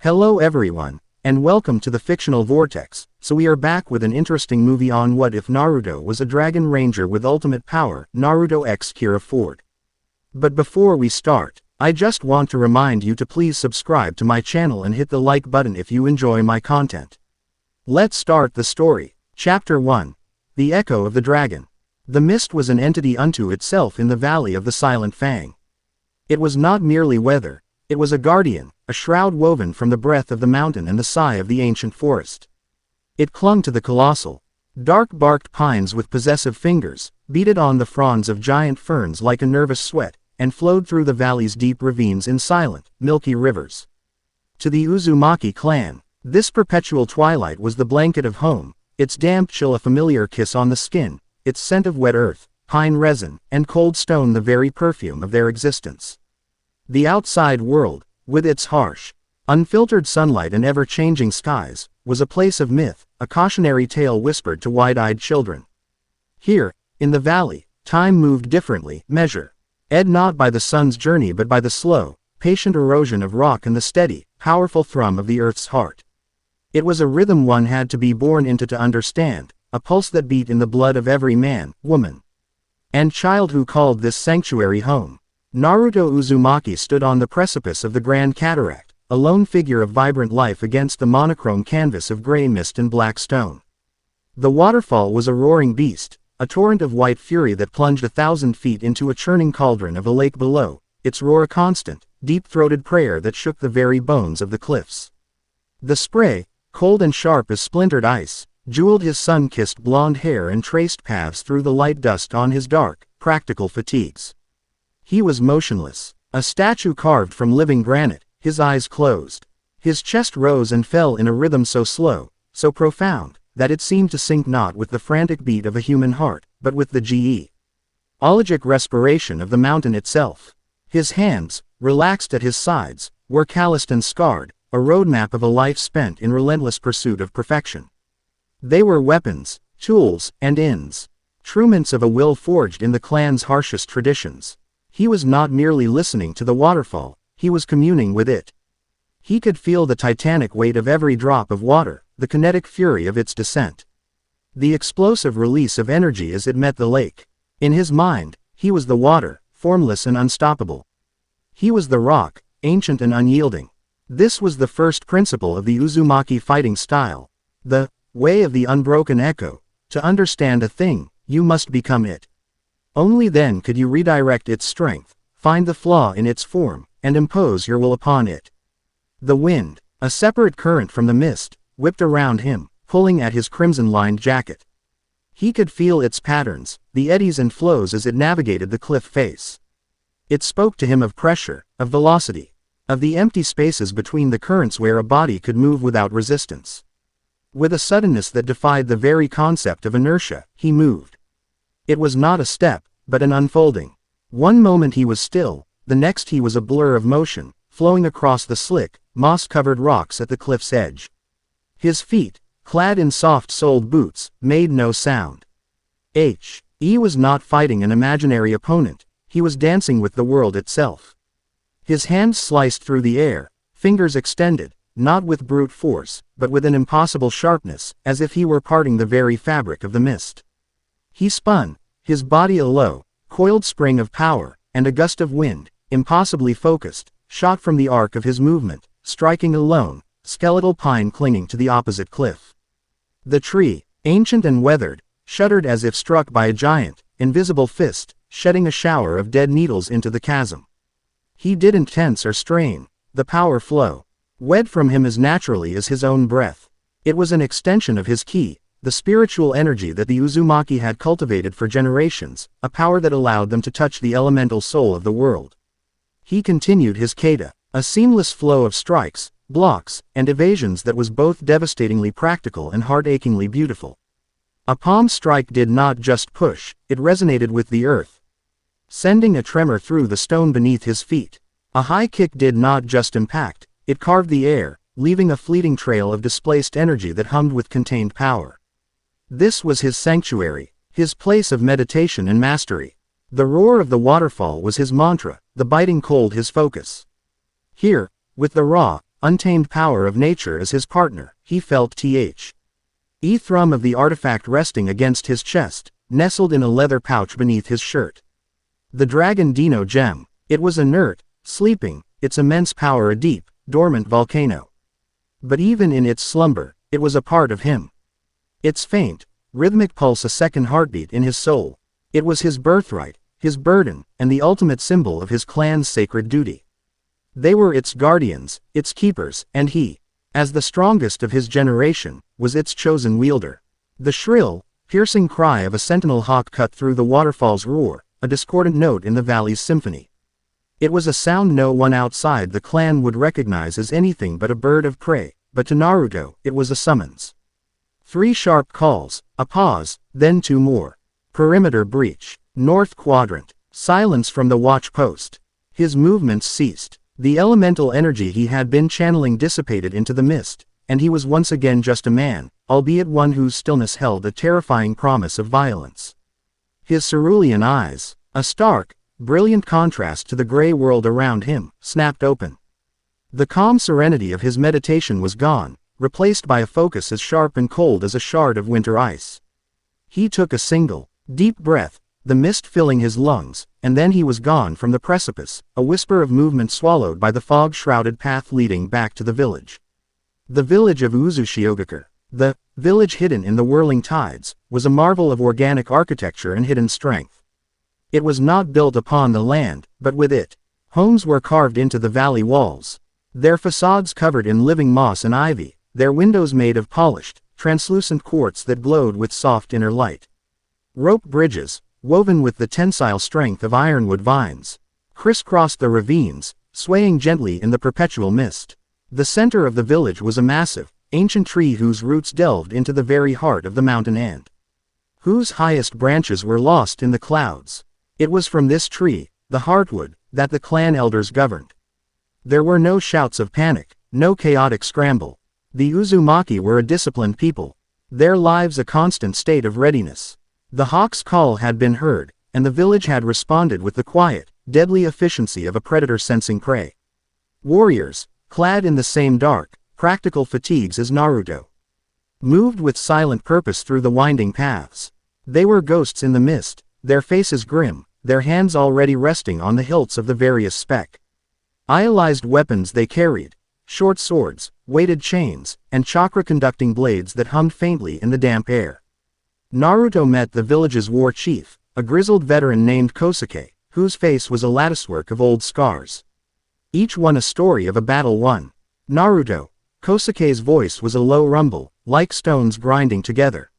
Hello everyone, and welcome to the Fictional Vortex. So we are back with an interesting movie on what if Naruto was a dragon ranger with ultimate power, Naruto x Kira Ford. But before we start, I just want to remind you to please subscribe to my channel and hit the like button if you enjoy my content. Let's start the story. Chapter 1. The Echo of the Dragon. The mist was an entity unto itself in the Valley of the Silent Fang. It was not merely weather, it was a guardian, a shroud woven from the breath of the mountain and the sigh of the ancient forest. It clung to the colossal, dark-barked pines with possessive fingers, beaded on the fronds of giant ferns like a nervous sweat, and flowed through the valley's deep ravines in silent, milky rivers. To the Uzumaki clan, this perpetual twilight was the blanket of home, its damp chill a familiar kiss on the skin, its scent of wet earth, pine resin, and cold stone the very perfume of their existence. The outside world, with its harsh, unfiltered sunlight and ever-changing skies, was a place of myth, a cautionary tale whispered to wide-eyed children. Here, in the valley, time moved differently, not by the sun's journey but by the slow, patient erosion of rock and the steady, powerful thrum of the earth's heart. It was a rhythm one had to be born into to understand, a pulse that beat in the blood of every man, woman, and child who called this sanctuary home. Naruto Uzumaki stood on the precipice of the Grand Cataract, a lone figure of vibrant life against the monochrome canvas of gray mist and black stone. The waterfall was a roaring beast, a torrent of white fury that plunged 1,000 feet into a churning cauldron of a lake below, its roar a constant, deep-throated prayer that shook the very bones of the cliffs. The spray, cold and sharp as splintered ice, jeweled his sun-kissed blonde hair and traced paths through the light dust on his dark, practical fatigues. He was motionless, a statue carved from living granite, his eyes closed. His chest rose and fell in a rhythm so slow, so profound, that it seemed to sync not with the frantic beat of a human heart, but with the geologic respiration of the mountain itself. His hands, relaxed at his sides, were calloused and scarred, a roadmap of a life spent in relentless pursuit of perfection. They were weapons, tools, and ends, truements of a will forged in the clan's harshest traditions. He was not merely listening to the waterfall, he was communing with it. He could feel the titanic weight of every drop of water, the kinetic fury of its descent, the explosive release of energy as it met the lake. In his mind, he was the water, formless and unstoppable. He was the rock, ancient and unyielding. This was the first principle of the Uzumaki fighting style, the way of the unbroken echo. To understand a thing, you must become it. Only then could you redirect its strength, find the flaw in its form, and impose your will upon it. The wind, a separate current from the mist, whipped around him, pulling at his crimson-lined jacket. He could feel its patterns, the eddies and flows as it navigated the cliff face. It spoke to him of pressure, of velocity, of the empty spaces between the currents where a body could move without resistance. With a suddenness that defied the very concept of inertia, he moved. It was not a step, but an unfolding. One moment he was still, the next he was a blur of motion, flowing across the slick, moss-covered rocks at the cliff's edge. His feet, clad in soft-soled boots, made no sound. He was not fighting an imaginary opponent, he was dancing with the world itself. His hands sliced through the air, fingers extended, not with brute force, but with an impossible sharpness, as if he were parting the very fabric of the mist. He spun, his body a low, coiled spring of power, and a gust of wind, impossibly focused, shot from the arc of his movement, striking a lone, skeletal pine clinging to the opposite cliff. The tree, ancient and weathered, shuddered as if struck by a giant, invisible fist, shedding a shower of dead needles into the chasm. He didn't tense or strain, the power flow, wed from him as naturally as his own breath. It was an extension of his ki, the spiritual energy that the Uzumaki had cultivated for generations, a power that allowed them to touch the elemental soul of the world. He continued his kata, a seamless flow of strikes, blocks, and evasions that was both devastatingly practical and heart-achingly beautiful. A palm strike did not just push, it resonated with the earth, sending a tremor through the stone beneath his feet. A high kick did not just impact, it carved the air, leaving a fleeting trail of displaced energy that hummed with contained power. This was his sanctuary, his place of meditation and mastery. The roar of the waterfall was his mantra, the biting cold his focus. Here, with the raw, untamed power of nature as his partner, he felt the thrum of the artifact resting against his chest, nestled in a leather pouch beneath his shirt. The Dragon Dino gem. It was inert, sleeping, its immense power a deep, dormant volcano. But even in its slumber, it was a part of him. Its faint, rhythmic pulse a second heartbeat in his soul. It was his birthright, his burden, and the ultimate symbol of his clan's sacred duty. They were its guardians, its keepers, and he, as the strongest of his generation, was its chosen wielder. The shrill, piercing cry of a sentinel hawk cut through the waterfall's roar, a discordant note in the valley's symphony. It was a sound no one outside the clan would recognize as anything but a bird of prey, but to Naruto, it was a summons. 3 sharp calls, a pause, then 2 more. Perimeter breach. North quadrant. Silence from the watch post. His movements ceased. The elemental energy he had been channeling dissipated into the mist, and he was once again just a man, albeit one whose stillness held a terrifying promise of violence. His cerulean eyes, a stark, brilliant contrast to the gray world around him, snapped open. The calm serenity of his meditation was gone, replaced by a focus as sharp and cold as a shard of winter ice. He took a single, deep breath, the mist filling his lungs, and then he was gone from the precipice, a whisper of movement swallowed by the fog-shrouded path leading back to the village. The village of Uzushiogakure, the village hidden in the whirling tides, was a marvel of organic architecture and hidden strength. It was not built upon the land, but with it. Homes were carved into the valley walls, their facades covered in living moss and ivy, their windows made of polished, translucent quartz that glowed with soft inner light. Rope bridges, woven with the tensile strength of ironwood vines, crisscrossed the ravines, swaying gently in the perpetual mist. The center of the village was a massive, ancient tree whose roots delved into the very heart of the mountain and whose highest branches were lost in the clouds. It was from this tree, the heartwood, that the clan elders governed. There were no shouts of panic, no chaotic scramble. The Uzumaki were a disciplined people, their lives a constant state of readiness. The hawk's call had been heard, and the village had responded with the quiet, deadly efficiency of a predator sensing prey. Warriors, clad in the same dark, practical fatigues as Naruto, moved with silent purpose through the winding paths. They were ghosts in the mist, their faces grim, their hands already resting on the hilts of the various specialized weapons they carried, short swords, weighted chains, and chakra-conducting blades that hummed faintly in the damp air. Naruto met the village's war chief, a grizzled veteran named Kosuke, whose face was a latticework of old scars, each one a story of a battle won. Naruto. Kosuke's voice was a low rumble, like stones grinding together.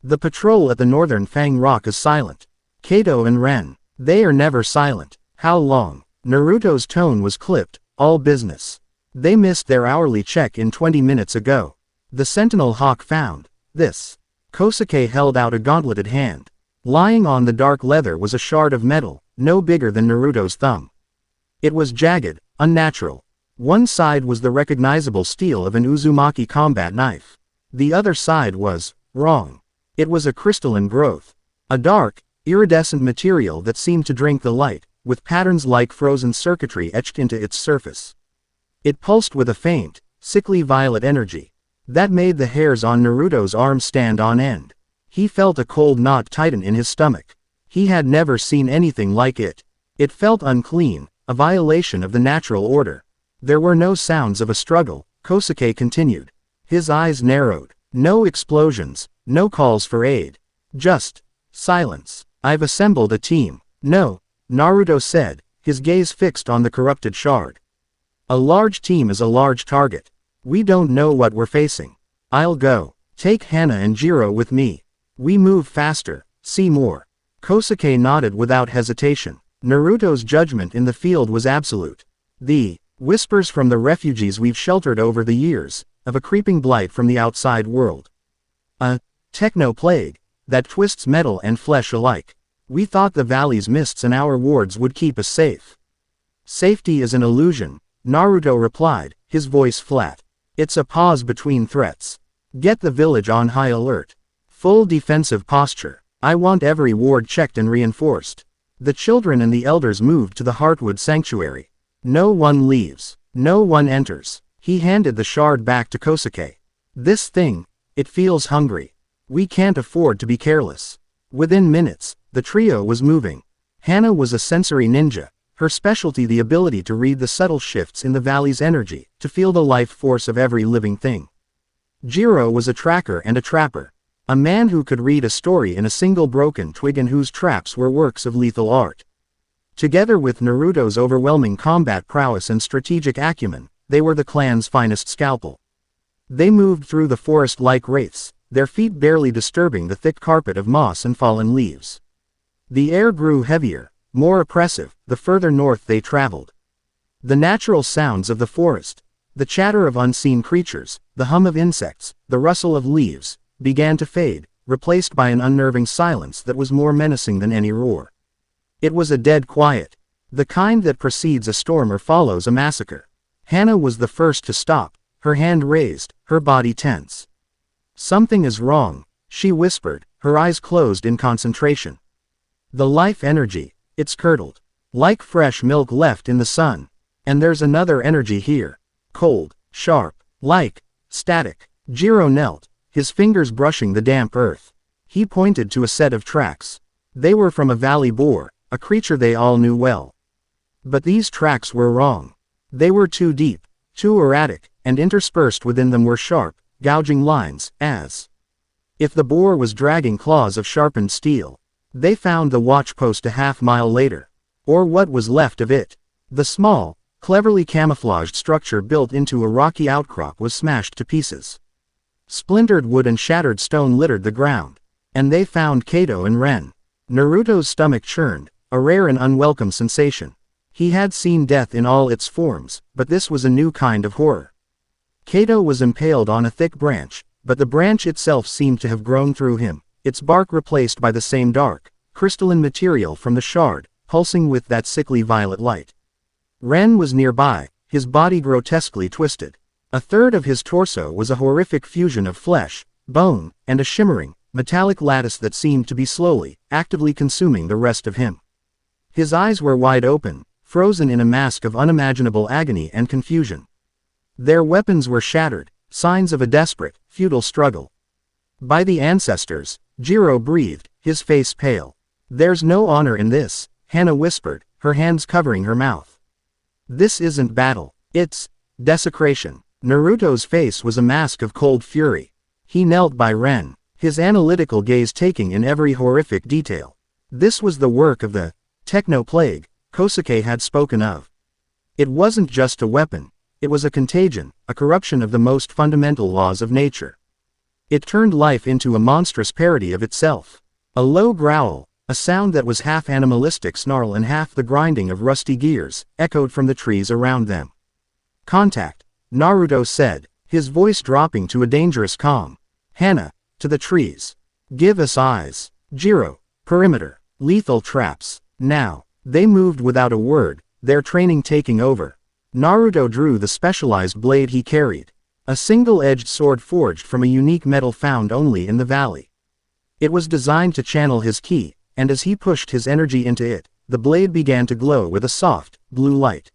The patrol at the northern Fang Rock is silent. Kato and Ren. They are never silent. How long? Naruto's tone was clipped, all business. They missed their hourly check-in 20 minutes ago. The sentinel hawk found this. Kosuke held out a gauntleted hand. Lying on the dark leather was a shard of metal, no bigger than Naruto's thumb. It was jagged, unnatural. One side was the recognizable steel of an Uzumaki combat knife. The other side was wrong. It was a crystalline growth. A dark, iridescent material that seemed to drink the light, with patterns like frozen circuitry etched into its surface. It pulsed with a faint, sickly violet energy that made the hairs on Naruto's arms stand on end. He felt a cold knot tighten in his stomach. He had never seen anything like it. It felt unclean, a violation of the natural order. There were no sounds of a struggle, Kosuke continued. His eyes narrowed. No explosions, no calls for aid. Just silence. I've assembled a team. No, Naruto said, his gaze fixed on the corrupted shard. A large team is a large target. We don't know what we're facing. I'll go. Take Hana and Jiro with me. We move faster, see more. Kosuke nodded without hesitation. Naruto's judgment in the field was absolute. The whispers from the refugees we've sheltered over the years, of a creeping blight from the outside world. A techno plague that twists metal and flesh alike. We thought the valley's mists and our wards would keep us safe. Safety is an illusion, Naruto replied, his voice flat. It's a pause between threats. Get the village on high alert. Full defensive posture. I want every ward checked and reinforced. The children and the elders moved to the Heartwood Sanctuary. No one leaves. No one enters. He handed the shard back to Kosuke. This thing, it feels hungry. We can't afford to be careless. Within minutes, the trio was moving. Hana was a sensory ninja, her specialty the ability to read the subtle shifts in the valley's energy, to feel the life force of every living thing. Jiro was a tracker and a trapper. A man who could read a story in a single broken twig and whose traps were works of lethal art. Together with Naruto's overwhelming combat prowess and strategic acumen, they were the clan's finest scalpel. They moved through the forest like wraiths, their feet barely disturbing the thick carpet of moss and fallen leaves. The air grew heavier, more oppressive, the further north they traveled. The natural sounds of the forest, the chatter of unseen creatures, the hum of insects, the rustle of leaves, began to fade, replaced by an unnerving silence that was more menacing than any roar. It was a dead quiet, the kind that precedes a storm or follows a massacre. Hana was the first to stop, her hand raised, her body tense. "Something is wrong," she whispered, her eyes closed in concentration. "The life energy, it's curdled. Like fresh milk left in the sun. And there's another energy here. Cold, sharp, like static." Jiro knelt, his fingers brushing the damp earth. He pointed to a set of tracks. They were from a valley boar, a creature they all knew well. But these tracks were wrong. They were too deep, too erratic, and interspersed within them were sharp, gouging lines, as if the boar was dragging claws of sharpened steel. They found the watch post a half-mile later. Or what was left of it. The small, cleverly camouflaged structure built into a rocky outcrop was smashed to pieces. Splintered wood and shattered stone littered the ground. And they found Kato and Ren. Naruto's stomach churned, a rare and unwelcome sensation. He had seen death in all its forms, but this was a new kind of horror. Kato was impaled on a thick branch, but the branch itself seemed to have grown through him, its bark replaced by the same dark, crystalline material from the shard, pulsing with that sickly violet light. Ren was nearby, his body grotesquely twisted. A third of his torso was a horrific fusion of flesh, bone, and a shimmering, metallic lattice that seemed to be slowly, actively consuming the rest of him. His eyes were wide open, frozen in a mask of unimaginable agony and confusion. Their weapons were shattered, signs of a desperate, futile struggle. "By the ancestors," Jiro breathed, his face pale. "There's no honor in this," Hana whispered, her hands covering her mouth. "This isn't battle, it's desecration." Naruto's face was a mask of cold fury. He knelt by Ren, his analytical gaze taking in every horrific detail. This was the work of the techno plague Kosuke had spoken of. It wasn't just a weapon, it was a contagion, a corruption of the most fundamental laws of nature. It turned life into a monstrous parody of itself. A low growl, a sound that was half animalistic snarl and half the grinding of rusty gears, echoed from the trees around them. "Contact," Naruto said, his voice dropping to a dangerous calm. "Hana, to the trees. Give us eyes. Jiro, perimeter. Lethal traps. Now." They moved without a word, their training taking over. Naruto drew the specialized blade he carried. A single-edged sword forged from a unique metal found only in the valley. It was designed to channel his ki, and as he pushed his energy into it, the blade began to glow with a soft, blue light.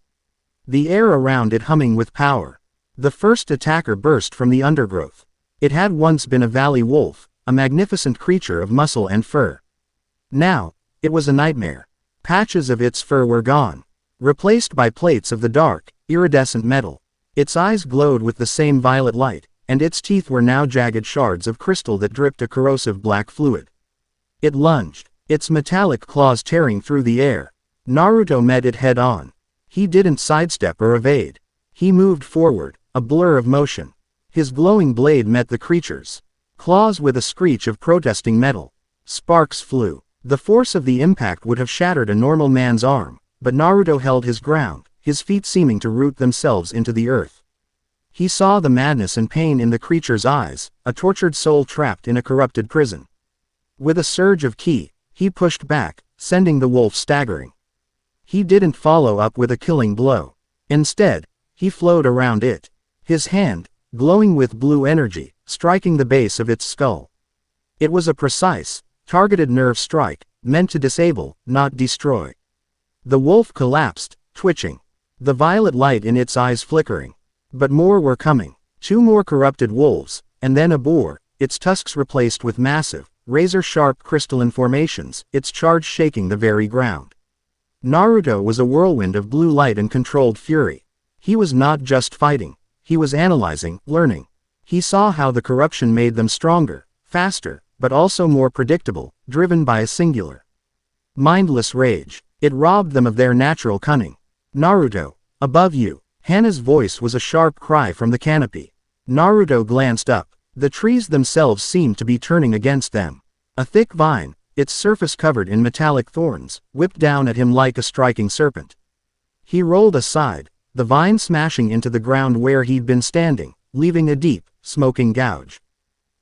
The air around it humming with power. The first attacker burst from the undergrowth. It had once been a valley wolf, a magnificent creature of muscle and fur. Now, it was a nightmare. Patches of its fur were gone, replaced by plates of the dark, iridescent metal. Its eyes glowed with the same violet light, and its teeth were now jagged shards of crystal that dripped a corrosive black fluid. It lunged, its metallic claws tearing through the air. Naruto met it head-on. He didn't sidestep or evade. He moved forward, a blur of motion. His glowing blade met the creature's claws with a screech of protesting metal. Sparks flew. The force of the impact would have shattered a normal man's arm, but Naruto held his ground, his feet seeming to root themselves into the earth. He saw the madness and pain in the creature's eyes, a tortured soul trapped in a corrupted prison. With a surge of ki, he pushed back, sending the wolf staggering. He didn't follow up with a killing blow. Instead, he flowed around it, his hand, glowing with blue energy, striking the base of its skull. It was a precise, targeted nerve strike, meant to disable, not destroy. The wolf collapsed, twitching, the violet light in its eyes flickering. But more were coming. 2 more corrupted wolves, and then a boar, its tusks replaced with massive, razor-sharp crystalline formations, its charge shaking the very ground. Naruto was a whirlwind of blue light and controlled fury. He was not just fighting. He was analyzing, learning. He saw how the corruption made them stronger, faster, but also more predictable, driven by a singular, mindless rage. It robbed them of their natural cunning. Naruto, above you. Hana's voice was a sharp cry from the canopy. Naruto glanced up. The trees themselves seemed to be turning against them. A thick vine, its surface covered in metallic thorns, whipped down at him like a striking serpent. He rolled aside, the vine smashing into the ground where he'd been standing, leaving a deep, smoking gouge.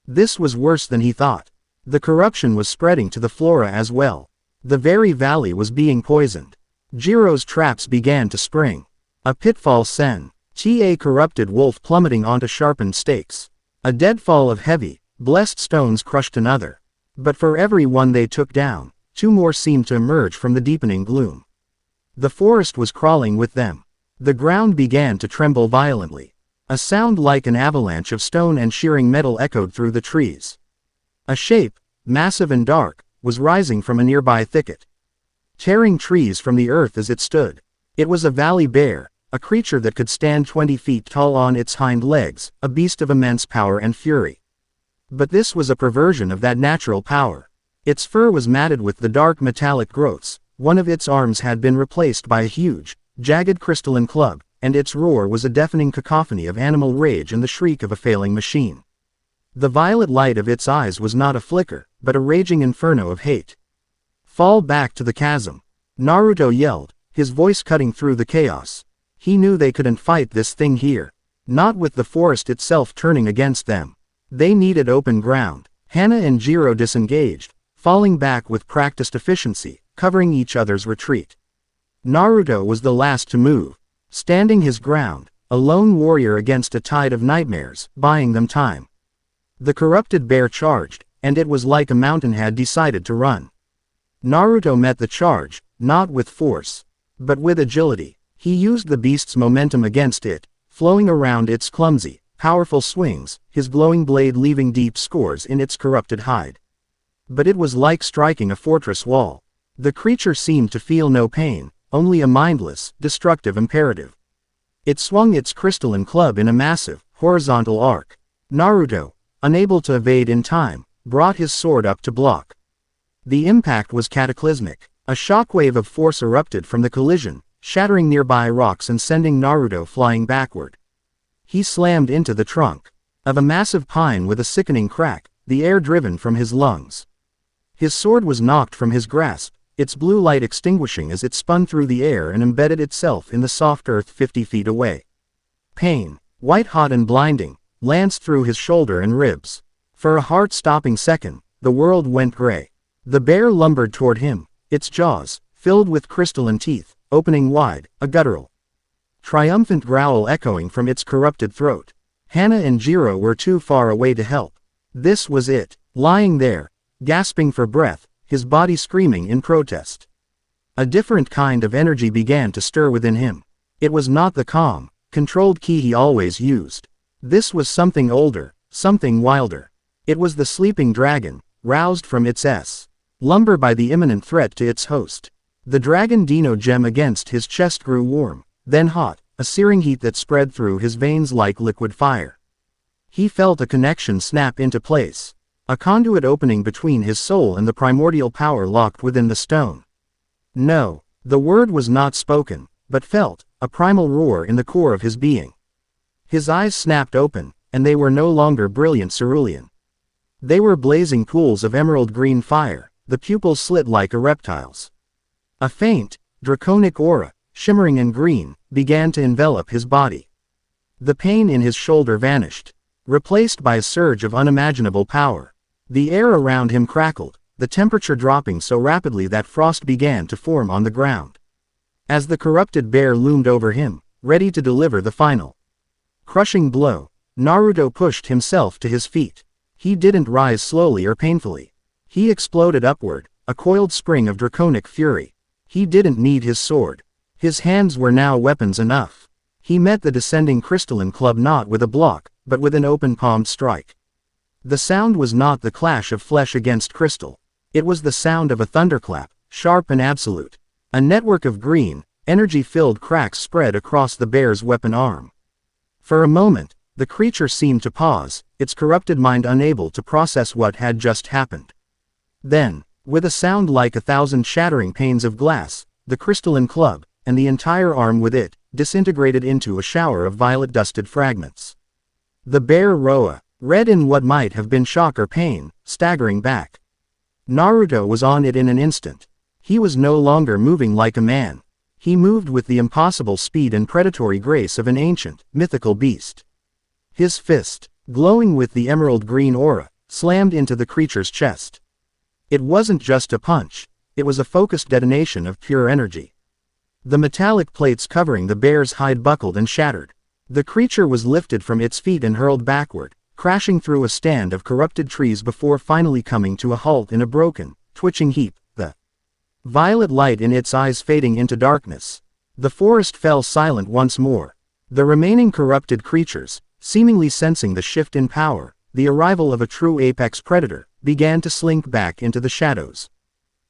This was worse than he thought. The corruption was spreading to the flora as well. The very valley was being poisoned. Jiro's traps began to spring. A pitfall sen. A corrupted wolf plummeting onto sharpened stakes. A deadfall of heavy, blessed stones crushed another. But for every one they took down, 2 more seemed to emerge from the deepening gloom. The forest was crawling with them. The ground began to tremble violently. A sound like an avalanche of stone and shearing metal echoed through the trees. A shape, massive and dark, was rising from a nearby thicket, tearing trees from the earth as it stood. It was a valley bear, a creature that could stand 20 feet tall on its hind legs, a beast of immense power and fury. But this was a perversion of that natural power. Its fur was matted with the dark metallic growths, one of its arms had been replaced by a huge, jagged crystalline club, and its roar was a deafening cacophony of animal rage and the shriek of a failing machine. The violet light of its eyes was not a flicker, but a raging inferno of hate. Fall back to the chasm. Naruto yelled, his voice cutting through the chaos. He knew they couldn't fight this thing here. Not with the forest itself turning against them. They needed open ground. Hana and Jiro disengaged, falling back with practiced efficiency, covering each other's retreat. Naruto was the last to move, standing his ground, a lone warrior against a tide of nightmares, buying them time. The corrupted bear charged, and it was like a mountain had decided to run. Naruto met the charge, not with force, but with agility. He used the beast's momentum against it, flowing around its clumsy, powerful swings, his glowing blade leaving deep scores in its corrupted hide. But it was like striking a fortress wall. The creature seemed to feel no pain, only a mindless, destructive imperative. It swung its crystalline club in a massive, horizontal arc. Naruto, unable to evade in time, brought his sword up to block. The impact was cataclysmic. A shockwave of force erupted from the collision, shattering nearby rocks and sending Naruto flying backward. He slammed into the trunk of a massive pine with a sickening crack, the air driven from his lungs. His sword was knocked from his grasp, its blue light extinguishing as it spun through the air and embedded itself in the soft earth 50 feet away. Pain, white-hot and blinding, lanced through his shoulder and ribs. For a heart-stopping second, the world went gray. The bear lumbered toward him, its jaws, filled with crystalline teeth, opening wide, a guttural, triumphant growl echoing from its corrupted throat. Hana and Jiro were too far away to help. This was it, lying there, gasping for breath, his body screaming in protest. A different kind of energy began to stir within him. It was not the calm, controlled ki he always used. This was something older, something wilder. It was the sleeping dragon, roused from its slumber by the imminent threat to its host. The dragon Dino gem against his chest grew warm, then hot, a searing heat that spread through his veins like liquid fire. He felt a connection snap into place. A conduit opening between his soul and the primordial power locked within the stone. No, the word was not spoken, but felt, a primal roar in the core of his being. His eyes snapped open, and they were no longer brilliant cerulean. They were blazing pools of emerald green fire, the pupils slit like a reptile's. A faint, draconic aura, shimmering in green, began to envelop his body. The pain in his shoulder vanished, replaced by a surge of unimaginable power. The air around him crackled, the temperature dropping so rapidly that frost began to form on the ground. As the corrupted bear loomed over him, ready to deliver the final crushing blow, Naruto pushed himself to his feet. He didn't rise slowly or painfully. He exploded upward, a coiled spring of draconic fury. He didn't need his sword. His hands were now weapons enough. He met the descending crystalline club not with a block, but with an open-palmed strike. The sound was not the clash of flesh against crystal. It was the sound of a thunderclap, sharp and absolute. A network of green, energy-filled cracks spread across the bear's weapon arm. For a moment, the creature seemed to pause, its corrupted mind unable to process what had just happened. Then, with a sound like 1,000 shattering panes of glass, the crystalline club, and the entire arm with it, disintegrated into a shower of violet-dusted fragments. The bear Roa, red in what might have been shock or pain, staggering back. Naruto was on it in an instant. He was no longer moving like a man. He moved with the impossible speed and predatory grace of an ancient, mythical beast. His fist, glowing with the emerald green aura, slammed into the creature's chest. It wasn't just a punch, it was a focused detonation of pure energy. The metallic plates covering the bear's hide buckled and shattered. The creature was lifted from its feet and hurled backward, crashing through a stand of corrupted trees before finally coming to a halt in a broken, twitching heap, the violet light in its eyes fading into darkness. The forest fell silent once more. The remaining corrupted creatures, seemingly sensing the shift in power, the arrival of a true apex predator, began to slink back into the shadows.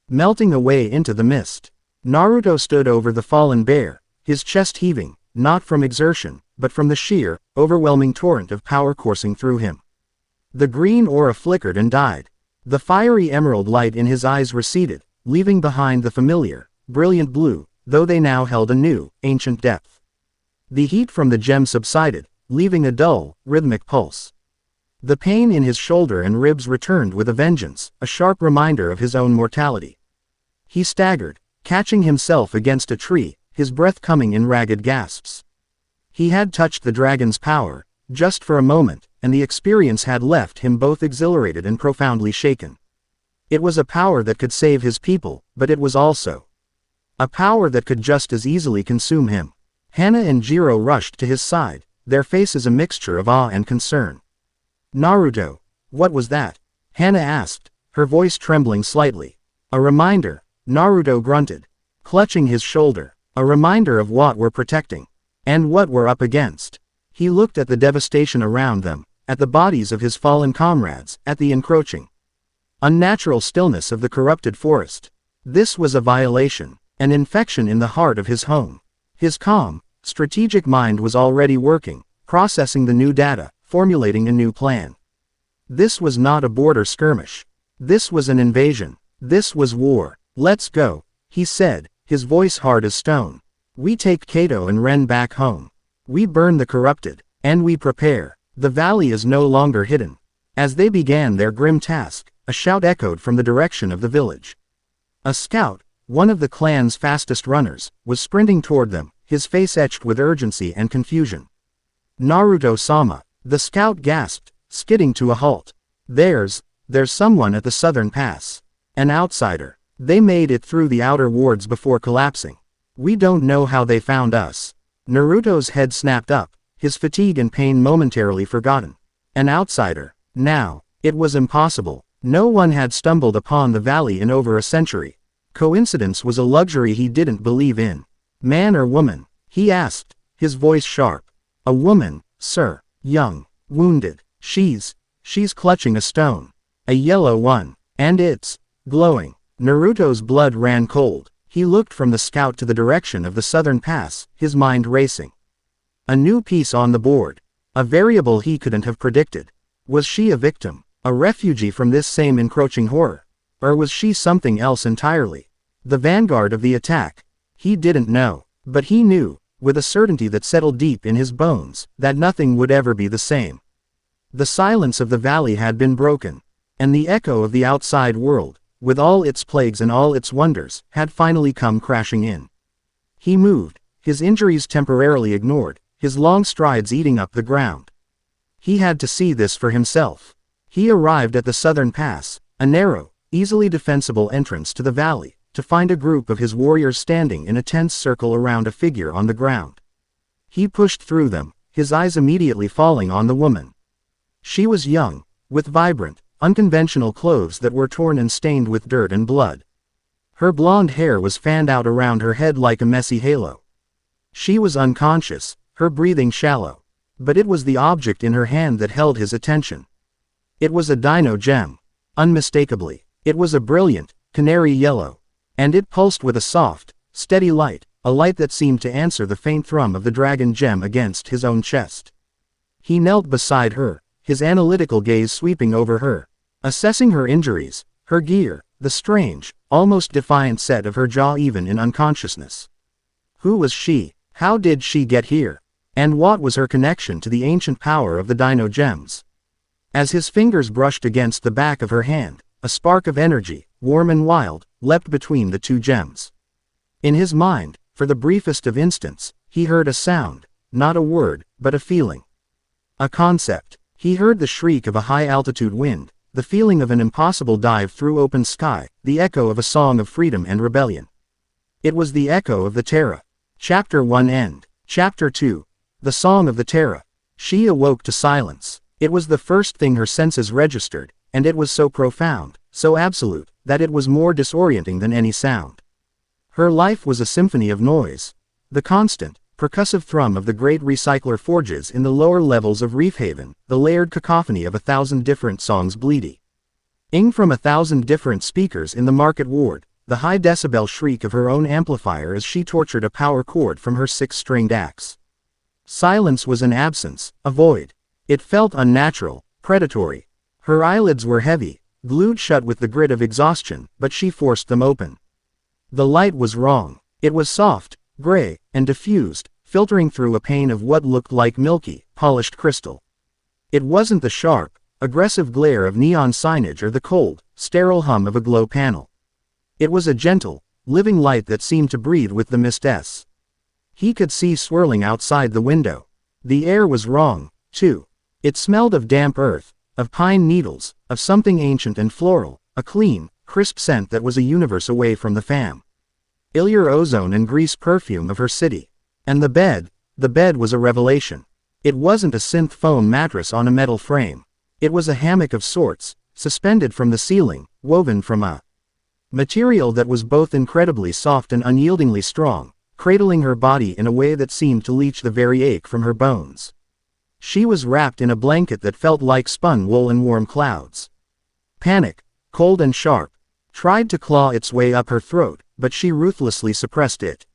Melting away into the mist, Naruto stood over the fallen bear, his chest heaving, not from exertion, but from the sheer, overwhelming torrent of power coursing through him. The green aura flickered and died. The fiery emerald light in his eyes receded, leaving behind the familiar, brilliant blue, though they now held a new, ancient depth. The heat from the gem subsided, leaving a dull, rhythmic pulse. The pain in his shoulder and ribs returned with a vengeance, a sharp reminder of his own mortality. He staggered, catching himself against a tree, his breath coming in ragged gasps. He had touched the dragon's power, just for a moment, and the experience had left him both exhilarated and profoundly shaken. It was a power that could save his people, but it was also a power that could just as easily consume him. Hana and Jiro rushed to his side, their faces a mixture of awe and concern. "Naruto, what was that?" Hana asked, her voice trembling slightly. "A reminder," Naruto grunted, clutching his shoulder. "A reminder of what we're protecting. And what we're up against." He looked at the devastation around them, at the bodies of his fallen comrades, at the encroaching, unnatural stillness of the corrupted forest. This was a violation, an infection in the heart of his home. His calm, strategic mind was already working, processing the new data, formulating a new plan. This was not a border skirmish. This was an invasion. This was war. "Let's go," he said, his voice hard as stone. "We take Kato and Ren back home. We burn the corrupted, and we prepare. The valley is no longer hidden." As they began their grim task, a shout echoed from the direction of the village. A scout, one of the clan's fastest runners, was sprinting toward them, his face etched with urgency and confusion. "Naruto-sama," the scout gasped, skidding to a halt. There's someone at the southern pass. An outsider. They made it through the outer wards before collapsing. We don't know how they found us." Naruto's head snapped up, his fatigue and pain momentarily forgotten. An outsider. Now, it was impossible. No one had stumbled upon the valley in over a century. Coincidence was a luxury he didn't believe in. "Man or woman?" he asked, his voice sharp. "A woman, sir. Young. Wounded. She's clutching a stone. A yellow one. And it's glowing." Naruto's blood ran cold. He looked from the scout to the direction of the southern pass, his mind racing. A new piece on the board. A variable he couldn't have predicted. Was she a victim? A refugee from this same encroaching horror? Or was she something else entirely? The vanguard of the attack? He didn't know. But he knew, with a certainty that settled deep in his bones, that nothing would ever be the same. The silence of the valley had been broken. And the echo of the outside world, with all its plagues and all its wonders, had finally come crashing in. He moved, his injuries temporarily ignored, his long strides eating up the ground. He had to see this for himself. He arrived at the southern pass, a narrow, easily defensible entrance to the valley, to find a group of his warriors standing in a tense circle around a figure on the ground. He pushed through them, his eyes immediately falling on the woman. She was young, with vibrant, unconventional clothes that were torn and stained with dirt and blood. Her blonde hair was fanned out around her head like a messy halo. She was unconscious, her breathing shallow. But it was the object in her hand that held his attention. It was a dino gem. Unmistakably. It was a brilliant, canary yellow. And it pulsed with a soft, steady light, a light that seemed to answer the faint thrum of the dragon gem against his own chest. He knelt beside her, his analytical gaze sweeping over her, assessing her injuries, her gear, the strange, almost defiant set of her jaw even in unconsciousness. Who was she? How did she get here? And what was her connection to the ancient power of the dino gems? As his fingers brushed against the back of her hand, a spark of energy, warm and wild, leapt between the two gems. In his mind, for the briefest of instants, he heard a sound, not a word, but a feeling. A concept. He heard the shriek of a high-altitude wind, the feeling of an impossible dive through open sky, the echo of a song of freedom and rebellion. It was the echo of the Terra. Chapter 1 End. Chapter 2. The Song of the Terra. She awoke to silence. It was the first thing her senses registered, and it was so profound, so absolute, that it was more disorienting than any sound. Her life was a symphony of noise. The constant, percussive thrum of the great recycler forges in the lower levels of Reef Haven, the layered cacophony of 1,000 different songs bleeding from 1,000 different speakers in the market ward, the high decibel shriek of her own amplifier as she tortured a power cord from her 6-stringed axe. Silence was an absence, a void. It felt unnatural, predatory. Her eyelids were heavy, glued shut with the grit of exhaustion, but she forced them open. The light was wrong. It was soft, gray, and diffused, filtering through a pane of what looked like milky, polished crystal. It wasn't the sharp, aggressive glare of neon signage or the cold, sterile hum of a glow panel. It was a gentle, living light that seemed to breathe with the mists. He could see swirling outside the window. The air was wrong, too. It smelled of damp earth, of pine needles, of something ancient and floral, a clean, crisp scent that was a universe away from the familiar ozone and grease perfume of her city. And the bed was a revelation. It wasn't a synth foam mattress on a metal frame. It was a hammock of sorts, suspended from the ceiling, woven from a material that was both incredibly soft and unyieldingly strong, cradling her body in a way that seemed to leach the very ache from her bones. She was wrapped in a blanket that felt like spun wool and warm clouds. Panic, cold and sharp, tried to claw its way up her throat, but she ruthlessly suppressed it.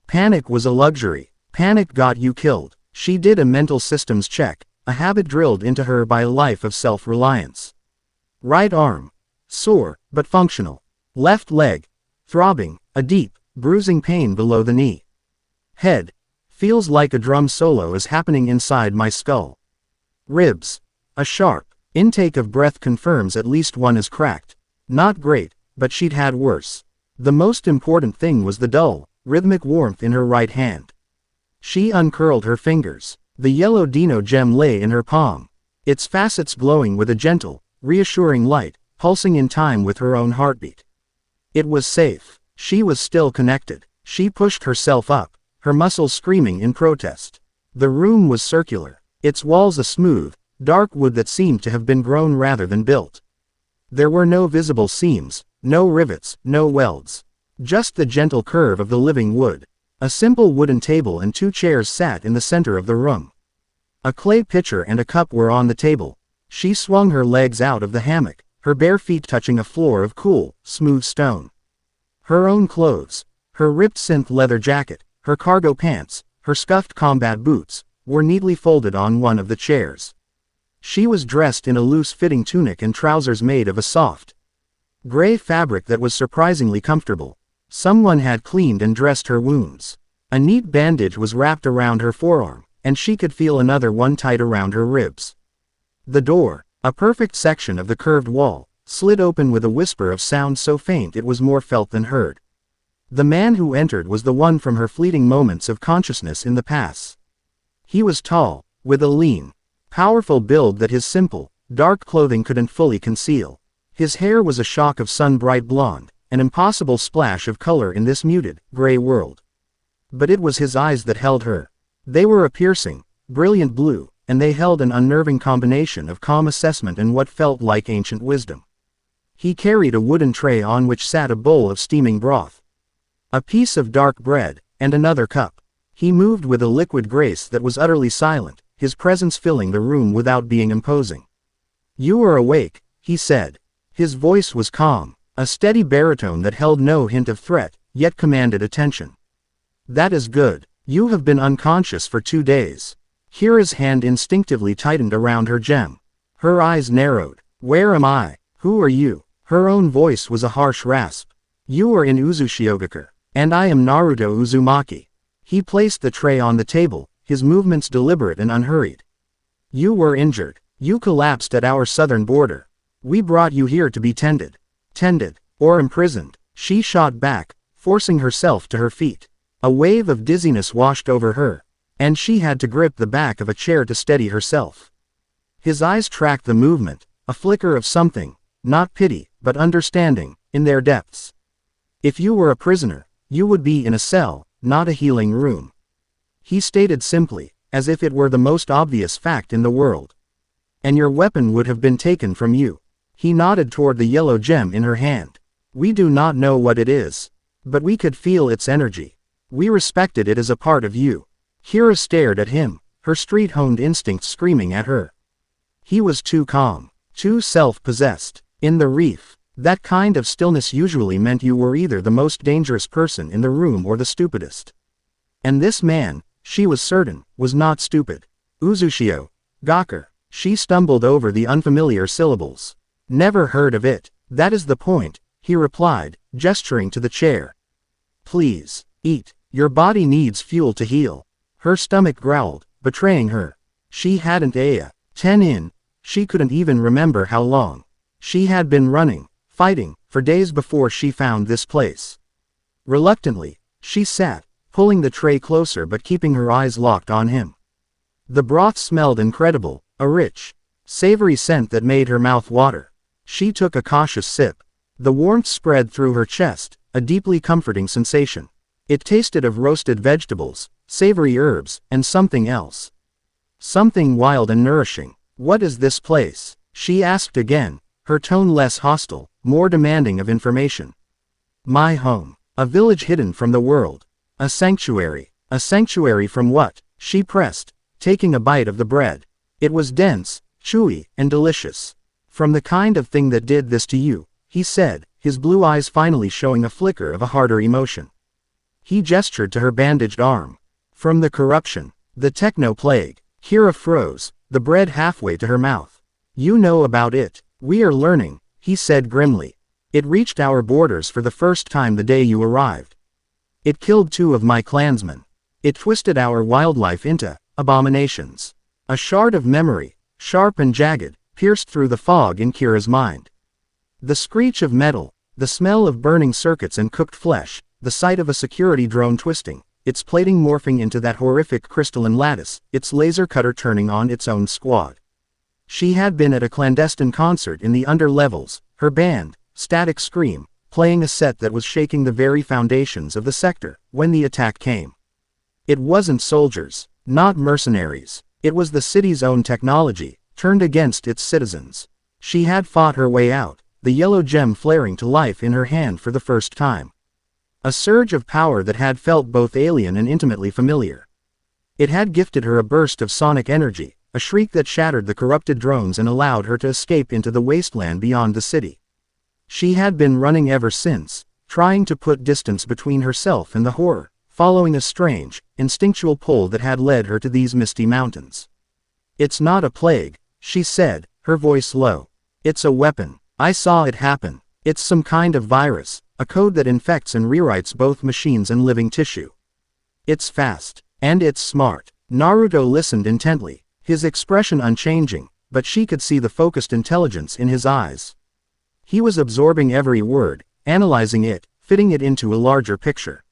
Panic was a luxury. Panic got you killed. She did a mental systems check, a habit drilled into her by a life of self-reliance. Right arm. Sore, but functional. Left leg. Throbbing, a deep, bruising pain below the knee. Head. Feels like a drum solo is happening inside my skull. Ribs. A sharp intake of breath confirms at least one is cracked. Not great, but she'd had worse. The most important thing was the dull, rhythmic warmth in her right hand. She uncurled her fingers. The yellow dino gem lay in her palm, its facets glowing with a gentle, reassuring light, pulsing in time with her own heartbeat. It was safe. She was still connected. She pushed herself up, her muscles screaming in protest. The room was circular, its walls a smooth, dark wood that seemed to have been grown rather than built. There were no visible seams, no rivets, no welds. Just the gentle curve of the living wood. A simple wooden table and 2 chairs sat in the center of the room. A clay pitcher and a cup were on the table. She swung her legs out of the hammock, her bare feet touching a floor of cool, smooth stone. Her own clothes, her ripped synth leather jacket, her cargo pants, her scuffed combat boots, were neatly folded on one of the chairs. She was dressed in a loose-fitting tunic and trousers made of a soft, gray fabric that was surprisingly comfortable. Someone had cleaned and dressed her wounds. A neat bandage was wrapped around her forearm, and she could feel another one tight around her ribs. The door, a perfect section of the curved wall, slid open with a whisper of sound so faint it was more felt than heard. The man who entered was the one from her fleeting moments of consciousness in the past. He was tall, with a lean, powerful build that his simple, dark clothing couldn't fully conceal. His hair was a shock of sun-bright blonde, an impossible splash of color in this muted, gray world. But it was his eyes that held her. They were a piercing, brilliant blue, and they held an unnerving combination of calm assessment and what felt like ancient wisdom. He carried a wooden tray on which sat a bowl of steaming broth, a piece of dark bread, and another cup. He moved with a liquid grace that was utterly silent, his presence filling the room without being imposing. "You are awake," he said. His voice was calm, a steady baritone that held no hint of threat, yet commanded attention. "That is good. You have been unconscious for 2 days." Kira's hand instinctively tightened around her gem. Her eyes narrowed. "Where am I? Who are you?" Her own voice was a harsh rasp. "You are in Uzushiogakure, and I am Naruto Uzumaki." He placed the tray on the table, his movements deliberate and unhurried. "You were injured. You collapsed at our southern border. We brought you here to be tended. Tended, or imprisoned." She shot back, forcing herself to her feet. A wave of dizziness washed over her, and she had to grip the back of a chair to steady herself. His eyes tracked the movement, a flicker of something, not pity, but understanding, in their depths. "If you were a prisoner, you would be in a cell, not a healing room," he stated simply, as if it were the most obvious fact in the world. "And your weapon would have been taken from you." He nodded toward the yellow gem in her hand. "We do not know what it is, but we could feel its energy. We respected it as a part of you." Kira stared at him, her street-honed instincts screaming at her. He was too calm, too self-possessed. In the Reef, that kind of stillness usually meant you were either the most dangerous person in the room or the stupidest. And this man, she was certain, was not stupid. "Uzushio Gakure." She stumbled over the unfamiliar syllables. "Never heard of it." "That is the point," he replied, gesturing to the chair. "Please, eat. Your body needs fuel to heal." Her stomach growled, betraying her. She hadn't she couldn't even remember how long. She had been running, fighting, for days before she found this place. Reluctantly, she sat, pulling the tray closer but keeping her eyes locked on him. The broth smelled incredible, a rich, savory scent that made her mouth water. She took a cautious sip. The warmth spread through her chest, a deeply comforting sensation. It tasted of roasted vegetables, savory herbs, and something else. Something wild and nourishing. "What is this place?" she asked again, her tone less hostile, more demanding of information. "My home. A village hidden from the world. A sanctuary." "A sanctuary from what?" she pressed, taking a bite of the bread. It was dense, chewy, and delicious. "From the kind of thing that did this to you," he said, his blue eyes finally showing a flicker of a harder emotion. He gestured to her bandaged arm. "From the corruption. The techno plague." Kira froze, the bread halfway to her mouth. "You know about it." "We are learning," he said grimly. "It reached our borders for the first time the day you arrived. It killed 2 of my clansmen. It twisted our wildlife into abominations." A shard of memory, sharp and jagged, pierced through the fog in Kira's mind. The screech of metal, the smell of burning circuits and cooked flesh, the sight of a security drone twisting, its plating morphing into that horrific crystalline lattice, its laser cutter turning on its own squad. She had been at a clandestine concert in the under-levels, her band, Static Scream, playing a set that was shaking the very foundations of the sector, when the attack came. It wasn't soldiers, not mercenaries. It was the city's own technology, turned against its citizens. She had fought her way out, the yellow gem flaring to life in her hand for the first time. A surge of power that had felt both alien and intimately familiar. It had gifted her a burst of sonic energy, a shriek that shattered the corrupted drones and allowed her to escape into the wasteland beyond the city. She had been running ever since, trying to put distance between herself and the horror, following a strange, instinctual pull that had led her to these misty mountains. "It's not a plague," she said, her voice low. "It's a weapon. I saw it happen. It's some kind of virus, a code that infects and rewrites both machines and living tissue. It's fast, and it's smart." Naruto listened intently, his expression unchanging, but she could see the focused intelligence in his eyes. He was absorbing every word, analyzing it, fitting it into a larger picture.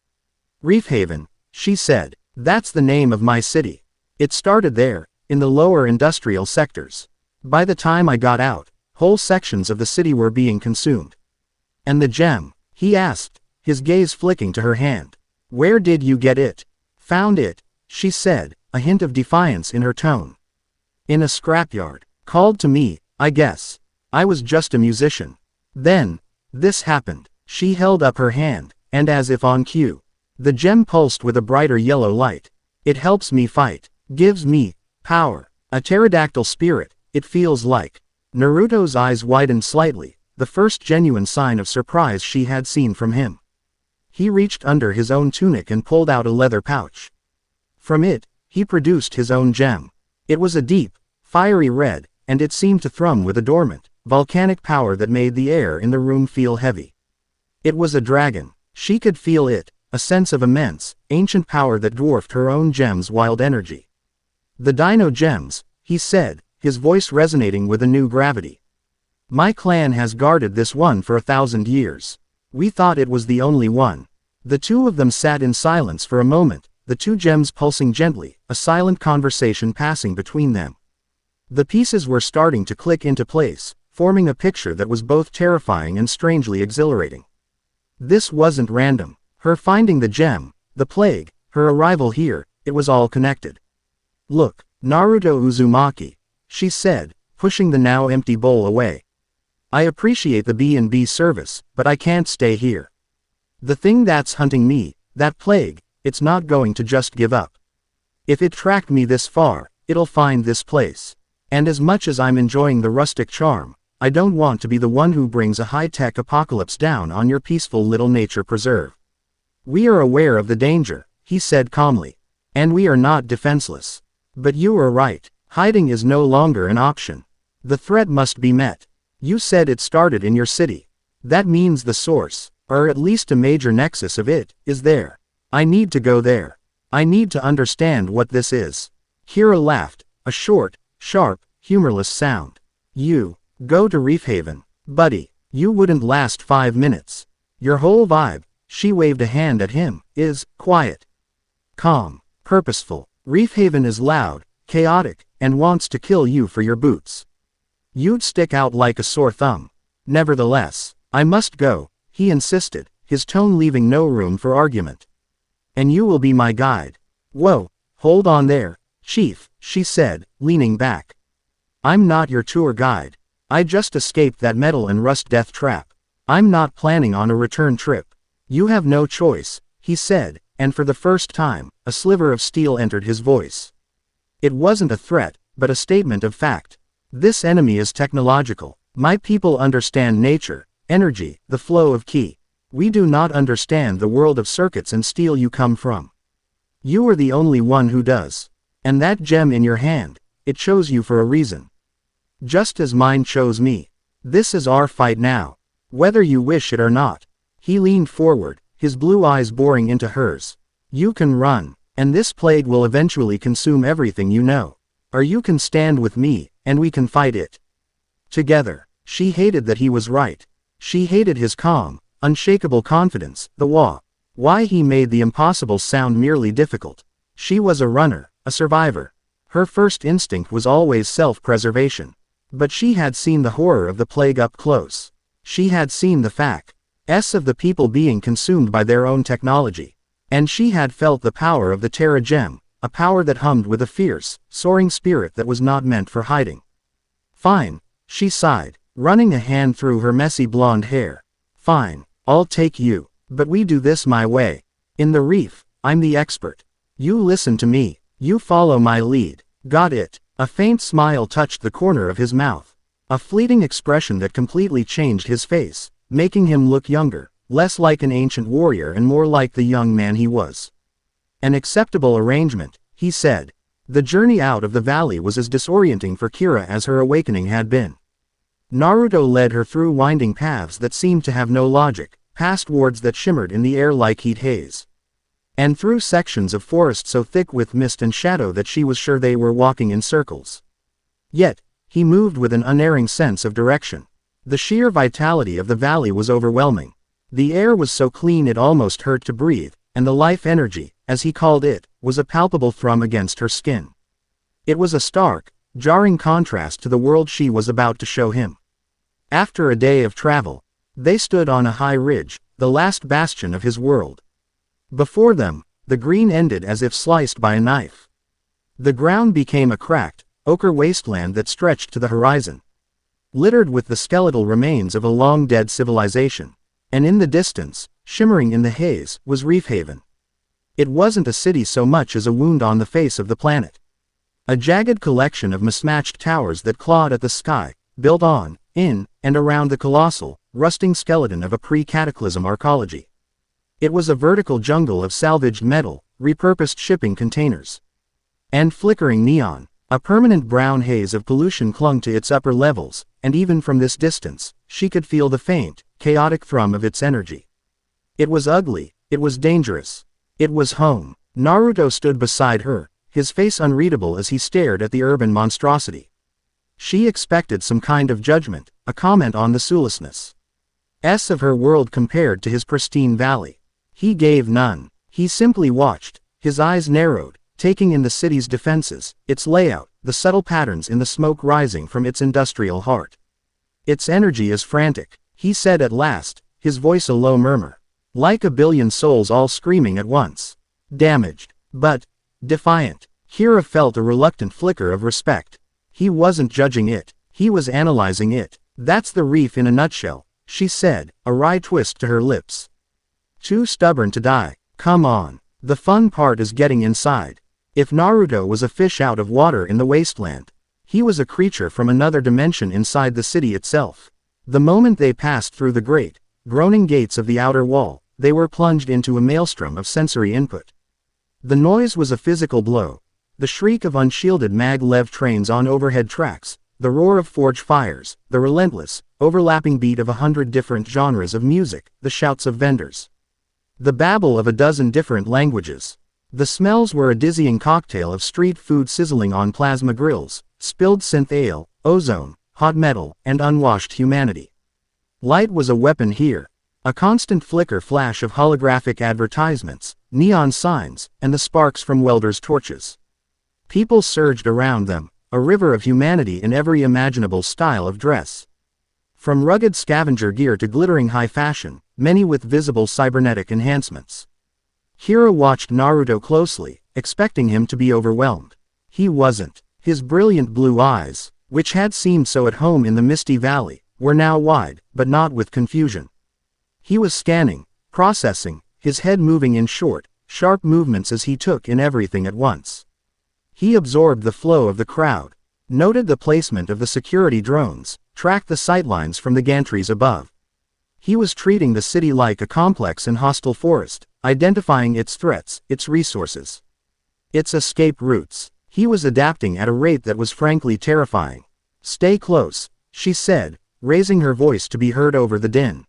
"Reef Haven," she said. "That's the name of my city. It started there, in the lower industrial sectors. By the time I got out, whole sections of the city were being consumed." "And the gem?" he asked, his gaze flicking to her hand. "Where did you get it?" "Found it," she said, a hint of defiance in her tone. "In a scrapyard. Called to me, I guess. I was just a musician. Then, this happened." She held up her hand, and as if on cue, the gem pulsed with a brighter yellow light. It helps me fight. Gives me power. A pterodactyl spirit, it feels like. Naruto's eyes widened slightly, the first genuine sign of surprise she had seen from him. He reached under his own tunic and pulled out a leather pouch. From it, he produced his own gem. It was a deep, fiery red, and it seemed to thrum with a dormant, volcanic power that made the air in the room feel heavy. It was a dragon. She could feel it, a sense of immense, ancient power that dwarfed her own gem's wild energy. The Dino Gems, he said, his voice resonating with a new gravity. My clan has guarded this one for 1,000 years. We thought it was the only one. The two of them sat in silence for a moment, the two gems pulsing gently, a silent conversation passing between them. The pieces were starting to click into place, forming a picture that was both terrifying and strangely exhilarating. This wasn't random. Her finding the gem, the plague, her arrival here, it was all connected. Look, Naruto Uzumaki, she said, pushing the now empty bowl away. I appreciate the B&B service, but I can't stay here. The thing that's hunting me, that plague, it's not going to just give up. If it tracked me this far, it'll find this place. And as much as I'm enjoying the rustic charm, I don't want to be the one who brings a high-tech apocalypse down on your peaceful little nature preserve. We are aware of the danger, he said calmly. And we are not defenseless. But you are right, hiding is no longer an option. The threat must be met. You said it started in your city. That means the source, or at least a major nexus of it, is there. I need to go there. I need to understand what this is. Kira laughed, a short, sharp, humorless sound. You, go to Reef Haven, buddy. You wouldn't last 5 minutes. Your whole vibe, she waved a hand at him, is quiet. Calm, purposeful. Reef Haven is loud, chaotic, and wants to kill you for your boots. You'd stick out like a sore thumb. Nevertheless, I must go, he insisted, his tone leaving no room for argument. And you will be my guide. Whoa, hold on there, Chief, she said, leaning back. I'm not your tour guide. I just escaped that metal and rust death trap. I'm not planning on a return trip. You have no choice, he said, and for the first time, a sliver of steel entered his voice. It wasn't a threat, but a statement of fact. This enemy is technological. My people understand nature, energy, the flow of ki. We do not understand the world of circuits and steel you come from. You are the only one who does. And that gem in your hand, it chose you for a reason. Just as mine chose me. This is our fight now. Whether you wish it or not. He leaned forward, his blue eyes boring into hers. You can run, and this plague will eventually consume everything you know. Or you can stand with me, and we can fight it. Together. She hated that he was right. She hated his calm, unshakable confidence, why he made the impossible sound merely difficult. She was a runner, a survivor. Her first instinct was always self-preservation. But she had seen the horror of the plague up close. She had seen the facts of the people being consumed by their own technology. And she had felt the power of the Terra Gem, a power that hummed with a fierce, soaring spirit that was not meant for hiding. Fine, she sighed, running a hand through her messy blonde hair. Fine, I'll take you, but we do this my way. In the Reef, I'm the expert. You listen to me, you follow my lead. Got it? A faint smile touched the corner of his mouth. A fleeting expression that completely changed his face, making him look younger, less like an ancient warrior and more like the young man he was. An acceptable arrangement, he said. The journey out of the valley was as disorienting for Kira as her awakening had been. Naruto led her through winding paths that seemed to have no logic, past wards that shimmered in the air like heat haze. And through sections of forest so thick with mist and shadow that she was sure they were walking in circles. Yet, he moved with an unerring sense of direction. The sheer vitality of the valley was overwhelming. The air was so clean it almost hurt to breathe, and the life energy, as he called it, was a palpable thrum against her skin. It was a stark, jarring contrast to the world she was about to show him. After a day of travel, they stood on a high ridge, the last bastion of his world. Before them, the green ended as if sliced by a knife. The ground became a cracked, ochre wasteland that stretched to the horizon, littered with the skeletal remains of a long-dead civilization. And in the distance, shimmering in the haze, was Reef Haven. It wasn't a city so much as a wound on the face of the planet. A jagged collection of mismatched towers that clawed at the sky, built on, in, and around the colossal, rusting skeleton of a pre-cataclysm arcology. It was a vertical jungle of salvaged metal, repurposed shipping containers, and flickering neon. A permanent brown haze of pollution clung to its upper levels, and even from this distance, she could feel the faint, chaotic thrum of its energy. It was ugly, it was dangerous. It was home. Naruto stood beside her, his face unreadable as he stared at the urban monstrosity. She expected some kind of judgment, a comment on the soullessness of her world compared to his pristine valley. He gave none. He simply watched, his eyes narrowed, taking in the city's defenses, its layout, the subtle patterns in the smoke rising from its industrial heart. Its energy is frantic, he said at last, his voice a low murmur. Like a billion souls all screaming at once. Damaged, but defiant. Kira felt a reluctant flicker of respect. He wasn't judging it, he was analyzing it. That's the Reef in a nutshell, she said, a wry twist to her lips. Too stubborn to die. Come on. The fun part is getting inside. If Naruto was a fish out of water in the wasteland, he was a creature from another dimension inside the city itself. The moment they passed through the great, groaning gates of the outer wall, they were plunged into a maelstrom of sensory input. The noise was a physical blow. The shriek of unshielded mag-lev trains on overhead tracks, the roar of forge fires, the relentless, overlapping beat of 100 different genres of music, the shouts of vendors, the babble of a dozen different languages. The smells were a dizzying cocktail of street food sizzling on plasma grills, spilled synth ale, ozone, hot metal, and unwashed humanity. Light was a weapon here. A constant flicker-flash of holographic advertisements, neon signs, and the sparks from welders' torches. People surged around them, a river of humanity in every imaginable style of dress. From rugged scavenger gear to glittering high fashion, many with visible cybernetic enhancements. Kira watched Naruto closely, expecting him to be overwhelmed. He wasn't. His brilliant blue eyes, which had seemed so at home in the misty valley, were now wide, but not with confusion. He was scanning, processing, his head moving in short, sharp movements as he took in everything at once. He absorbed the flow of the crowd, noted the placement of the security drones, tracked the sightlines from the gantries above. He was treating the city like a complex and hostile forest, identifying its threats, its resources, its escape routes. He was adapting at a rate that was frankly terrifying. Stay close, she said, raising her voice to be heard over the din.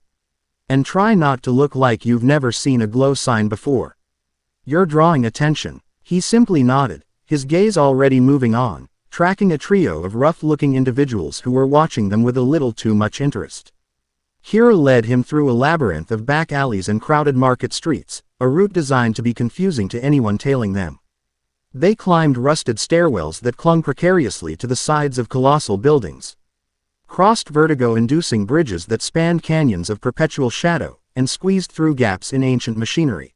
And try not to look like you've never seen a glow sign before. You're drawing attention. He simply nodded, his gaze already moving on, tracking a trio of rough-looking individuals who were watching them with a little too much interest. Kira led him through a labyrinth of back alleys and crowded market streets, a route designed to be confusing to anyone tailing them. They climbed rusted stairwells that clung precariously to the sides of colossal buildings, crossed vertigo-inducing bridges that spanned canyons of perpetual shadow, and squeezed through gaps in ancient machinery.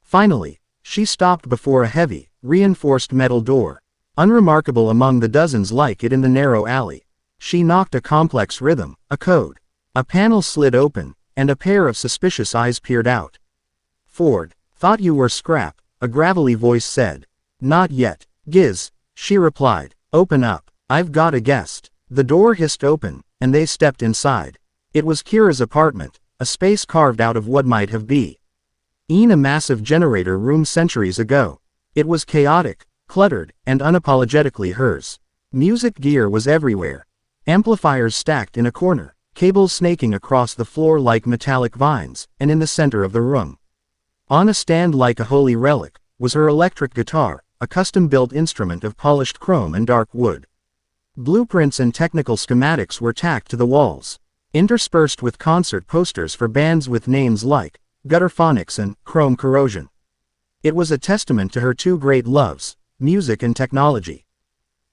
Finally, she stopped before a heavy, reinforced metal door, unremarkable among the dozens like it in the narrow alley. She knocked a complex rhythm, a code. A panel slid open, and a pair of suspicious eyes peered out. "Ford, thought you were scrap," a gravelly voice said. "Not yet, Giz," she replied. "Open up, I've got a guest." The door hissed open, and they stepped inside. It was Kira's apartment, a space carved out of what might have been a massive generator room centuries ago. It was chaotic, cluttered, and unapologetically hers. Music gear was everywhere. Amplifiers stacked in a corner, cables snaking across the floor like metallic vines, and in the center of the room, on a stand like a holy relic, was her electric guitar, a custom-built instrument of polished chrome and dark wood. Blueprints and technical schematics were tacked to the walls, interspersed with concert posters for bands with names like Gutterphonics and Chrome Corrosion. It was a testament to her two great loves, music and technology.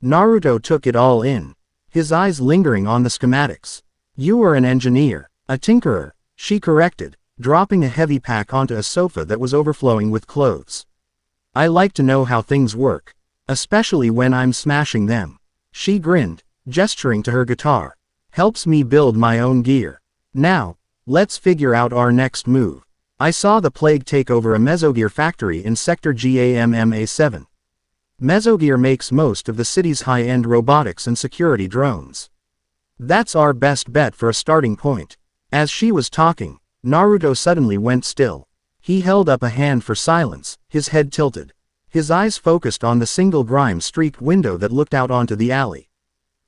Naruto took it all in, his eyes lingering on the schematics. "You are an engineer, a tinkerer," she corrected, dropping a heavy pack onto a sofa that was overflowing with clothes. "I like to know how things work, especially when I'm smashing them." She grinned, gesturing to her guitar. "Helps me build my own gear. Now, let's figure out our next move." I saw the plague take over a Mesogear factory in Sector GAMMA7. Mesogear makes most of the city's high-end robotics and security drones. That's our best bet for a starting point. As she was talking, Naruto suddenly went still. He held up a hand for silence, his head tilted. His eyes focused on the single grime-streaked window that looked out onto the alley.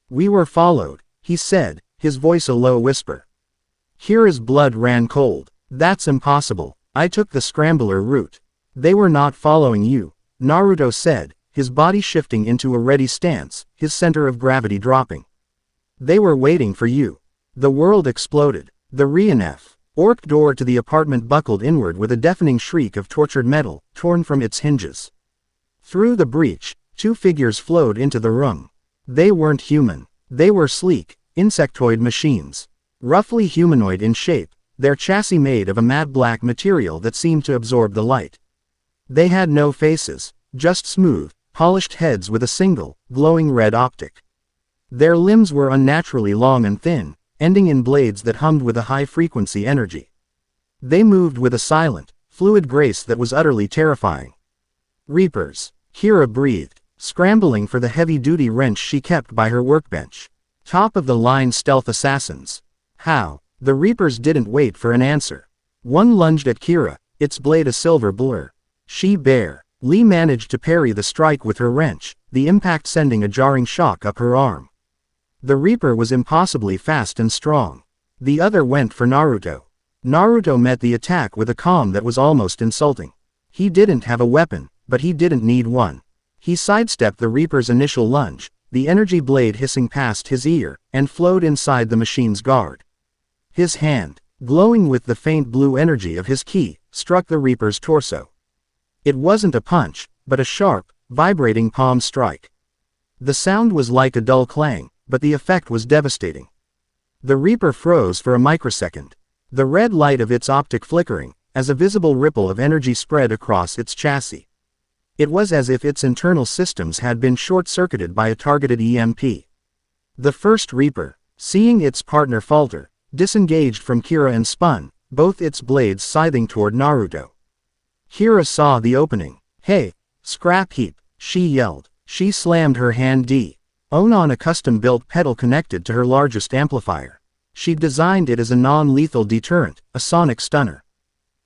We were followed, he said, his voice a low whisper. Kira's blood ran cold. That's impossible. I took the scrambler route. They were not following you, Naruto said, his body shifting into a ready stance, his center of gravity dropping. They were waiting for you. The world exploded. The Reef orc door to the apartment buckled inward with a deafening shriek of tortured metal, torn from its hinges. Through the breach, two figures flowed into the room. They weren't human. They were sleek, insectoid machines. Roughly humanoid in shape, their chassis made of a matte black material that seemed to absorb the light. They had no faces, just smooth, polished heads with a single, glowing red optic. Their limbs were unnaturally long and thin, ending in blades that hummed with a high-frequency energy. They moved with a silent, fluid grace that was utterly terrifying. Reapers, Kira breathed, scrambling for the heavy-duty wrench she kept by her workbench. Top-of-the-line stealth assassins. How? The Reapers didn't wait for an answer. One lunged at Kira, its blade a silver blur. She barely managed to parry the strike with her wrench, the impact sending a jarring shock up her arm. The Reaper was impossibly fast and strong. The other went for Naruto. Naruto met the attack with a calm that was almost insulting. He didn't have a weapon, but he didn't need one. He sidestepped the Reaper's initial lunge, the energy blade hissing past his ear, and flowed inside the machine's guard. His hand, glowing with the faint blue energy of his ki, struck the Reaper's torso. It wasn't a punch, but a sharp, vibrating palm strike. The sound was like a dull clang, but the effect was devastating. The Reaper froze for a microsecond, the red light of its optic flickering, as a visible ripple of energy spread across its chassis. It was as if its internal systems had been short-circuited by a targeted EMP. The first Reaper, seeing its partner falter, disengaged from Kira and spun, both its blades scything toward Naruto. Kira saw the opening. Hey, scrap heap, she yelled. She slammed her hand on a custom-built pedal connected to her largest amplifier. She designed it as a non-lethal deterrent, a sonic stunner.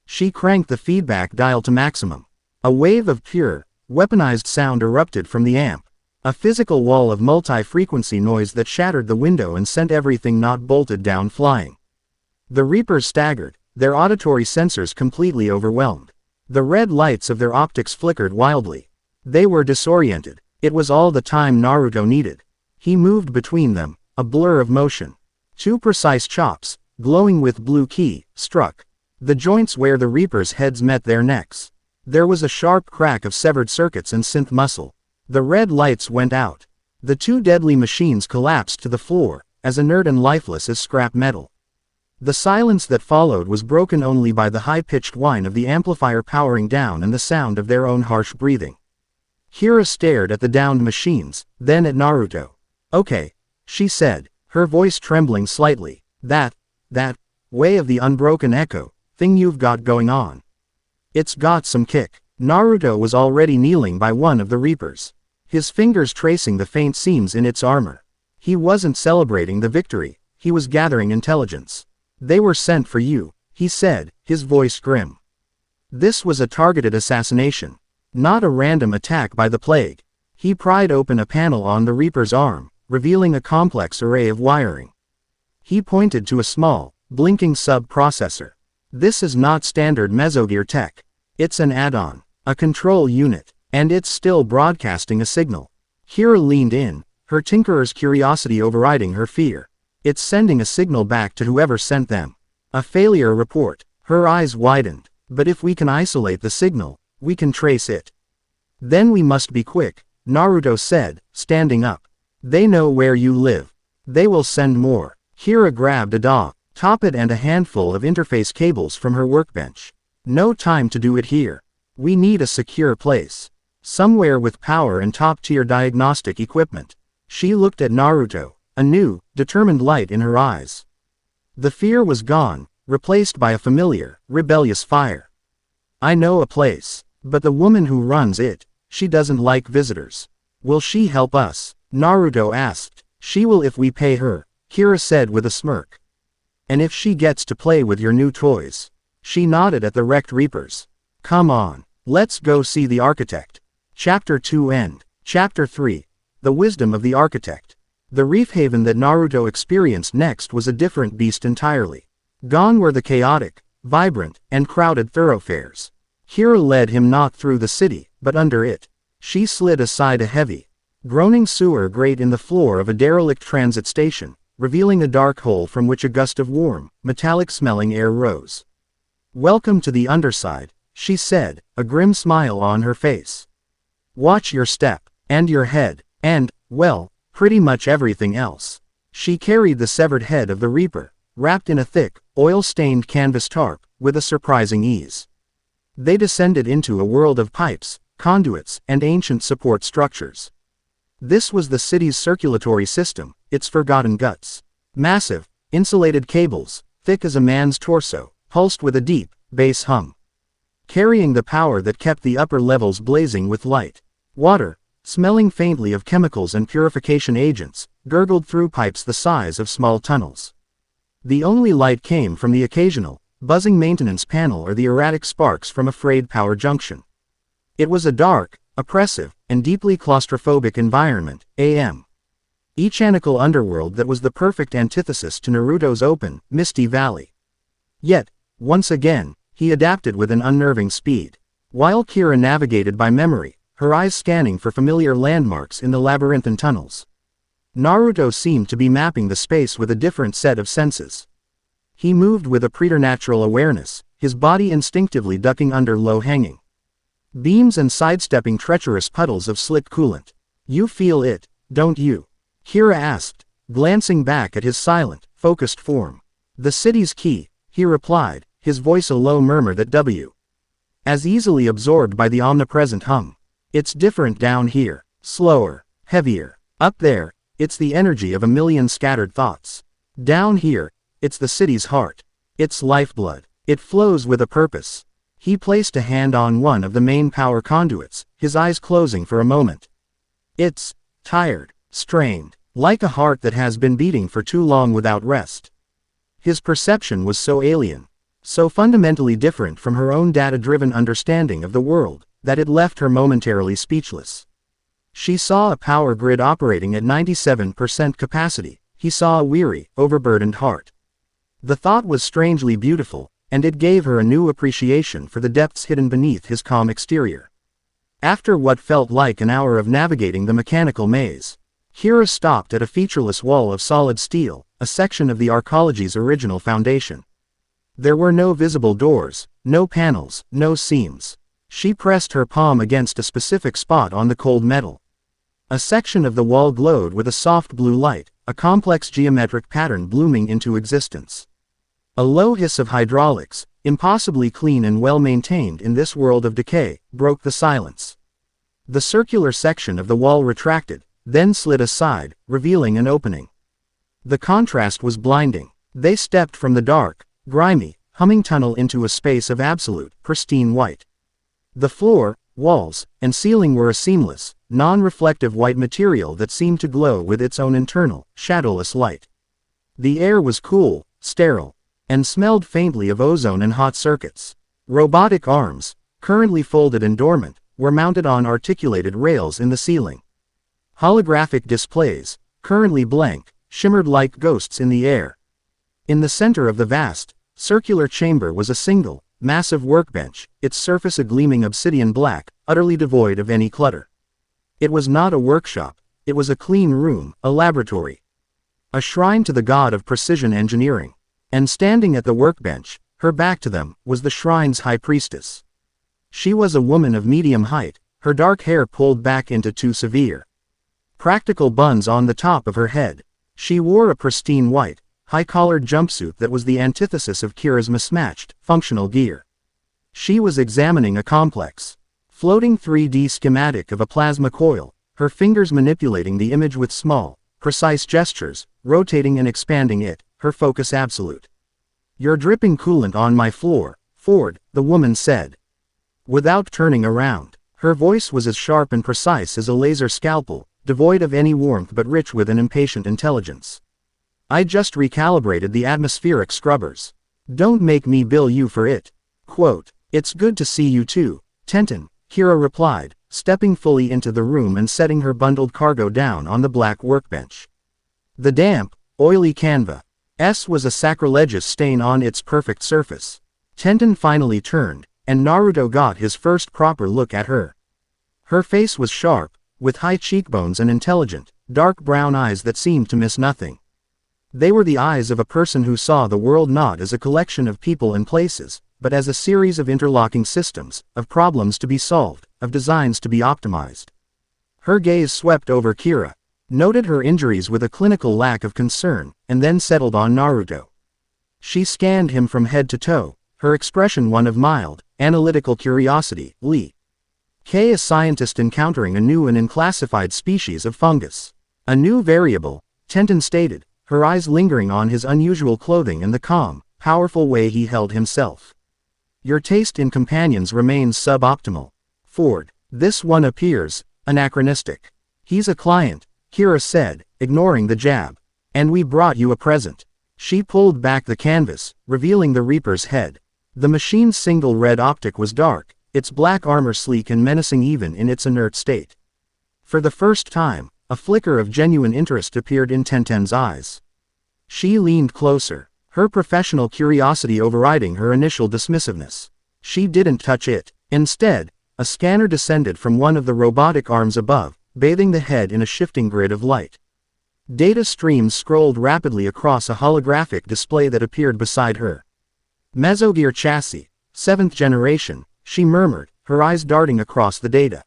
She cranked the feedback dial to maximum. A wave of pure, weaponized sound erupted from the amp. A physical wall of multi-frequency noise that shattered the window and sent everything not bolted down flying. The Reapers staggered, their auditory sensors completely overwhelmed. The red lights of their optics flickered wildly. They were disoriented. It was all the time Naruto needed. He moved between them, a blur of motion. Two precise chops, glowing with blue ki, struck the joints where the Reapers' heads met their necks. There was a sharp crack of severed circuits and synth muscle. The red lights went out. The two deadly machines collapsed to the floor, as inert and lifeless as scrap metal. The silence that followed was broken only by the high-pitched whine of the amplifier powering down and the sound of their own harsh breathing. Kira stared at the downed machines, then at Naruto. Okay, she said, her voice trembling slightly. That way of the unbroken echo, thing you've got going on. It's got some kick. Naruto was already kneeling by one of the Reapers, his fingers tracing the faint seams in its armor. He wasn't celebrating the victory, he was gathering intelligence. They were sent for you, he said, his voice grim. This was a targeted assassination, not a random attack by the plague. He pried open a panel on the Reaper's arm, revealing a complex array of wiring. He pointed to a small, blinking sub-processor. This is not standard Mesogear tech. It's an add-on, a control unit, and it's still broadcasting a signal. Kira leaned in, her tinkerer's curiosity overriding her fear. It's sending a signal back to whoever sent them. A failure report. Her eyes widened. But if we can isolate the signal, we can trace it. Then we must be quick, Naruto said, standing up. They know where you live. They will send more. Kira grabbed a top it and a handful of interface cables from her workbench. No time to do it here. We need a secure place. Somewhere with power and top-tier diagnostic equipment. She looked at Naruto, a new, determined light in her eyes. The fear was gone, replaced by a familiar, rebellious fire. I know a place. But the woman who runs it, she doesn't like visitors. Will she help us? Naruto asked. She will if we pay her, Kira said with a smirk. And if she gets to play with your new toys? She nodded at the wrecked reapers. Come on, let's go see the architect. Chapter 2 End. Chapter 3. The Wisdom of the Architect. The reef haven that Naruto experienced next was a different beast entirely. Gone were the chaotic, vibrant, and crowded thoroughfares. Kira led him not through the city, but under it. She slid aside a heavy, groaning sewer grate in the floor of a derelict transit station, revealing a dark hole from which a gust of warm, metallic-smelling air rose. Welcome to the underside, she said, a grim smile on her face. Watch your step, and your head, and, well, pretty much everything else. She carried the severed head of the reaper, wrapped in a thick, oil-stained canvas tarp, with a surprising ease. They descended into a world of pipes, conduits, and ancient support structures. This was the city's circulatory system, its forgotten guts. Massive, insulated cables, thick as a man's torso, pulsed with a deep, bass hum. Carrying the power that kept the upper levels blazing with light. Water, smelling faintly of chemicals and purification agents, gurgled through pipes the size of small tunnels. The only light came from the occasional, buzzing maintenance panel or the erratic sparks from a frayed power junction. It was a dark, oppressive, and deeply claustrophobic environment, each anical underworld that was the perfect antithesis to Naruto's open, misty valley. Yet, once again, he adapted with an unnerving speed. While Kira navigated by memory, her eyes scanning for familiar landmarks in the labyrinthine tunnels, Naruto seemed to be mapping the space with a different set of senses. He moved with a preternatural awareness, his body instinctively ducking under low-hanging beams and sidestepping treacherous puddles of slick coolant. You feel it, don't you? Kira asked, glancing back at his silent, focused form. The city's key, he replied, his voice a low murmur that as easily absorbed by the omnipresent hum. It's different down here, slower, heavier. Up there, it's the energy of a million scattered thoughts. Down here, it's the city's heart. Its lifeblood. It flows with a purpose. He placed a hand on one of the main power conduits, his eyes closing for a moment. It's tired, strained, like a heart that has been beating for too long without rest. His perception was so alien, so fundamentally different from her own data-driven understanding of the world, that it left her momentarily speechless. She saw a power grid operating at 97% capacity. He saw a weary, overburdened heart. The thought was strangely beautiful, and it gave her a new appreciation for the depths hidden beneath his calm exterior. After what felt like an hour of navigating the mechanical maze, Kira stopped at a featureless wall of solid steel, a section of the arcology's original foundation. There were no visible doors, no panels, no seams. She pressed her palm against a specific spot on the cold metal. A section of the wall glowed with a soft blue light, a complex geometric pattern blooming into existence. A low hiss of hydraulics, impossibly clean and well-maintained in this world of decay, broke the silence. The circular section of the wall retracted, then slid aside, revealing an opening. The contrast was blinding. They stepped from the dark, grimy, humming tunnel into a space of absolute, pristine white. The floor, walls, and ceiling were a seamless, non-reflective white material that seemed to glow with its own internal, shadowless light. The air was cool, sterile, and smelled faintly of ozone and hot circuits. Robotic arms, currently folded and dormant, were mounted on articulated rails in the ceiling. Holographic displays, currently blank, shimmered like ghosts in the air. In the center of the vast, circular chamber was a single, massive workbench, its surface a gleaming obsidian black, utterly devoid of any clutter. It was not a workshop, it was a clean room, a laboratory. A shrine to the god of precision engineering. And standing at the workbench, her back to them, was the shrine's high priestess. She was a woman of medium height, her dark hair pulled back into two severe, practical buns on the top of her head. She wore a pristine white, high-collared jumpsuit that was the antithesis of Kira's mismatched, functional gear. She was examining a complex, floating 3D schematic of a plasma coil, her fingers manipulating the image with small, precise gestures, rotating and expanding it, her focus absolute. You're dripping coolant on my floor, Ford, the woman said. Without turning around, her voice was as sharp and precise as a laser scalpel, devoid of any warmth but rich with an impatient intelligence. I just recalibrated the atmospheric scrubbers. Don't make me bill you for it. Quote, it's good to see you too, Tenton, Kira replied, stepping fully into the room and setting her bundled cargo down on the black workbench. The damp, oily canvas was a sacrilegious stain on its perfect surface. Tenton finally turned, and Naruto got his first proper look at her. Her face was sharp, with high cheekbones and intelligent, dark brown eyes that seemed to miss nothing. They were the eyes of a person who saw the world not as a collection of people and places, but as a series of interlocking systems, of problems to be solved, of designs to be optimized. Her gaze swept over Kira, noted her injuries with a clinical lack of concern, and then settled on Naruto. She scanned him from head to toe, her expression one of mild, analytical curiosity. Lee K. A scientist encountering a new and unclassified species of fungus. A new variable, Tenton stated, her eyes lingering on his unusual clothing and the calm, powerful way he held himself. Your taste in companions remains suboptimal. Ford, this one appears anachronistic. He's a client, Kira said, ignoring the jab. And we brought you a present. She pulled back the canvas, revealing the Reaper's head. The machine's single red optic was dark, its black armor sleek and menacing even in its inert state. For the first time, a flicker of genuine interest appeared in Tenten's eyes. She leaned closer, her professional curiosity overriding her initial dismissiveness. She didn't touch it. Instead, a scanner descended from one of the robotic arms above, bathing the head in a shifting grid of light. Data streams scrolled rapidly across a holographic display that appeared beside her. Mesogear chassis, 7th generation, she murmured, her eyes darting across the data.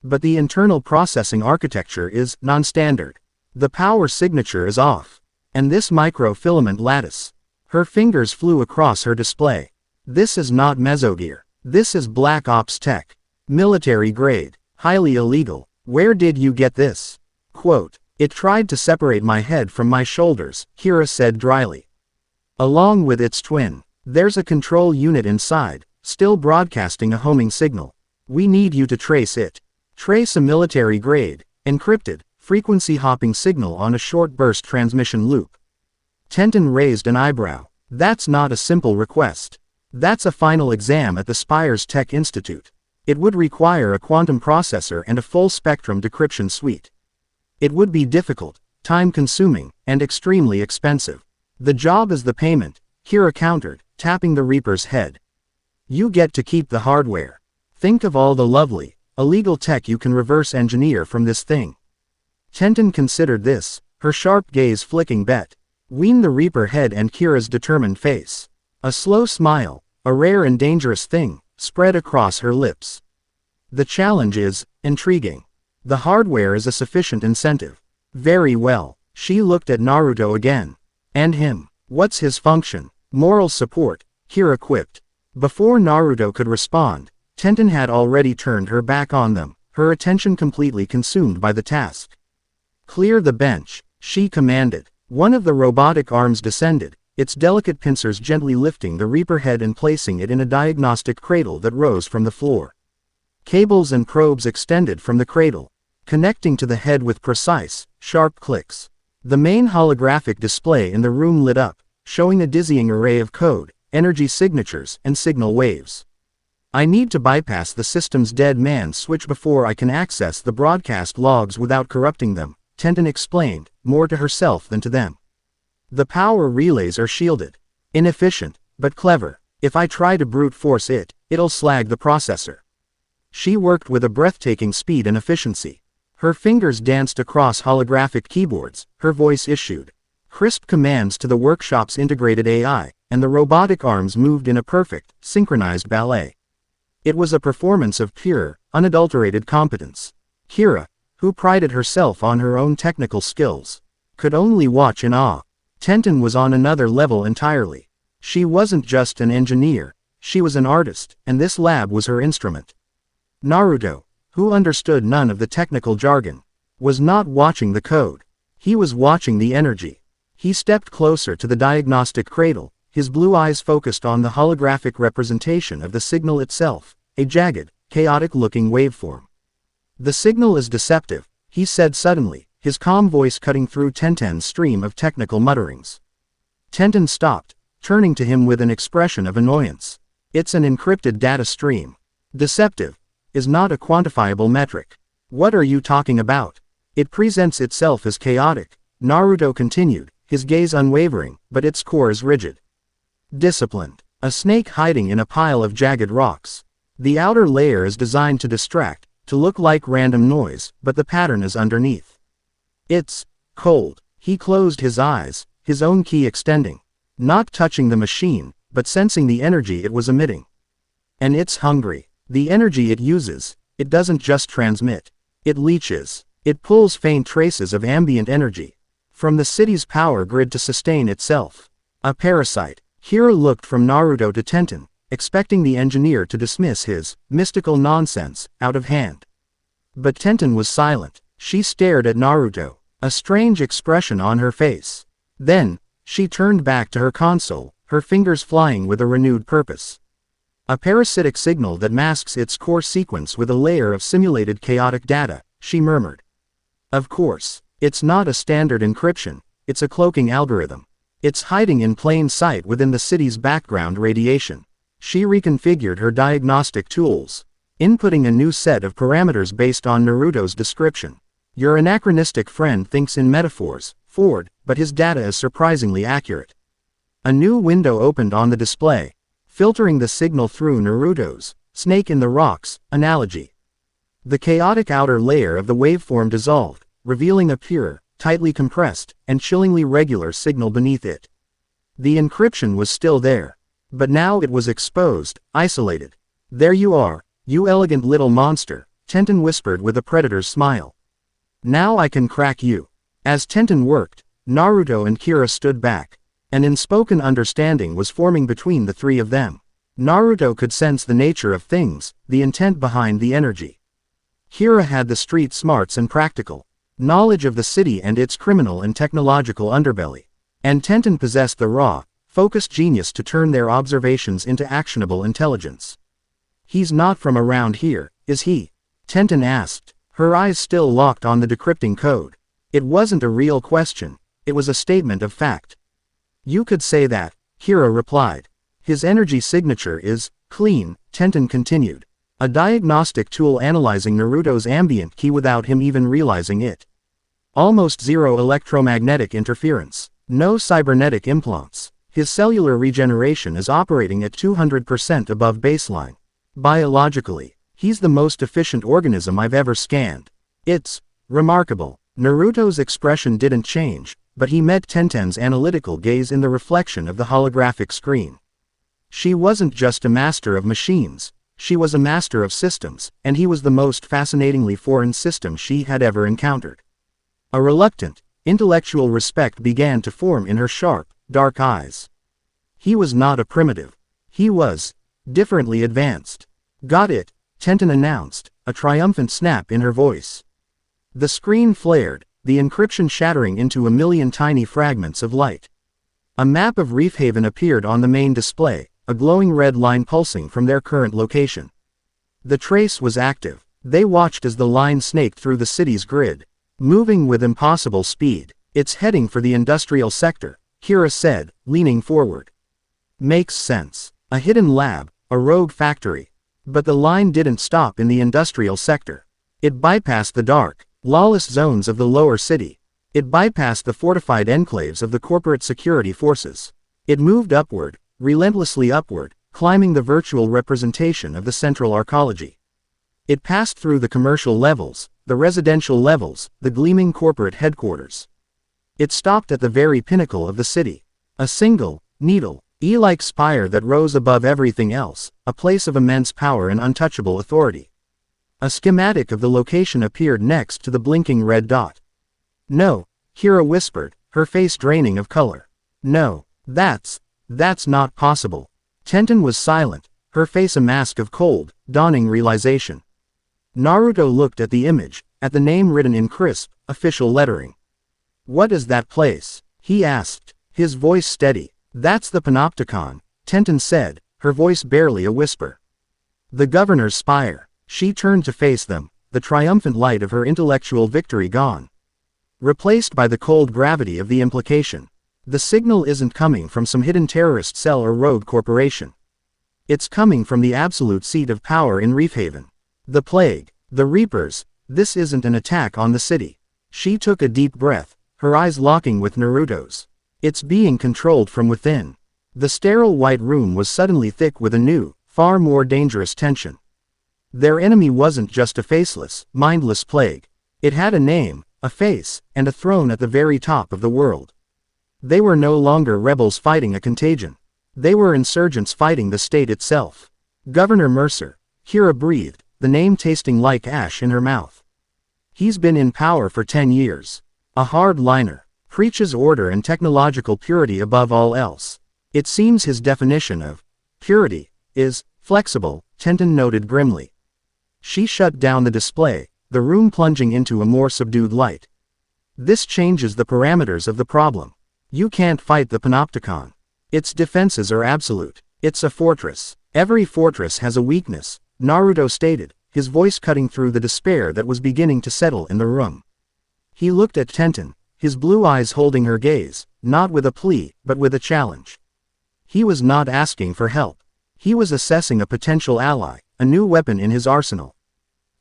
But the internal processing architecture is non-standard. The power signature is off. And this microfilament lattice. Her fingers flew across her display. This is not mesogear. This is Black Ops tech. Military grade. Highly illegal. Where did you get this? Quote, it tried to separate my head from my shoulders, Kira said dryly. Along with its twin. There's a control unit inside, still broadcasting a homing signal. We need you to trace it. Trace a military-grade, encrypted, frequency-hopping signal on a short-burst transmission loop. Tenton raised an eyebrow. That's not a simple request. That's a final exam at the Spires Tech Institute. It would require a quantum processor and a full-spectrum decryption suite. It would be difficult, time-consuming, and extremely expensive. The job is the payment, Kira countered, tapping the Reaper's head. You get to keep the hardware. Think of all the lovely, illegal tech you can reverse engineer from this thing. Tenton considered this, her sharp gaze flicking between the Reaper head and Kira's determined face. A slow smile, a rare and dangerous thing, spread across her lips. The challenge is intriguing. The hardware is a sufficient incentive. Very well. She looked at Naruto again. And him. What's his function? Moral support, Kira quipped. Before Naruto could respond, Tenton had already turned her back on them, her attention completely consumed by the task. Clear the bench, she commanded. One of the robotic arms descended, its delicate pincers gently lifting the Reaper head and placing it in a diagnostic cradle that rose from the floor. Cables and probes extended from the cradle, connecting to the head with precise, sharp clicks. The main holographic display in the room lit up, showing a dizzying array of code, energy signatures, and signal waves. I need to bypass the system's dead man switch before I can access the broadcast logs without corrupting them, Tenton explained, more to herself than to them. The power relays are shielded. Inefficient, but clever. If I try to brute force it, it'll slag the processor. She worked with a breathtaking speed and efficiency. Her fingers danced across holographic keyboards, her voice issued crisp commands to the workshop's integrated AI, and the robotic arms moved in a perfect, synchronized ballet. It was a performance of pure, unadulterated competence. Kira, who prided herself on her own technical skills, could only watch in awe. Tenton was on another level entirely. She wasn't just an engineer, she was an artist, and this lab was her instrument. Naruto, who understood none of the technical jargon, was not watching the code. He was watching the energy. He stepped closer to the diagnostic cradle, his blue eyes focused on the holographic representation of the signal itself, a jagged, chaotic-looking waveform. "The signal is deceptive," he said suddenly, his calm voice cutting through Tenten's stream of technical mutterings. Tenten stopped, turning to him with an expression of annoyance. "It's an encrypted data stream. Deceptive is not a quantifiable metric. What are you talking about? It presents itself as chaotic," Naruto continued, his gaze unwavering, but its core is rigid. "Disciplined. A snake hiding in a pile of jagged rocks. The outer layer is designed to distract, to look like random noise, but the pattern is underneath. It's cold." He closed his eyes, his own ki extending, not touching the machine, but sensing the energy it was emitting. "And it's hungry. The energy it uses, it doesn't just transmit. It leeches. It pulls faint traces of ambient energy from the city's power grid to sustain itself. A parasite." Kira looked from Naruto to Tenten, expecting the engineer to dismiss his mystical nonsense out of hand. But Tenten was silent. She stared at Naruto, a strange expression on her face. Then, she turned back to her console, her fingers flying with a renewed purpose. "A parasitic signal that masks its core sequence with a layer of simulated chaotic data," she murmured. "Of course, it's not a standard encryption, it's a cloaking algorithm. It's hiding in plain sight within the city's background radiation." She reconfigured her diagnostic tools, inputting a new set of parameters based on Naruto's description. "Your anachronistic friend thinks in metaphors, Ford, but his data is surprisingly accurate." A new window opened on the display, filtering the signal through Naruto's snake in the rocks analogy. The chaotic outer layer of the waveform dissolved, revealing a pure, tightly compressed, and chillingly regular signal beneath it. The encryption was still there, but now it was exposed, isolated. "There you are, you elegant little monster," Tenten whispered with a predator's smile. "Now I can crack you." As Tenten worked, Naruto and Kira stood back. An unspoken understanding was forming between the three of them. Naruto could sense the nature of things, the intent behind the energy. Kira had the street smarts and practical knowledge of the city and its criminal and technological underbelly. And Tenten possessed the raw, focused genius to turn their observations into actionable intelligence. "He's not from around here, is he?" Tenten asked, her eyes still locked on the decrypting code. It wasn't a real question, it was a statement of fact. "You could say that," Kira replied. "His energy signature is clean," Tenten continued. "A diagnostic tool analyzing Naruto's ambient ki without him even realizing it. Almost zero electromagnetic interference. No cybernetic implants. His cellular regeneration is operating at 200% above baseline. Biologically, he's the most efficient organism I've ever scanned. It's remarkable." Naruto's expression didn't change, but he met Tenten's analytical gaze in the reflection of the holographic screen. She wasn't just a master of machines, she was a master of systems, and he was the most fascinatingly foreign system she had ever encountered. A reluctant, intellectual respect began to form in her sharp, dark eyes. He was not a primitive. He was differently advanced. "Got it," Tenten announced, a triumphant snap in her voice. The screen flared, the encryption shattering into a million tiny fragments of light. A map of Reef Haven appeared on the main display, a glowing red line pulsing from their current location. The trace was active. They watched as the line snaked through the city's grid, moving with impossible speed. "It's heading for the industrial sector," Kira said, leaning forward. "Makes sense. A hidden lab, a rogue factory." But the line didn't stop in the industrial sector. It bypassed the dark, lawless zones of the lower city. It bypassed the fortified enclaves of the corporate security forces. It moved upward, relentlessly upward, climbing the virtual representation of the central arcology. It passed through the commercial levels, the residential levels, the gleaming corporate headquarters. It stopped at the very pinnacle of the city. A single, needle, E-like spire that rose above everything else, a place of immense power and untouchable authority. A schematic of the location appeared next to the blinking red dot. "No," Kira whispered, her face draining of color. "No, that's not possible." Tenten was silent, her face a mask of cold, dawning realization. Naruto looked at the image, at the name written in crisp, official lettering. "What is that place?" he asked, his voice steady. That's the Panopticon, Tenton said, her voice barely a whisper. The governor's spire. She turned to face them, the triumphant light of her intellectual victory gone. Replaced by the cold gravity of the implication. The signal isn't coming from some hidden terrorist cell or rogue corporation. It's coming from the absolute seat of power in Reef Haven. The plague, the Reapers, this isn't an attack on the city. She took a deep breath, her eyes locking with Naruto's. It's being controlled from within. The sterile white room was suddenly thick with a new, far more dangerous tension. Their enemy wasn't just a faceless, mindless plague. It had a name, a face, and a throne at the very top of the world. They were no longer rebels fighting a contagion. They were insurgents fighting the state itself. Governor Mercer, Kira breathed, the name tasting like ash in her mouth. He's been in power for 10 years. A hard-liner, preaches order and technological purity above all else. It seems his definition of purity is flexible, Tenton noted grimly. She shut down the display, the room plunging into a more subdued light. This changes the parameters of the problem. You can't fight the Panopticon. Its defenses are absolute. It's a fortress. Every fortress has a weakness, Naruto stated, his voice cutting through the despair that was beginning to settle in the room. He looked at Tenton, his blue eyes holding her gaze, not with a plea, but with a challenge. He was not asking for help. He was assessing a potential ally, a new weapon in his arsenal.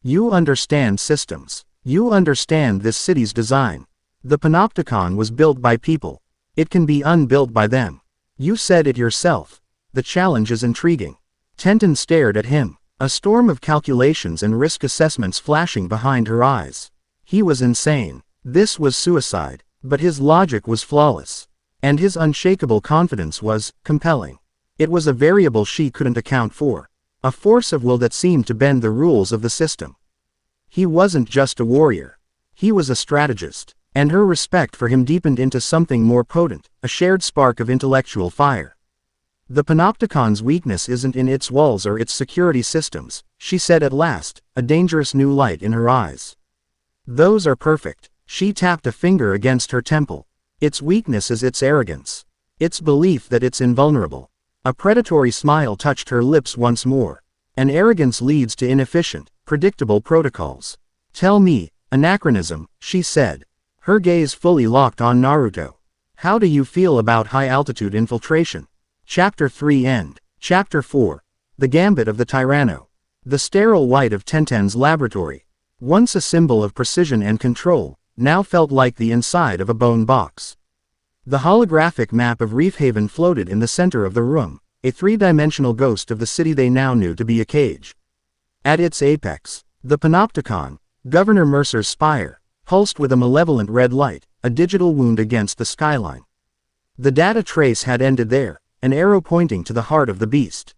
You understand systems. You understand this city's design. The Panopticon was built by people. It can be unbuilt by them. You said it yourself. The challenge is intriguing. Tenton stared at him, a storm of calculations and risk assessments flashing behind her eyes. He was insane. This was suicide, but his logic was flawless. And his unshakable confidence was compelling. It was a variable she couldn't account for. A force of will that seemed to bend the rules of the system. He wasn't just a warrior. He was a strategist. And her respect for him deepened into something more potent, a shared spark of intellectual fire. The Panopticon's weakness isn't in its walls or its security systems, she said at last, a dangerous new light in her eyes. Those are perfect. She tapped a finger against her temple. Its weakness is its arrogance. Its belief that it's invulnerable. A predatory smile touched her lips once more. And arrogance leads to inefficient, predictable protocols. Tell me, anachronism, she said. Her gaze fully locked on Naruto. How do you feel about high-altitude infiltration? Chapter 3 End. Chapter 4. The Gambit of the Tyranno. The sterile white of Tenten's laboratory. Once a symbol of precision and control, now felt like the inside of a bone box. The holographic map of Reef Haven floated in the center of the room, a three-dimensional ghost of the city they now knew to be a cage. At its apex, the Panopticon, Governor Mercer's spire, pulsed with a malevolent red light, a digital wound against the skyline. The data trace had ended there, an arrow pointing to the heart of the beast.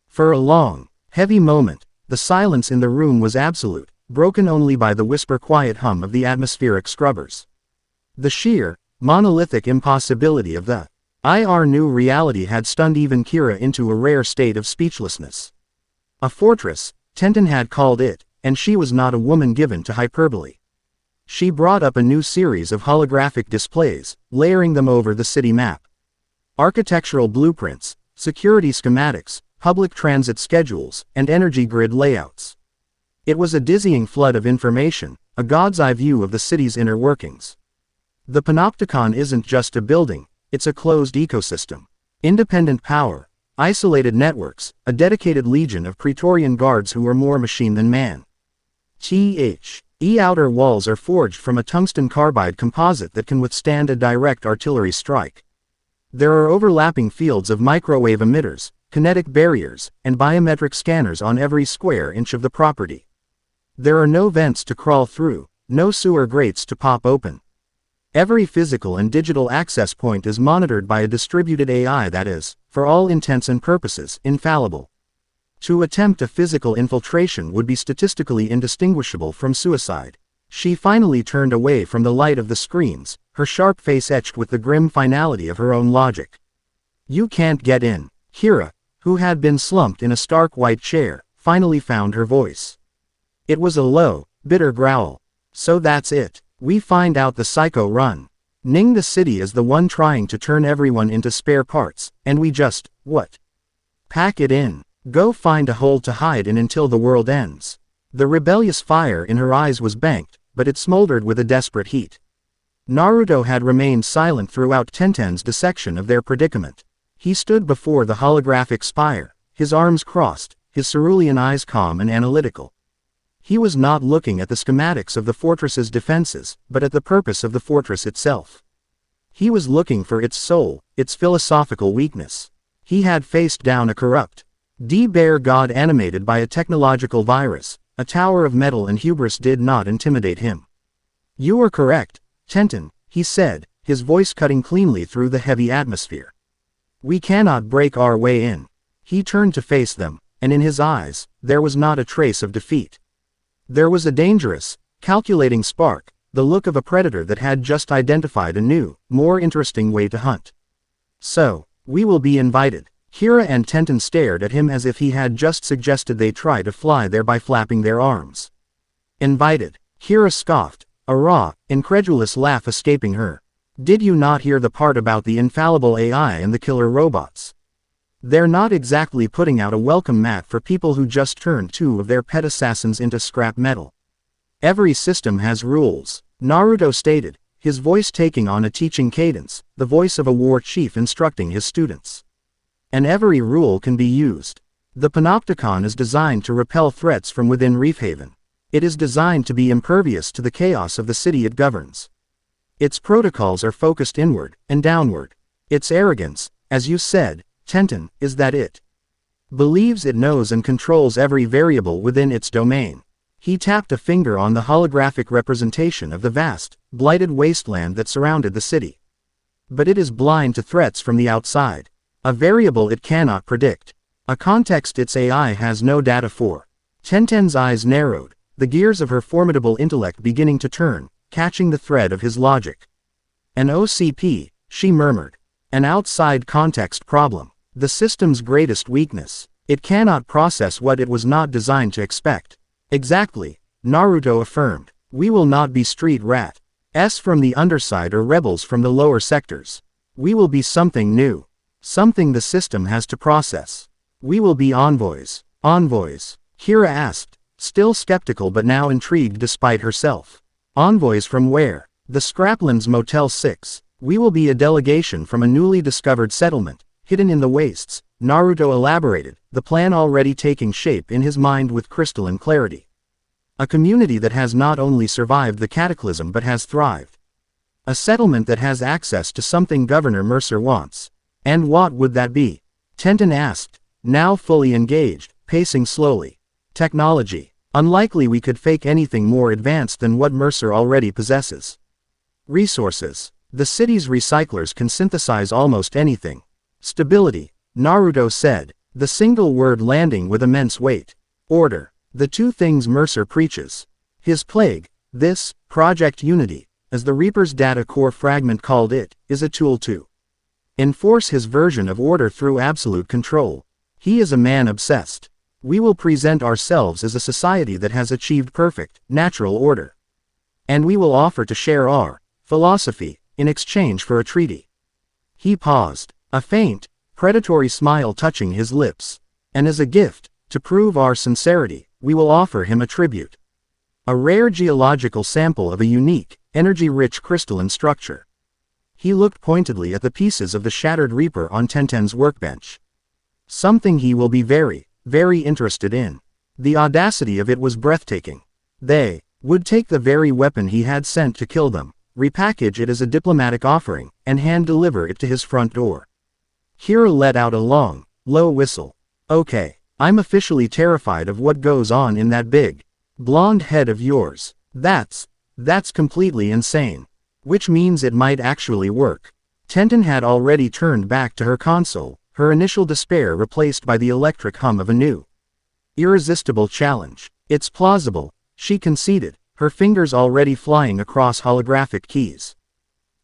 For a long, heavy moment, the silence in the room was absolute, broken only by the whisper-quiet hum of the atmospheric scrubbers. The sheer, monolithic impossibility of the new reality had stunned even Kira into a rare state of speechlessness. A fortress, Tenton had called it, and she was not a woman given to hyperbole. She brought up a new series of holographic displays, layering them over the city map. Architectural blueprints, security schematics, public transit schedules, and energy grid layouts. It was a dizzying flood of information, a god's eye view of the city's inner workings. The Panopticon isn't just a building, it's a closed ecosystem. Independent power, isolated networks, a dedicated legion of Praetorian guards who are more machine than man. Outer walls are forged from a tungsten carbide composite that can withstand a direct artillery strike. There are overlapping fields of microwave emitters, kinetic barriers, and biometric scanners on every square inch of the property. There are no vents to crawl through, no sewer grates to pop open. Every physical and digital access point is monitored by a distributed AI that is, for all intents and purposes, infallible. To attempt a physical infiltration would be statistically indistinguishable from suicide. She finally turned away from the light of the screens, her sharp face etched with the grim finality of her own logic. You can't get in. Kira, who had been slumped in a stark white chair, finally found her voice. It was a low, bitter growl. So that's it. We find out the psycho run. Ning the city is the one trying to turn everyone into spare parts, and we just, what? Pack it in. Go find a hole to hide in until the world ends. The rebellious fire in her eyes was banked, but it smoldered with a desperate heat. Naruto had remained silent throughout Tenten's dissection of their predicament. He stood before the holographic spire, his arms crossed, his cerulean eyes calm and analytical. He was not looking at the schematics of the fortress's defenses, but at the purpose of the fortress itself. He was looking for its soul, its philosophical weakness. He had faced down a corrupt, bear god animated by a technological virus. A tower of metal and hubris did not intimidate him. You are correct, Tenten, he said, his voice cutting cleanly through the heavy atmosphere. We cannot break our way in. He turned to face them, and in his eyes, there was not a trace of defeat. There was a dangerous, calculating spark, the look of a predator that had just identified a new, more interesting way to hunt. So, we will be invited. Hira and Tenten stared at him as if he had just suggested they try to fly there by flapping their arms. Invited. Hira scoffed, a raw, incredulous laugh escaping her. Did you not hear the part about the infallible AI and the killer robots? They're not exactly putting out a welcome mat for people who just turned two of their pet assassins into scrap metal. Every system has rules, Naruto stated, his voice taking on a teaching cadence, the voice of a war chief instructing his students. And every rule can be used. The Panopticon is designed to repel threats from within Reef Haven. It is designed to be impervious to the chaos of the city it governs. Its protocols are focused inward and downward. Its arrogance, as you said, Tenten, is that it believes it knows and controls every variable within its domain. He tapped a finger on the holographic representation of the vast, blighted wasteland that surrounded the city. But it is blind to threats from the outside. A variable it cannot predict. A context its AI has no data for. Tenten's eyes narrowed, the gears of her formidable intellect beginning to turn, catching the thread of his logic. An OCP, she murmured. An outside context problem. The system's greatest weakness. It cannot process what it was not designed to expect. Exactly, Naruto affirmed. We will not be street rats from the underside or rebels from the lower sectors. We will be something new. Something the system has to process. We will be envoys. Envoys? Hira asked, still skeptical but now intrigued despite herself. Envoys from where? The Scraplands Motel 6. We will be a delegation from a newly discovered settlement, hidden in the wastes, Naruto elaborated, the plan already taking shape in his mind with crystalline clarity. A community that has not only survived the cataclysm but has thrived. A settlement that has access to something Governor Mercer wants. And what would that be? Tenten asked, now fully engaged, pacing slowly. Technology. Unlikely we could fake anything more advanced than what Mercer already possesses. Resources. The city's recyclers can synthesize almost anything. Stability, Naruto said, the single word landing with immense weight. Order, the two things Mercer preaches. His plague, this, Project Unity, as the Reaper's data core fragment called it, is a tool to enforce his version of order through absolute control. He is a man obsessed. We will present ourselves as a society that has achieved perfect, natural order. And we will offer to share our philosophy in exchange for a treaty. He paused, a faint, predatory smile touching his lips. And as a gift, to prove our sincerity, we will offer him a tribute. A rare geological sample of a unique, energy-rich crystalline structure. He looked pointedly at the pieces of the shattered Reaper on Tenten's workbench. Something he will be very, very interested in. The audacity of it was breathtaking. They would take the very weapon he had sent to kill them, repackage it as a diplomatic offering, and hand-deliver it to his front door. Hira let out a long, low whistle. Okay, I'm officially terrified of what goes on in that big, blonde head of yours. That's completely insane. Which means it might actually work. Tenten had already turned back to her console, her initial despair replaced by the electric hum of a new, irresistible challenge. It's plausible, she conceded, her fingers already flying across holographic keys.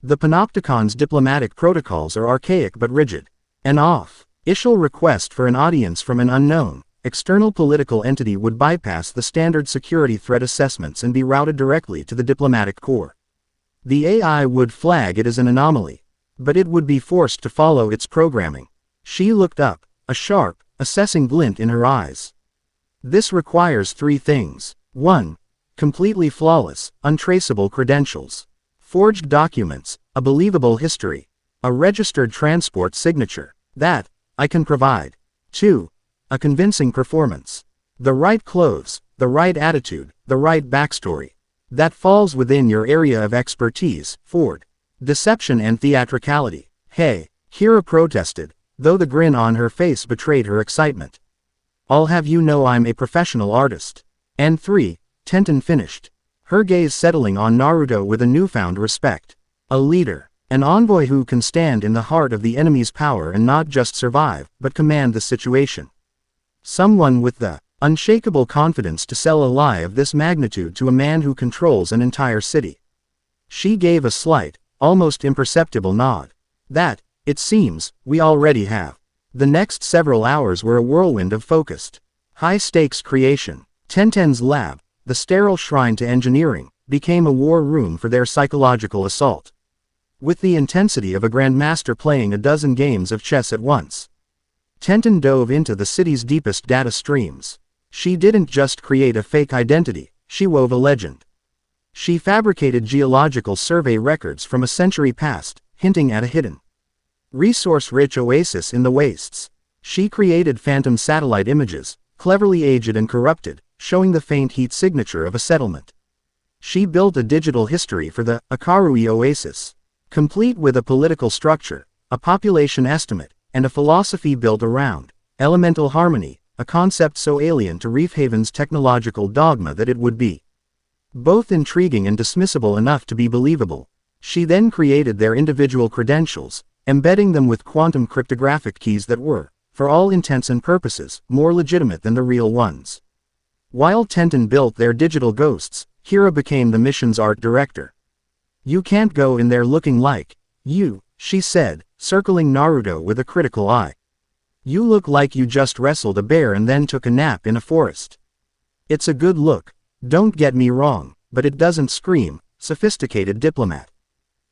The Panopticon's diplomatic protocols are archaic but rigid. An off-issue request for an audience from an unknown, external political entity would bypass the standard security threat assessments and be routed directly to the diplomatic corps. The AI would flag it as an anomaly. But it would be forced to follow its programming. She looked up, a sharp, assessing glint in her eyes. This requires 3 things. 1. Completely flawless, untraceable credentials. Forged documents, a believable history. A registered transport signature. That, I can provide. 2. A convincing performance. The right clothes, the right attitude, the right backstory. That falls within your area of expertise, Ford. Deception and theatricality. Hey, Kira protested, though the grin on her face betrayed her excitement. I'll have you know I'm a professional artist. And 3, Tenten finished. Her gaze settling on Naruto with a newfound respect. A leader. An envoy who can stand in the heart of the enemy's power and not just survive, but command the situation. Someone with the unshakable confidence to sell a lie of this magnitude to a man who controls an entire city. She gave a slight, almost imperceptible nod. That, it seems, we already have. The next several hours were a whirlwind of focused, high-stakes creation. Tenten's lab, the sterile shrine to engineering, became a war room for their psychological assault. With the intensity of a grandmaster playing a dozen games of chess at once, Tenten dove into the city's deepest data streams. She didn't just create a fake identity, she wove a legend. She fabricated geological survey records from a century past, hinting at a hidden, resource-rich oasis in the wastes. She created phantom satellite images, cleverly aged and corrupted, showing the faint heat signature of a settlement. She built a digital history for the Akarui oasis, complete with a political structure, a population estimate, and a philosophy built around elemental harmony, a concept so alien to Reef Haven's technological dogma that it would be both intriguing and dismissible enough to be believable. She then created their individual credentials, embedding them with quantum cryptographic keys that were, for all intents and purposes, more legitimate than the real ones. While Tenten built their digital ghosts, Kira became the mission's art director. You can't go in there looking like you, she said, circling Naruto with a critical eye. You look like you just wrestled a bear and then took a nap in a forest. It's a good look, don't get me wrong, but it doesn't scream sophisticated diplomat.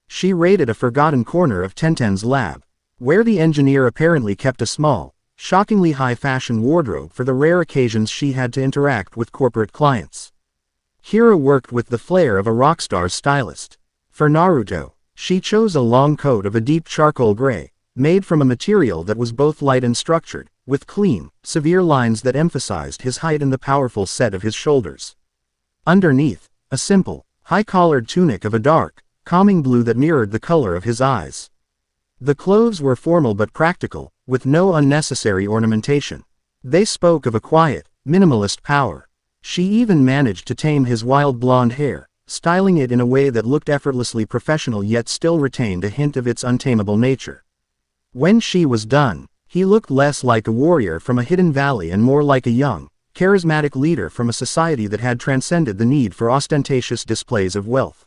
She raided a forgotten corner of Tenten's lab, where the engineer apparently kept a small, shockingly high-fashion wardrobe for the rare occasions she had to interact with corporate clients. Kira worked with the flair of a rock star's stylist. For Naruto, she chose a long coat of a deep charcoal gray, made from a material that was both light and structured, with clean, severe lines that emphasized his height and the powerful set of his shoulders. Underneath, a simple, high-collared tunic of a dark, calming blue that mirrored the color of his eyes. The clothes were formal but practical, with no unnecessary ornamentation. They spoke of a quiet, minimalist power. She even managed to tame his wild blonde hair, styling it in a way that looked effortlessly professional yet still retained a hint of its untamable nature. When she was done, he looked less like a warrior from a hidden valley and more like a young, charismatic leader from a society that had transcended the need for ostentatious displays of wealth.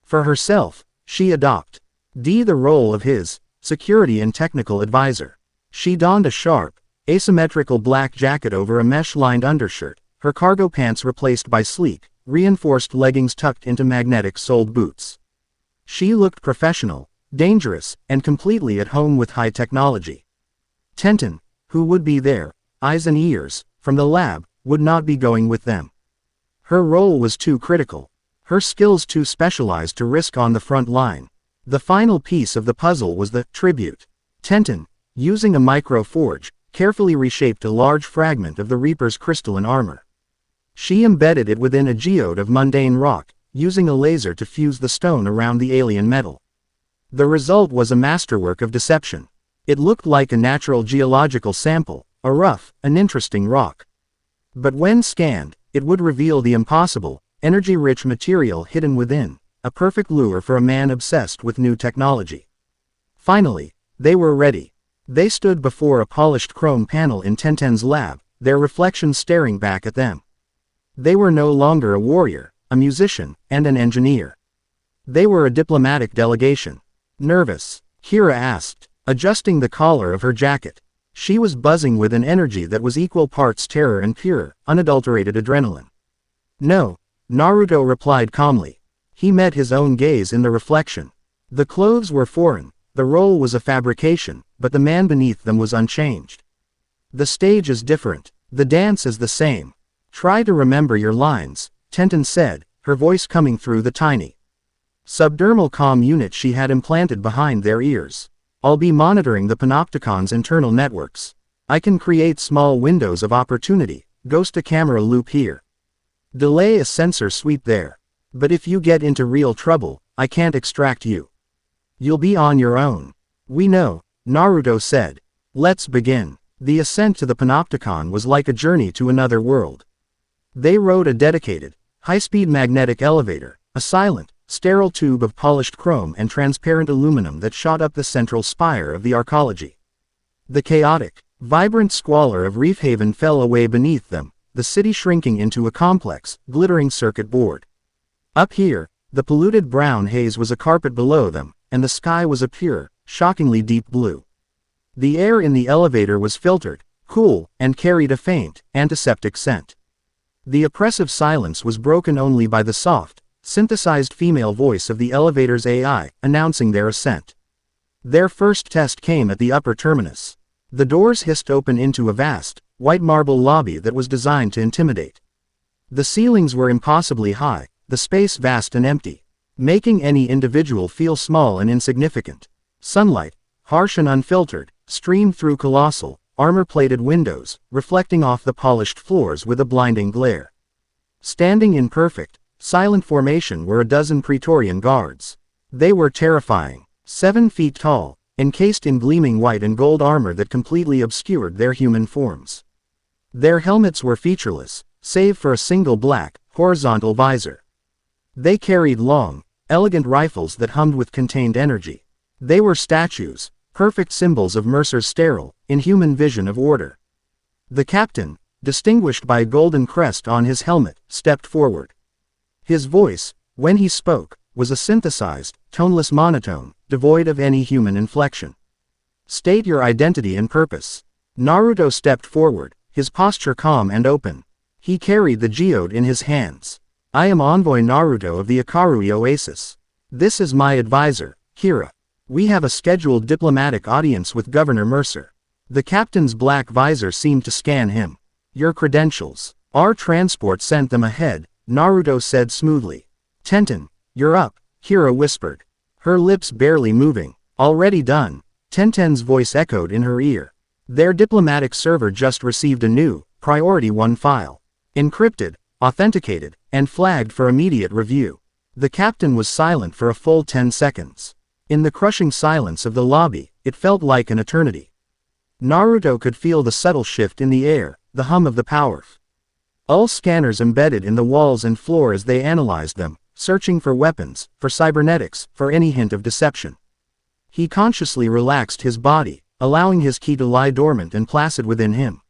For herself, she adopted the role of his security and technical advisor. She donned a sharp, asymmetrical black jacket over a mesh-lined undershirt, her cargo pants replaced by sleek, reinforced leggings tucked into magnetic-soled boots. She looked professional, dangerous, and completely at home with high technology. Tenten, who would be there, eyes and ears, from the lab, would not be going with them. Her role was too critical. Her skills too specialized to risk on the front line. The final piece of the puzzle was the tribute. Tenten, using a micro-forge, carefully reshaped a large fragment of the Reaper's crystalline armor. She embedded it within a geode of mundane rock, using a laser to fuse the stone around the alien metal. The result was a masterwork of deception. It looked like a natural geological sample, a rough, an interesting rock. But when scanned, it would reveal the impossible, energy-rich material hidden within, a perfect lure for a man obsessed with new technology. Finally, they were ready. They stood before a polished chrome panel in Tenten's lab, their reflections staring back at them. They were no longer a warrior, a musician, and an engineer. They were a diplomatic delegation. Nervous? Kira asked, adjusting the collar of her jacket. She was buzzing with an energy that was equal parts terror and pure, unadulterated adrenaline. No, Naruto replied calmly. He met his own gaze in the reflection. The clothes were foreign, the role was a fabrication, but the man beneath them was unchanged. The stage is different, the dance is the same. Try to remember your lines, Tenten said, her voice coming through the tiny subdermal comm unit she had implanted behind their ears. I'll be monitoring the panopticon's internal networks. I can create small windows of opportunity, ghost a camera loop here. Delay a sensor sweep there. But if you get into real trouble, I can't extract you. You'll be on your own. We know, Naruto said. Let's begin. The ascent to the panopticon was like a journey to another world. They rode a dedicated, high-speed magnetic elevator, a silent, sterile tube of polished chrome and transparent aluminum that shot up the central spire of the arcology. The chaotic, vibrant squalor of Reef Haven fell away beneath them, the city shrinking into a complex, glittering circuit board. Up here, the polluted brown haze was a carpet below them, and the sky was a pure, shockingly deep blue. The air in the elevator was filtered, cool, and carried a faint, antiseptic scent. The oppressive silence was broken only by the soft, synthesized female voice of the elevator's AI, announcing their ascent. Their first test came at the upper terminus. The doors hissed open into a vast, white marble lobby that was designed to intimidate. The ceilings were impossibly high, the space vast and empty, making any individual feel small and insignificant. Sunlight, harsh and unfiltered, streamed through colossal, armor-plated windows, reflecting off the polished floors with a blinding glare. Standing in perfect, silent formation were a dozen Praetorian guards. They were terrifying, 7 feet tall, encased in gleaming white and gold armor that completely obscured their human forms. Their helmets were featureless, save for a single black, horizontal visor. They carried long, elegant rifles that hummed with contained energy. They were statues, perfect symbols of Mercer's sterile, inhuman vision of order. The captain, distinguished by a golden crest on his helmet, stepped forward. His voice, when he spoke, was a synthesized, toneless monotone, devoid of any human inflection. State your identity and purpose. Naruto stepped forward, his posture calm and open. He carried the geode in his hands. I am Envoy Naruto of the Akarui Oasis. This is my advisor, Kira. We have a scheduled diplomatic audience with Governor Mercer. The captain's black visor seemed to scan him. Your credentials. Our transport sent them ahead, Naruto said smoothly. Tenten, you're up, Kira whispered. Her lips barely moving. Already done. Tenten's voice echoed in her ear. Their diplomatic server just received a new, Priority 1 file. Encrypted, authenticated, and flagged for immediate review. The captain was silent for a full 10 seconds. In the crushing silence of the lobby, it felt like an eternity. Naruto could feel the subtle shift in the air, the hum of the power. All scanners embedded in the walls and floor as they analyzed them, searching for weapons, for cybernetics, for any hint of deception. He consciously relaxed his body, allowing his ki to lie dormant and placid within him.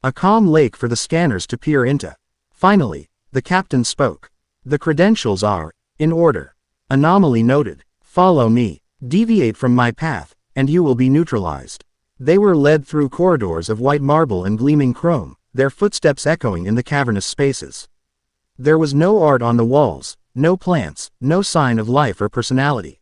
A calm lake for the scanners to peer into. Finally, the captain spoke. The credentials are, in order. Anomaly noted. Follow me, deviate from my path, and you will be neutralized. They were led through corridors of white marble and gleaming chrome, their footsteps echoing in the cavernous spaces. There was no art on the walls, no plants, no sign of life or personality.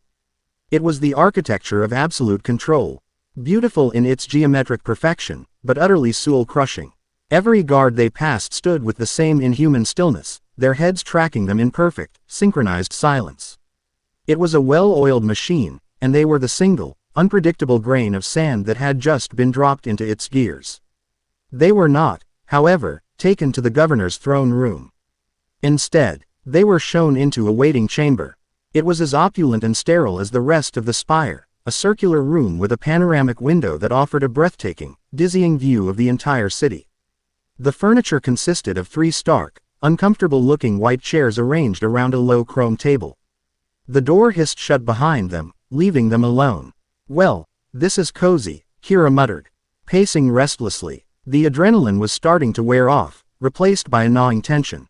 It was the architecture of absolute control, beautiful in its geometric perfection, but utterly soul-crushing. Every guard they passed stood with the same inhuman stillness, their heads tracking them in perfect, synchronized silence. It was a well-oiled machine, and they were the single, unpredictable grain of sand that had just been dropped into its gears. They were not, however, taken to the governor's throne room. Instead, they were shown into a waiting chamber. It was as opulent and sterile as the rest of the spire, a circular room with a panoramic window that offered a breathtaking, dizzying view of the entire city. The furniture consisted of 3 stark, uncomfortable-looking white chairs arranged around a low chrome table. The door hissed shut behind them, leaving them alone. Well, this is cozy, Kira muttered. Pacing restlessly, the adrenaline was starting to wear off, replaced by a gnawing tension.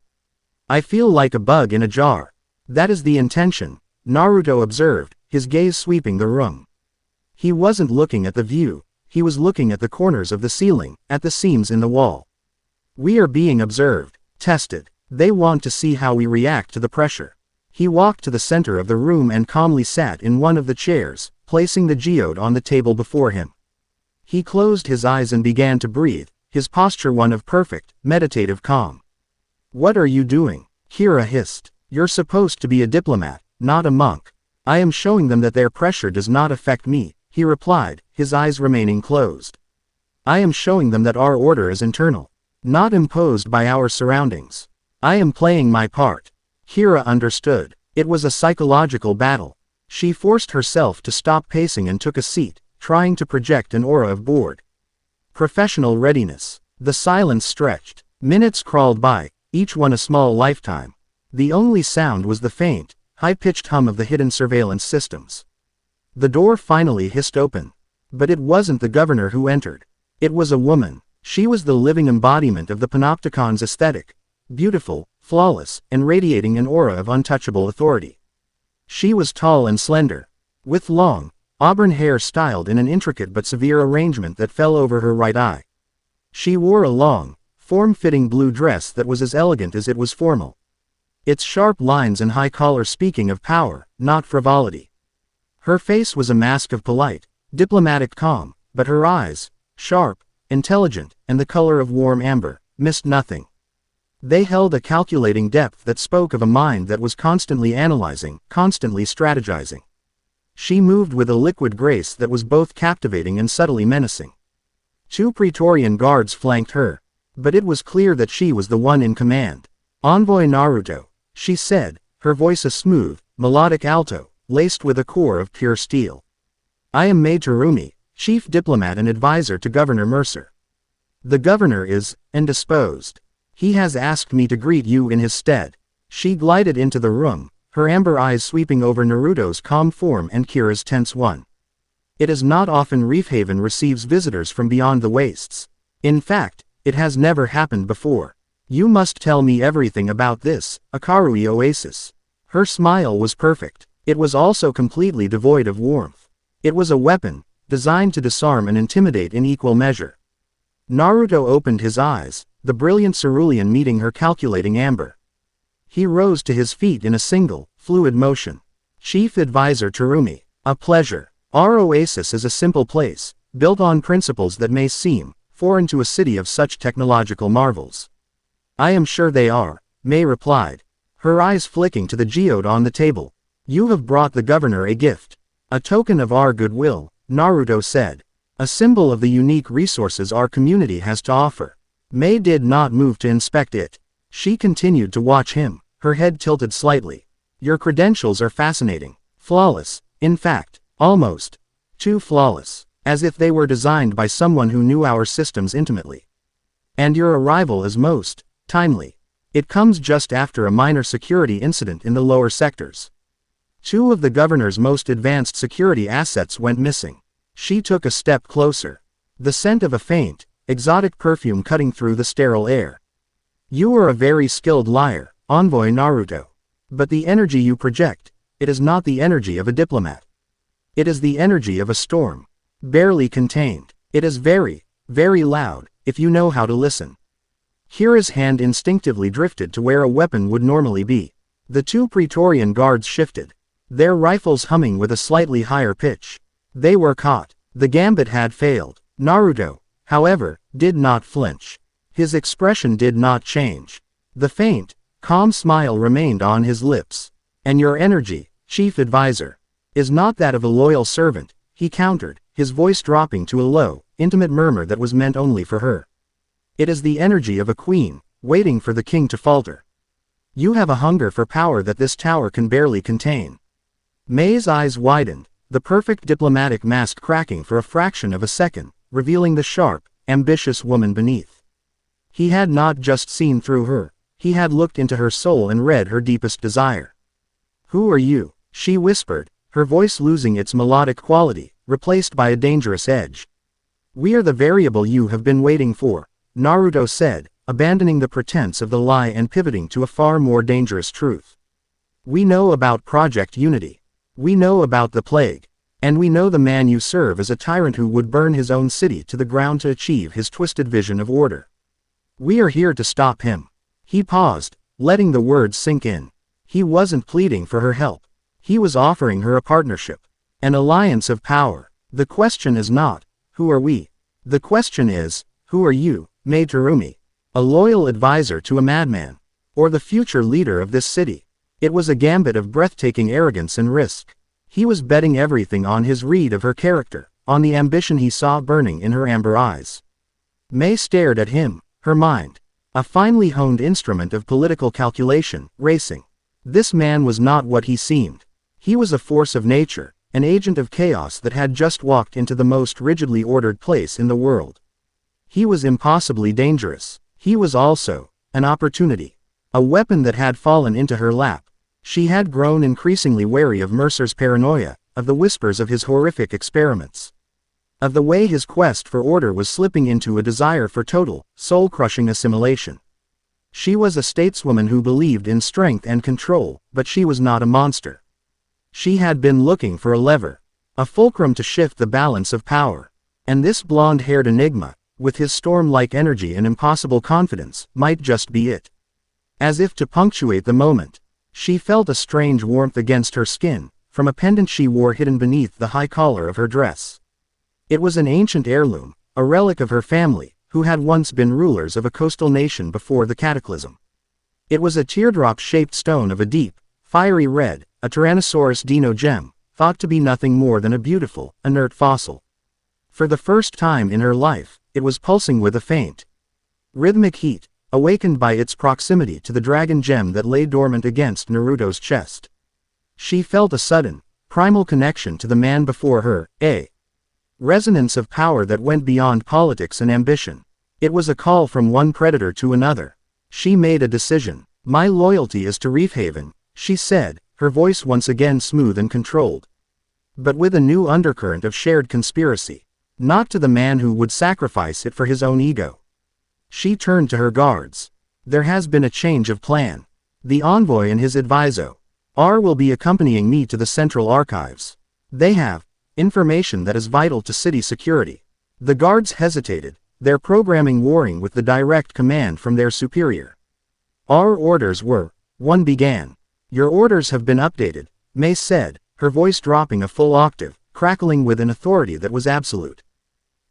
I feel like a bug in a jar. That is the intention, Naruto observed, his gaze sweeping the room. He wasn't looking at the view, he was looking at the corners of the ceiling, at the seams in the wall. We are being observed, tested. They want to see how we react to the pressure. He walked to the center of the room and calmly sat in one of the chairs, placing the geode on the table before him. He closed his eyes and began to breathe, his posture one of perfect, meditative calm. "What are you doing?" Kira hissed. "You're supposed to be a diplomat, not a monk." "I am showing them that their pressure does not affect me," he replied, his eyes remaining closed. "I am showing them that our order is internal, not imposed by our surroundings. I am playing my part." Kira understood. It was a psychological battle. She forced herself to stop pacing and took a seat, trying to project an aura of bored. Professional readiness. The silence stretched. Minutes crawled by, each one a small lifetime. The only sound was the faint, high-pitched hum of the hidden surveillance systems. The door finally hissed open. But it wasn't the governor who entered. It was a woman. She was the living embodiment of the Panopticon's aesthetic. Beautiful, flawless, and radiating an aura of untouchable authority. She was tall and slender, with long, auburn hair styled in an intricate but severe arrangement that fell over her right eye. She wore a long, form-fitting blue dress that was as elegant as it was formal. Its sharp lines and high collar speaking of power, not frivolity. Her face was a mask of polite, diplomatic calm, but her eyes, sharp, intelligent, and the color of warm amber, missed nothing. They held a calculating depth that spoke of a mind that was constantly analyzing, constantly strategizing. She moved with a liquid grace that was both captivating and subtly menacing. 2 Praetorian guards flanked her, but it was clear that she was the one in command. "Envoy Naruto," she said, her voice a smooth, melodic alto, laced with a core of pure steel. "I am Mai Terumi, chief diplomat and advisor to Governor Mercer. The governor is indisposed. He has asked me to greet you in his stead." She glided into the room, her amber eyes sweeping over Naruto's calm form and Kira's tense one. It is not often Reef Haven receives visitors from beyond the wastes. In fact, it has never happened before. "You must tell me everything about this, Akarui Oasis." Her smile was perfect. It was also completely devoid of warmth. It was a weapon, designed to disarm and intimidate in equal measure. Naruto opened his eyes, the brilliant cerulean meeting her calculating amber. He rose to his feet in a single, fluid motion. "Chief Advisor Terumi, a pleasure. Our oasis is a simple place, built on principles that may seem foreign to a city of such technological marvels." "I am sure they are," Mai replied, her eyes flicking to the geode on the table. "You have brought the governor a gift. A token of our goodwill," Naruto said. "A symbol of the unique resources our community has to offer." Mai did not move to inspect it. She continued to watch him, her head tilted slightly. "Your credentials are fascinating. Flawless, in fact, almost too flawless, as if they were designed by someone who knew our systems intimately. And your arrival is most timely. It comes just after a minor security incident in the lower sectors. 2 of the governor's most advanced security assets went missing." She took a step closer. The scent of a faint, exotic perfume cutting through the sterile air. "You are a very skilled liar, Envoy Naruto. But the energy you project, it is not the energy of a diplomat. It is the energy of a storm. Barely contained. It is very, very loud, if you know how to listen." Kira's hand instinctively drifted to where a weapon would normally be. The 2 Praetorian guards shifted, their rifles humming with a slightly higher pitch. They were caught. The gambit had failed. Naruto, however, did not flinch. His expression did not change. The faint, calm smile remained on his lips. "And your energy, chief advisor, is not that of a loyal servant," he countered, his voice dropping to a low, intimate murmur that was meant only for her. "It is the energy of a queen, waiting for the king to falter. You have a hunger for power that this tower can barely contain." Mai's eyes widened, the perfect diplomatic mask cracking for a fraction of a second, revealing the sharp, ambitious woman beneath. He had not just seen through her, he had looked into her soul and read her deepest desire. "Who are you?" she whispered, her voice losing its melodic quality, replaced by a dangerous edge. "We are the variable you have been waiting for," Naruto said, abandoning the pretense of the lie and pivoting to a far more dangerous truth. "We know about Project Unity. We know about the plague. And we know the man you serve is a tyrant who would burn his own city to the ground to achieve his twisted vision of order. We are here to stop him." He paused, letting the words sink in. He wasn't pleading for her help. He was offering her a partnership. An alliance of power. The question is not, who are we? The question is, who are you, Mei Terumi? A loyal advisor to a madman. Or the future leader of this city? It was a gambit of breathtaking arrogance and risk. He was betting everything on his read of her character, on the ambition he saw burning in her amber eyes. Mei stared at him, her mind, a finely honed instrument of political calculation, racing. This man was not what he seemed. He was a force of nature, an agent of chaos that had just walked into the most rigidly ordered place in the world. He was impossibly dangerous. He was also an opportunity, a weapon that had fallen into her lap. She had grown increasingly wary of Mercer's paranoia, of the whispers of his horrific experiments, of the way his quest for order was slipping into a desire for total, soul-crushing assimilation. She was a stateswoman who believed in strength and control, but she was not a monster. She had been looking for a lever, a fulcrum to shift the balance of power. And this blonde-haired enigma, with his storm-like energy and impossible confidence, might just be it. As if to punctuate the moment, she felt a strange warmth against her skin, from a pendant she wore hidden beneath the high collar of her dress. It was an ancient heirloom, a relic of her family, who had once been rulers of a coastal nation before the cataclysm. It was a teardrop-shaped stone of a deep, fiery red, a Tyrannosaurus dino gem, thought to be nothing more than a beautiful, inert fossil. For the first time in her life, it was pulsing with a faint, rhythmic heat, awakened by its proximity to the dragon gem that lay dormant against Naruto's chest. She felt a sudden, primal connection to the man before her, a resonance of power that went beyond politics and ambition. It was a call from one predator to another. She made a decision. My loyalty is to Reef Haven, she said, her voice once again smooth and controlled, but with a new undercurrent of shared conspiracy. Not to the man who would sacrifice it for his own ego. She turned to her guards. There has been a change of plan. The envoy and his advisor will be accompanying me to the Central Archives. They have information that is vital to city security. The guards hesitated, their programming warring with the direct command from their superior. Our orders were, one began. Your orders have been updated, Mei said, her voice dropping a full octave, crackling with an authority that was absolute.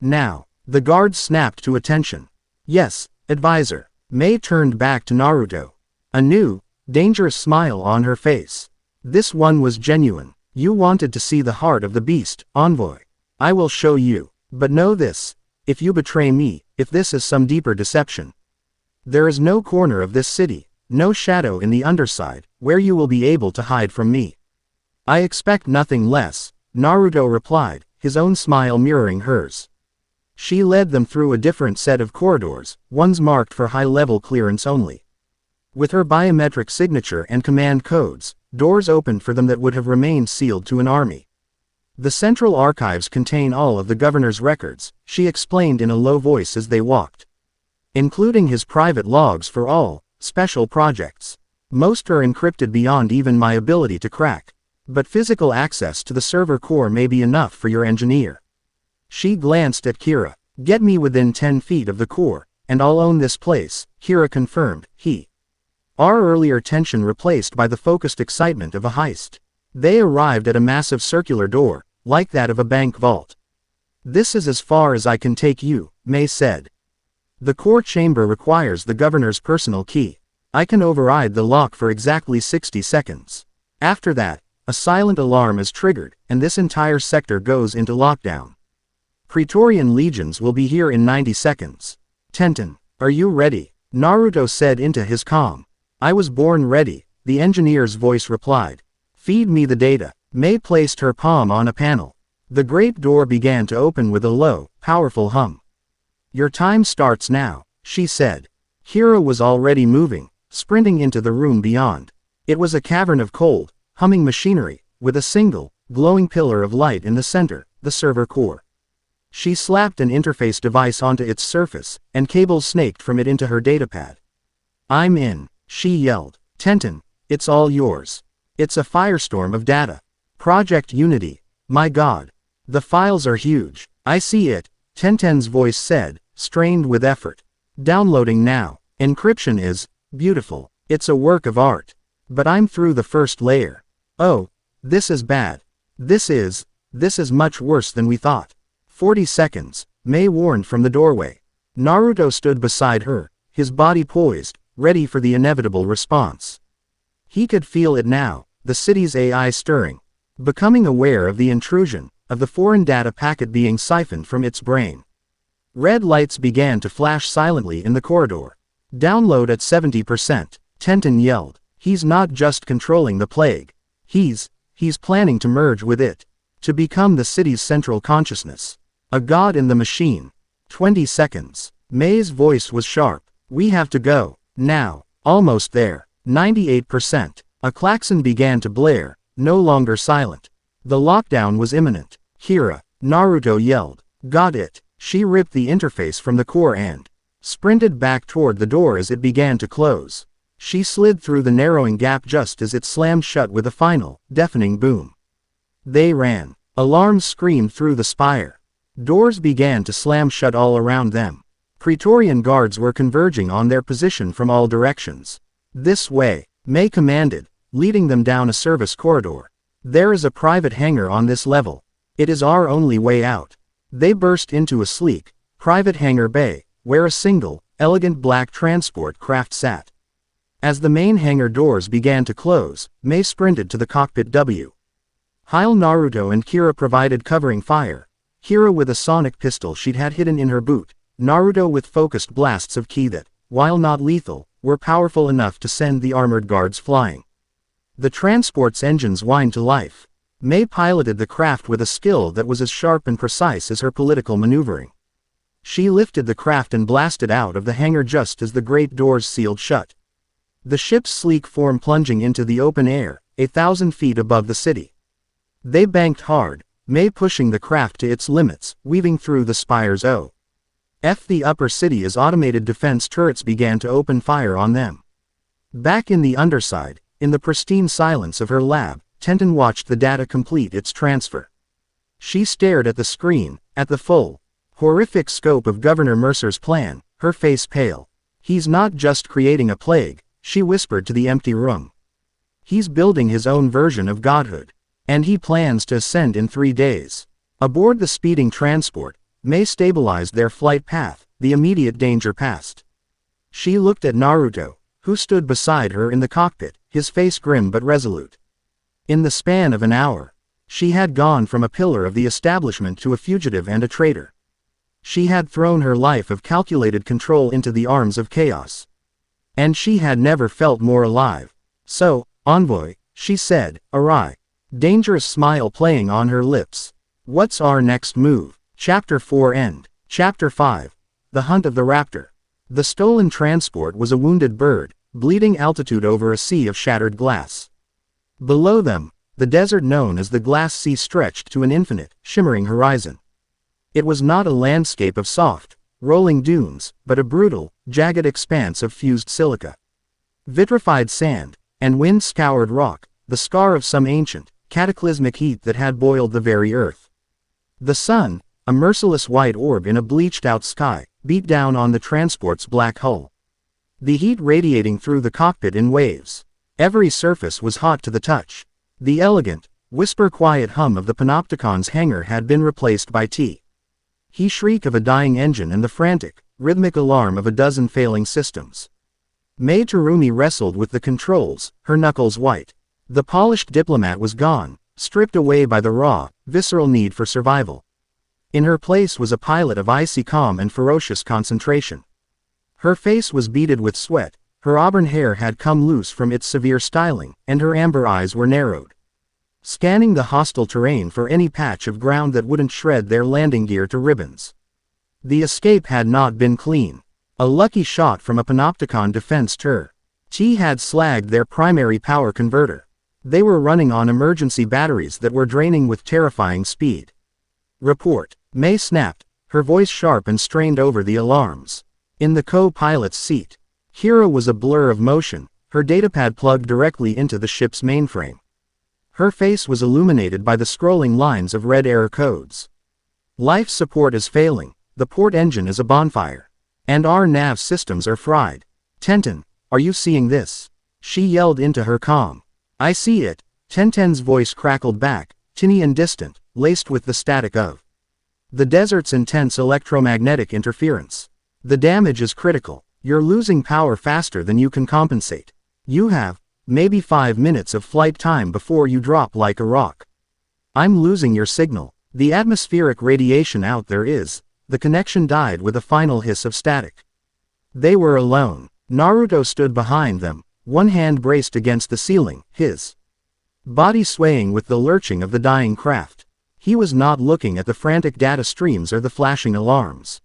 Now, the guards snapped to attention. Yes, advisor. Mei turned back to Naruto. A new, dangerous smile on her face. This one was genuine. You wanted to see the heart of the beast, envoy. I will show you. But know this. If you betray me, if this is some deeper deception, there is no corner of this city, no shadow in the underside, where you will be able to hide from me. I expect nothing less, Naruto replied, his own smile mirroring hers. She led them through a different set of corridors, ones marked for high-level clearance only. With her biometric signature and command codes, doors opened for them that would have remained sealed to an army. The Central Archives contain all of the governor's records, she explained in a low voice as they walked. Including his private logs for all special projects. Most are encrypted beyond even my ability to crack. But physical access to the server core may be enough for your engineer. She glanced at Kira. Get me within 10 feet of the core, and I'll own this place, Kira confirmed, Our earlier tension replaced by the focused excitement of a heist. They arrived at a massive circular door, like that of a bank vault. This is as far as I can take you, Mei said. The core chamber requires the governor's personal key. I can override the lock for exactly 60 seconds. After that, a silent alarm is triggered, and this entire sector goes into lockdown. Praetorian legions will be here in 90 seconds. Tenten, are you ready? Naruto said into his calm. I was born ready, the engineer's voice replied. Feed me the data. Mei placed her palm on a panel. The great door began to open with a low, powerful hum. Your time starts now, she said. Kira was already moving, sprinting into the room beyond. It was a cavern of cold, humming machinery, with a single, glowing pillar of light in the center, the server core. She slapped an interface device onto its surface, and cables snaked from it into her datapad. I'm in, she yelled. Tenten, it's all yours. It's a firestorm of data. Project Unity. My God. The files are huge. I see it, Tenten's voice said, strained with effort. Downloading now. Encryption is beautiful. It's a work of art. But I'm through the first layer. Oh, this is bad. This is much worse than we thought. 40 seconds, Mei warned from the doorway. Naruto stood beside her, his body poised, ready for the inevitable response. He could feel it now, the city's AI stirring. Becoming aware of the intrusion, of the foreign data packet being siphoned from its brain. Red lights began to flash silently in the corridor. Download at 70%, Tenten yelled. He's not just controlling the plague. He's planning to merge with it. To become the city's central consciousness. A god in the machine. 20 seconds. Mei's voice was sharp. We have to go. Now. Almost there. 98%. A klaxon began to blare, no longer silent. The lockdown was imminent. Kira, Naruto yelled. Got it. She ripped the interface from the core and sprinted back toward the door as it began to close. She slid through the narrowing gap just as it slammed shut with a final, deafening boom. They ran. Alarms screamed through the spire. Doors began to slam shut all around them. Praetorian guards were converging on their position from all directions. This way, Mei commanded, leading them down a service corridor. There is a private hangar on this level. It is our only way out. They burst into a sleek, private hangar bay, where a single, elegant black transport craft sat. As the main hangar doors began to close, Mei sprinted to the cockpit W. While Naruto and Kira provided covering fire, Kira with a sonic pistol she'd had hidden in her boot, Naruto with focused blasts of ki that, while not lethal, were powerful enough to send the armored guards flying. The transport's engines whined to life. Mei piloted the craft with a skill that was as sharp and precise as her political maneuvering. She lifted the craft and blasted out of the hangar just as the great doors sealed shut. The ship's sleek form plunging into the open air, 1,000 feet above the city. They banked hard, Mei pushing the craft to its limits, weaving through the spire's the upper city as automated defense turrets began to open fire on them. Back in the underside, in the pristine silence of her lab, Tenten watched the data complete its transfer. She stared at the screen, at the full, horrific scope of Governor Mercer's plan, her face pale. He's not just creating a plague, she whispered to the empty room. He's building his own version of godhood. And he plans to ascend in 3 days. Aboard the speeding transport, Mei stabilized their flight path, the immediate danger past. She looked at Naruto, who stood beside her in the cockpit, his face grim but resolute. In the span of an hour, she had gone from a pillar of the establishment to a fugitive and a traitor. She had thrown her life of calculated control into the arms of chaos. And she had never felt more alive. So, envoy, she said, a wry, dangerous smile playing on her lips. What's our next move? Chapter 4 End. Chapter 5. The Hunt of the Raptor. The stolen transport was a wounded bird, bleeding altitude over a sea of shattered glass. Below them, the desert known as the Glass Sea stretched to an infinite, shimmering horizon. It was not a landscape of soft, rolling dunes, but a brutal, jagged expanse of fused silica. Vitrified sand, and wind-scoured rock, the scar of some ancient, cataclysmic heat that had boiled the very earth. The sun, a merciless white orb in a bleached-out sky, beat down on the transport's black hull. The heat radiating through the cockpit in waves. Every surface was hot to the touch. The elegant, whisper-quiet hum of the Panopticon's hangar had been replaced by the shriek of a dying engine and the frantic, rhythmic alarm of a dozen failing systems. Mei Terumi wrestled with the controls, her knuckles white. The polished diplomat was gone, stripped away by the raw, visceral need for survival. In her place was a pilot of icy calm and ferocious concentration. Her face was beaded with sweat, her auburn hair had come loose from its severe styling, and her amber eyes were narrowed. Scanning the hostile terrain for any patch of ground that wouldn't shred their landing gear to ribbons. The escape had not been clean. A lucky shot from a Panopticon defense turret had slagged their primary power converter. They were running on emergency batteries that were draining with terrifying speed. Report. Mei snapped, her voice sharp and strained over the alarms. In the co-pilot's seat, Kira was a blur of motion, her datapad plugged directly into the ship's mainframe. Her face was illuminated by the scrolling lines of red error codes. Life support is failing, the port engine is a bonfire. And our nav systems are fried. Tenten, are you seeing this? She yelled into her calm. I see it. Tenten's voice crackled back, tinny and distant, laced with the static of the desert's intense electromagnetic interference. The damage is critical. You're losing power faster than you can compensate. You have, maybe 5 minutes of flight time before you drop like a rock. I'm losing your signal. The atmospheric radiation out there is. The connection died with a final hiss of static. They were alone. Naruto stood behind them, one hand braced against the ceiling, his body swaying with the lurching of the dying craft. He was not looking at the frantic data streams or the flashing alarms.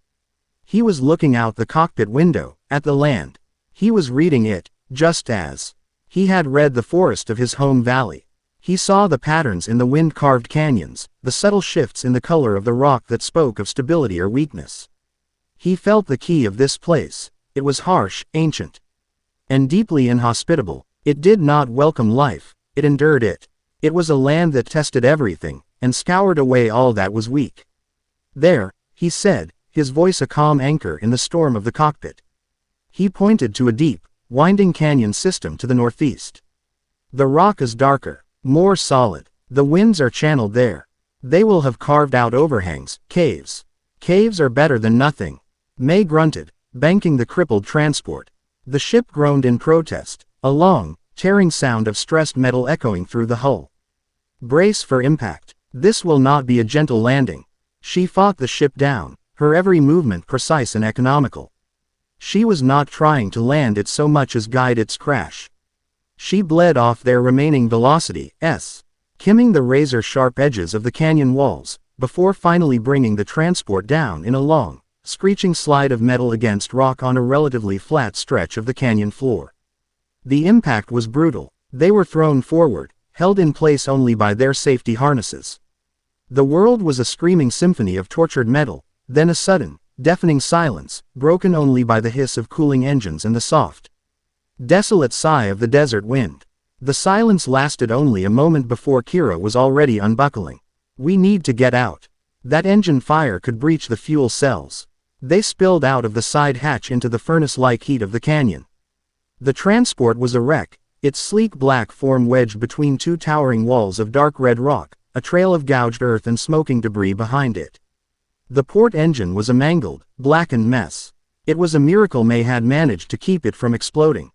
He was looking out the cockpit window, at the land. He was reading it, just as he had read the forest of his home valley. He saw the patterns in the wind-carved canyons, the subtle shifts in the color of the rock that spoke of stability or weakness. He felt the key of this place. It was harsh, ancient, and deeply inhospitable. It did not welcome life, it endured it. It was a land that tested everything, and scoured away all that was weak. There, he said, his voice a calm anchor in the storm of the cockpit. He pointed to a deep, winding canyon system to the northeast. The rock is darker, more solid. The winds are channeled there. They will have carved out overhangs, caves. Caves are better than nothing. May grunted, banking the crippled transport. The ship groaned in protest, a long, tearing sound of stressed metal echoing through the hull. Brace for impact. This will not be a gentle landing. She fought the ship down, her every movement precise and economical. She was not trying to land it so much as guide its crash. She bled off their remaining velocity, skimming the razor-sharp edges of the canyon walls, before finally bringing the transport down in a long, screeching slide of metal against rock on a relatively flat stretch of the canyon floor. The impact was brutal. They were thrown forward, held in place only by their safety harnesses. The world was a screaming symphony of tortured metal, then a sudden, deafening silence, broken only by the hiss of cooling engines and the soft, desolate sigh of the desert wind. The silence lasted only a moment before Kira was already unbuckling. We need to get out. That engine fire could breach the fuel cells. They spilled out of the side hatch into the furnace-like heat of the canyon. The transport was a wreck, its sleek black form wedged between two towering walls of dark red rock, a trail of gouged earth and smoking debris behind it. The port engine was a mangled, blackened mess. It was a miracle May had managed to keep it from exploding.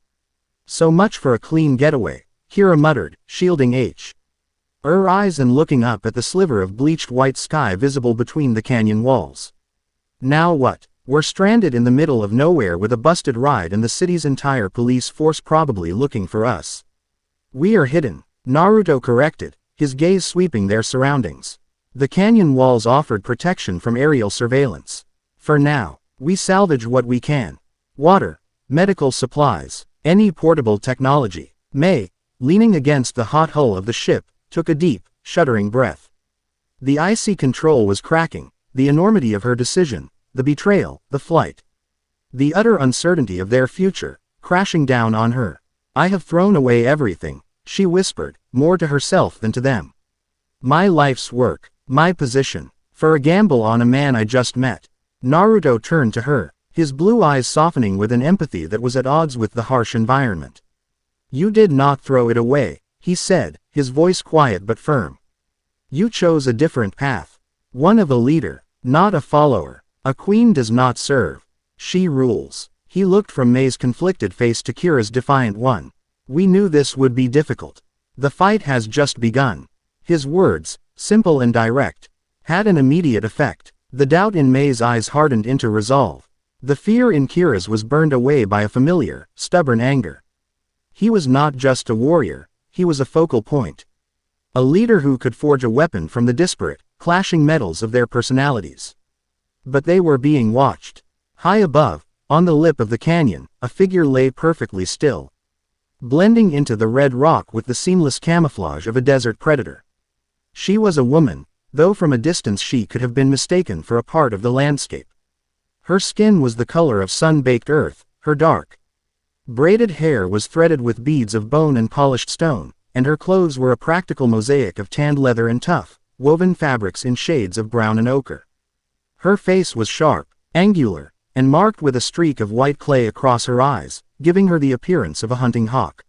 So much for a clean getaway, Kira muttered, shielding her eyes and looking up at the sliver of bleached white sky visible between the canyon walls. Now what? We're stranded in the middle of nowhere with a busted ride and the city's entire police force probably looking for us. We are hidden, Naruto corrected, his gaze sweeping their surroundings. The canyon walls offered protection from aerial surveillance. For now, we salvage what we can. Water, medical supplies, any portable technology. May, leaning against the hot hull of the ship, took a deep, shuddering breath. The IC control was cracking, the enormity of her decision, the betrayal, the flight. The utter uncertainty of their future, crashing down on her. I have thrown away everything, she whispered, more to herself than to them. My life's work, my position, for a gamble on a man I just met. Naruto turned to her, his blue eyes softening with an empathy that was at odds with the harsh environment. You did not throw it away, he said, his voice quiet but firm. You chose a different path. One of a leader, not a follower. A queen does not serve. She rules. He looked from May's conflicted face to Kira's defiant one. We knew this would be difficult. The fight has just begun. His words, simple and direct, had an immediate effect. The doubt in May's eyes hardened into resolve. The fear in Kira's was burned away by a familiar, stubborn anger. He was not just a warrior, he was a focal point. A leader who could forge a weapon from the disparate, clashing metals of their personalities. But they were being watched. High above, on the lip of the canyon, a figure lay perfectly still, blending into the red rock with the seamless camouflage of a desert predator. She was a woman, though from a distance she could have been mistaken for a part of the landscape. Her skin was the color of sun-baked earth, her dark, braided hair was threaded with beads of bone and polished stone, and her clothes were a practical mosaic of tanned leather and tough, woven fabrics in shades of brown and ochre. Her face was sharp, angular, and marked with a streak of white clay across her eyes, giving her the appearance of a hunting hawk.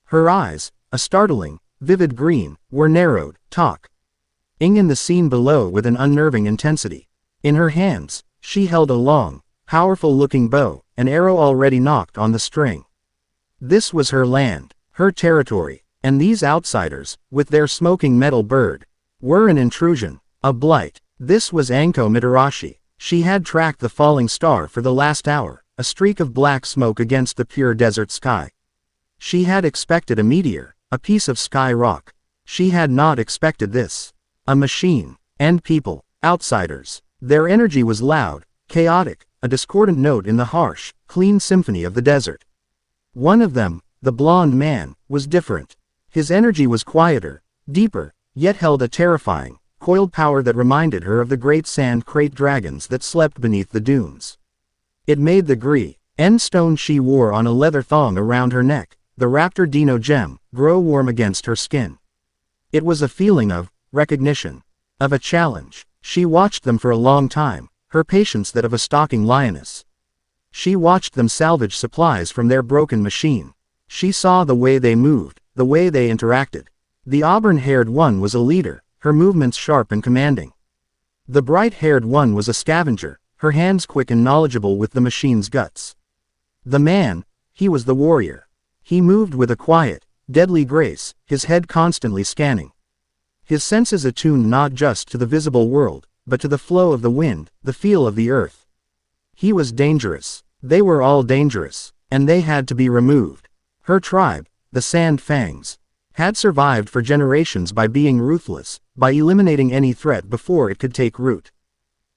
Her eyes, a startling, vivid green, were narrowed, ing in the scene below with an unnerving intensity. In her hands, she held a long, powerful-looking bow, an arrow already knocked on the string. This was her land, her territory, and these outsiders, with their smoking metal bird, were an intrusion, a blight. This was Anko Mitarashi. She had tracked the falling star for the last hour, a streak of black smoke against the pure desert sky. She had expected a meteor, a piece of sky rock. She had not expected this. A machine, and people, outsiders. Their energy was loud, chaotic, a discordant note in the harsh, clean symphony of the desert. One of them, the blonde man, was different. His energy was quieter, deeper, yet held a terrifying, coiled power that reminded her of the great sand crate dragons that slept beneath the dunes. It made the green stone she wore on a leather thong around her neck, the raptor dino gem, grow warm against her skin. It was a feeling of recognition, of a challenge. She watched them for a long time, her patience that of a stalking lioness. She watched them salvage supplies from their broken machine. She saw the way they moved, the way they interacted. The auburn-haired one was a leader, her movements sharp and commanding. The bright-haired one was a scavenger, her hands quick and knowledgeable with the machine's guts. The man, he was the warrior. He moved with a quiet, deadly grace, his head constantly scanning. His senses attuned not just to the visible world, but to the flow of the wind, the feel of the earth. He was dangerous. They were all dangerous, and they had to be removed. Her tribe, the Sand Fangs, had survived for generations by being ruthless, by eliminating any threat before it could take root.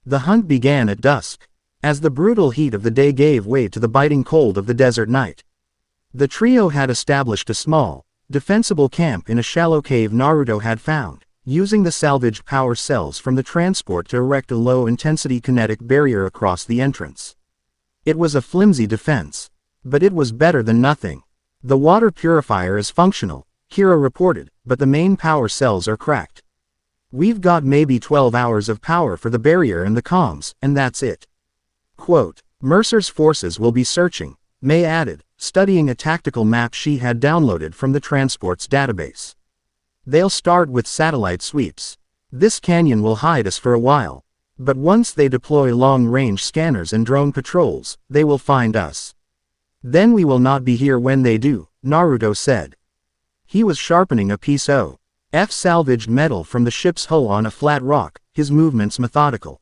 The hunt began at dusk, as the brutal heat of the day gave way to the biting cold of the desert night. The trio had established a small, defensible camp in a shallow cave Naruto had found, using the salvaged power cells from the transport to erect a low-intensity kinetic barrier across the entrance. It was a flimsy defense, but it was better than nothing. The water purifier is functional, Kira reported, but the main power cells are cracked. We've got maybe 12 hours of power for the barrier and the comms, and that's it. Quote, Mercer's forces will be searching, May added, studying a tactical map she had downloaded from the transport's database. They'll start with satellite sweeps. This canyon will hide us for a while. But once they deploy long-range scanners and drone patrols, they will find us. Then we will not be here when they do, Naruto said. He was sharpening a piece of salvaged metal from the ship's hull on a flat rock, his movements methodical.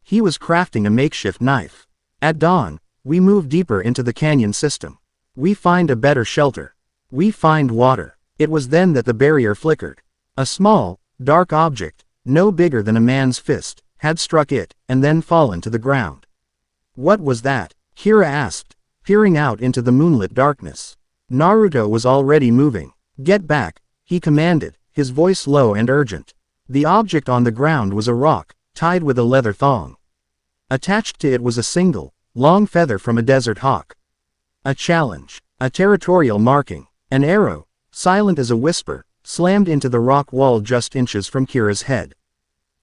He was crafting a makeshift knife. At dawn, we move deeper into the canyon system. We find a better shelter. We find water. It was then that the barrier flickered. A small, dark object, no bigger than a man's fist, had struck it, and then fallen to the ground. What was that? Kira asked, peering out into the moonlit darkness. Naruto was already moving. Get back, he commanded, his voice low and urgent. The object on the ground was a rock, tied with a leather thong. Attached to it was a single, long feather from a desert hawk. A challenge, a territorial marking, an arrow, silent as a whisper, slammed into the rock wall just inches from Kira's head.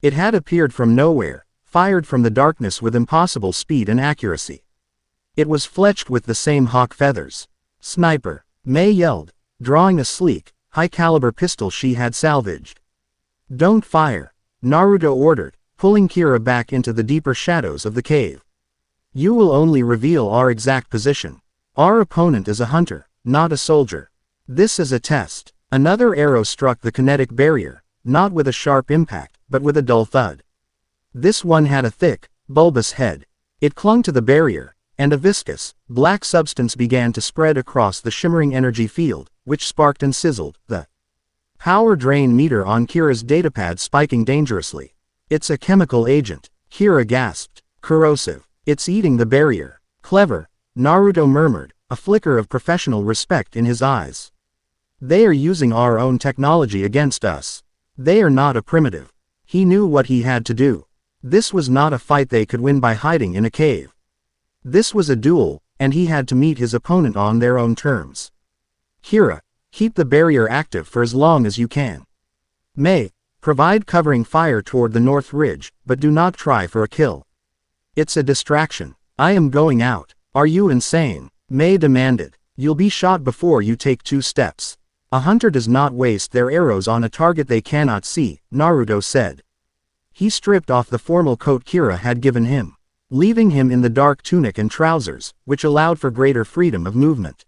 It had appeared from nowhere, fired from the darkness with impossible speed and accuracy. It was fletched with the same hawk feathers. Sniper, May yelled, drawing a sleek, high-caliber pistol she had salvaged. Don't fire, Naruto ordered, pulling Kira back into the deeper shadows of the cave. You will only reveal our exact position. Our opponent is a hunter, not a soldier. This is a test. Another arrow struck the kinetic barrier, not with a sharp impact, but with a dull thud. This one had a thick, bulbous head. It clung to the barrier, and a viscous, black substance began to spread across the shimmering energy field, which sparked and sizzled, the power drain meter on Kira's datapad spiking dangerously. It's a chemical agent, Kira gasped. Corrosive. It's eating the barrier. Clever, Naruto murmured, a flicker of professional respect in his eyes. They are using our own technology against us. They are not a primitive. He knew what he had to do. This was not a fight they could win by hiding in a cave. This was a duel, and he had to meet his opponent on their own terms. Kira, keep the barrier active for as long as you can. May, provide covering fire toward the north ridge, but do not try for a kill. It's a distraction. I am going out. Are you insane? May demanded. You'll be shot before you take 2 steps. A hunter does not waste their arrows on a target they cannot see, Naruto said. He stripped off the formal coat Kira had given him, leaving him in the dark tunic and trousers, which allowed for greater freedom of movement.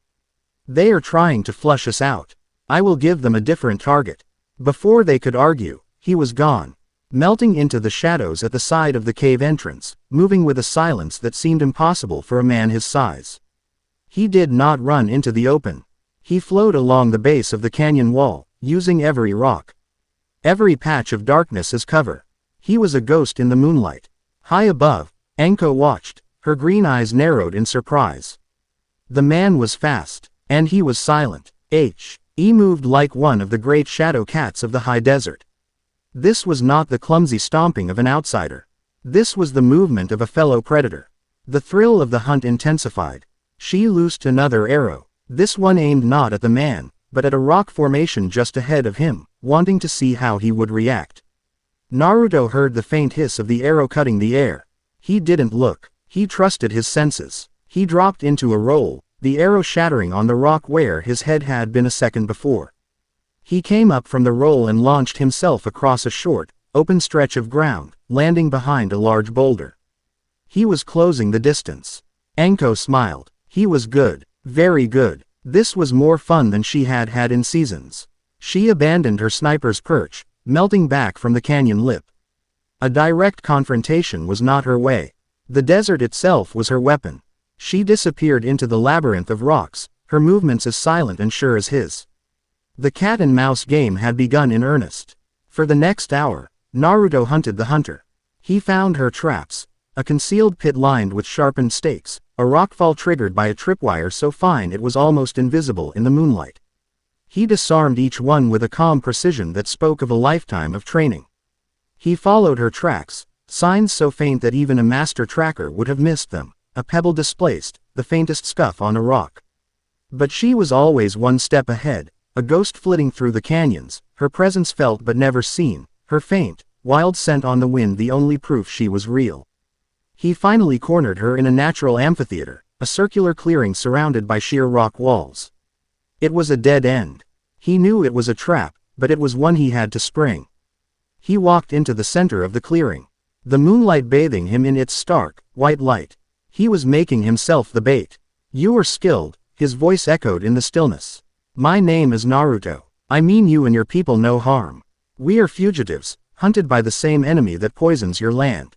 They are trying to flush us out. I will give them a different target. Before they could argue, he was gone, melting into the shadows at the side of the cave entrance, moving with a silence that seemed impossible for a man his size. He did not run into the open. He flowed along the base of the canyon wall, using every rock, every patch of darkness as cover. He was a ghost in the moonlight. High above, Anko watched, her green eyes narrowed in surprise. The man was fast, and he was silent. He moved like one of the great shadow cats of the high desert. This was not the clumsy stomping of an outsider. This was the movement of a fellow predator. The thrill of the hunt intensified. She loosed another arrow. This one aimed not at the man, but at a rock formation just ahead of him, wanting to see how he would react. Naruto heard the faint hiss of the arrow cutting the air. He didn't look. He trusted his senses. He dropped into a roll, the arrow shattering on the rock where his head had been a second before. He came up from the roll and launched himself across a short, open stretch of ground, landing behind a large boulder. He was closing the distance. Anko smiled. He was good. Very good. This was more fun than she had had in seasons. She abandoned her sniper's perch, melting back from the canyon lip. A direct confrontation was not her way. The desert itself was her weapon. She disappeared into the labyrinth of rocks, her movements as silent and sure as his. The cat and mouse game had begun in earnest. For the next hour, Naruto hunted the hunter. He found her traps, a concealed pit lined with sharpened stakes, a rockfall triggered by a tripwire so fine it was almost invisible in the moonlight. He disarmed each one with a calm precision that spoke of a lifetime of training. He followed her tracks, signs so faint that even a master tracker would have missed them, a pebble displaced, the faintest scuff on a rock. But she was always one step ahead, a ghost flitting through the canyons, her presence felt but never seen, her faint, wild scent on the wind the only proof she was real. He finally cornered her in a natural amphitheater, a circular clearing surrounded by sheer rock walls. It was a dead end. He knew it was a trap, but it was one he had to spring. He walked into the center of the clearing, the moonlight bathing him in its stark, white light. He was making himself the bait. You are skilled, his voice echoed in the stillness. My name is Naruto. I mean you and your people no harm. We are fugitives, hunted by the same enemy that poisons your land.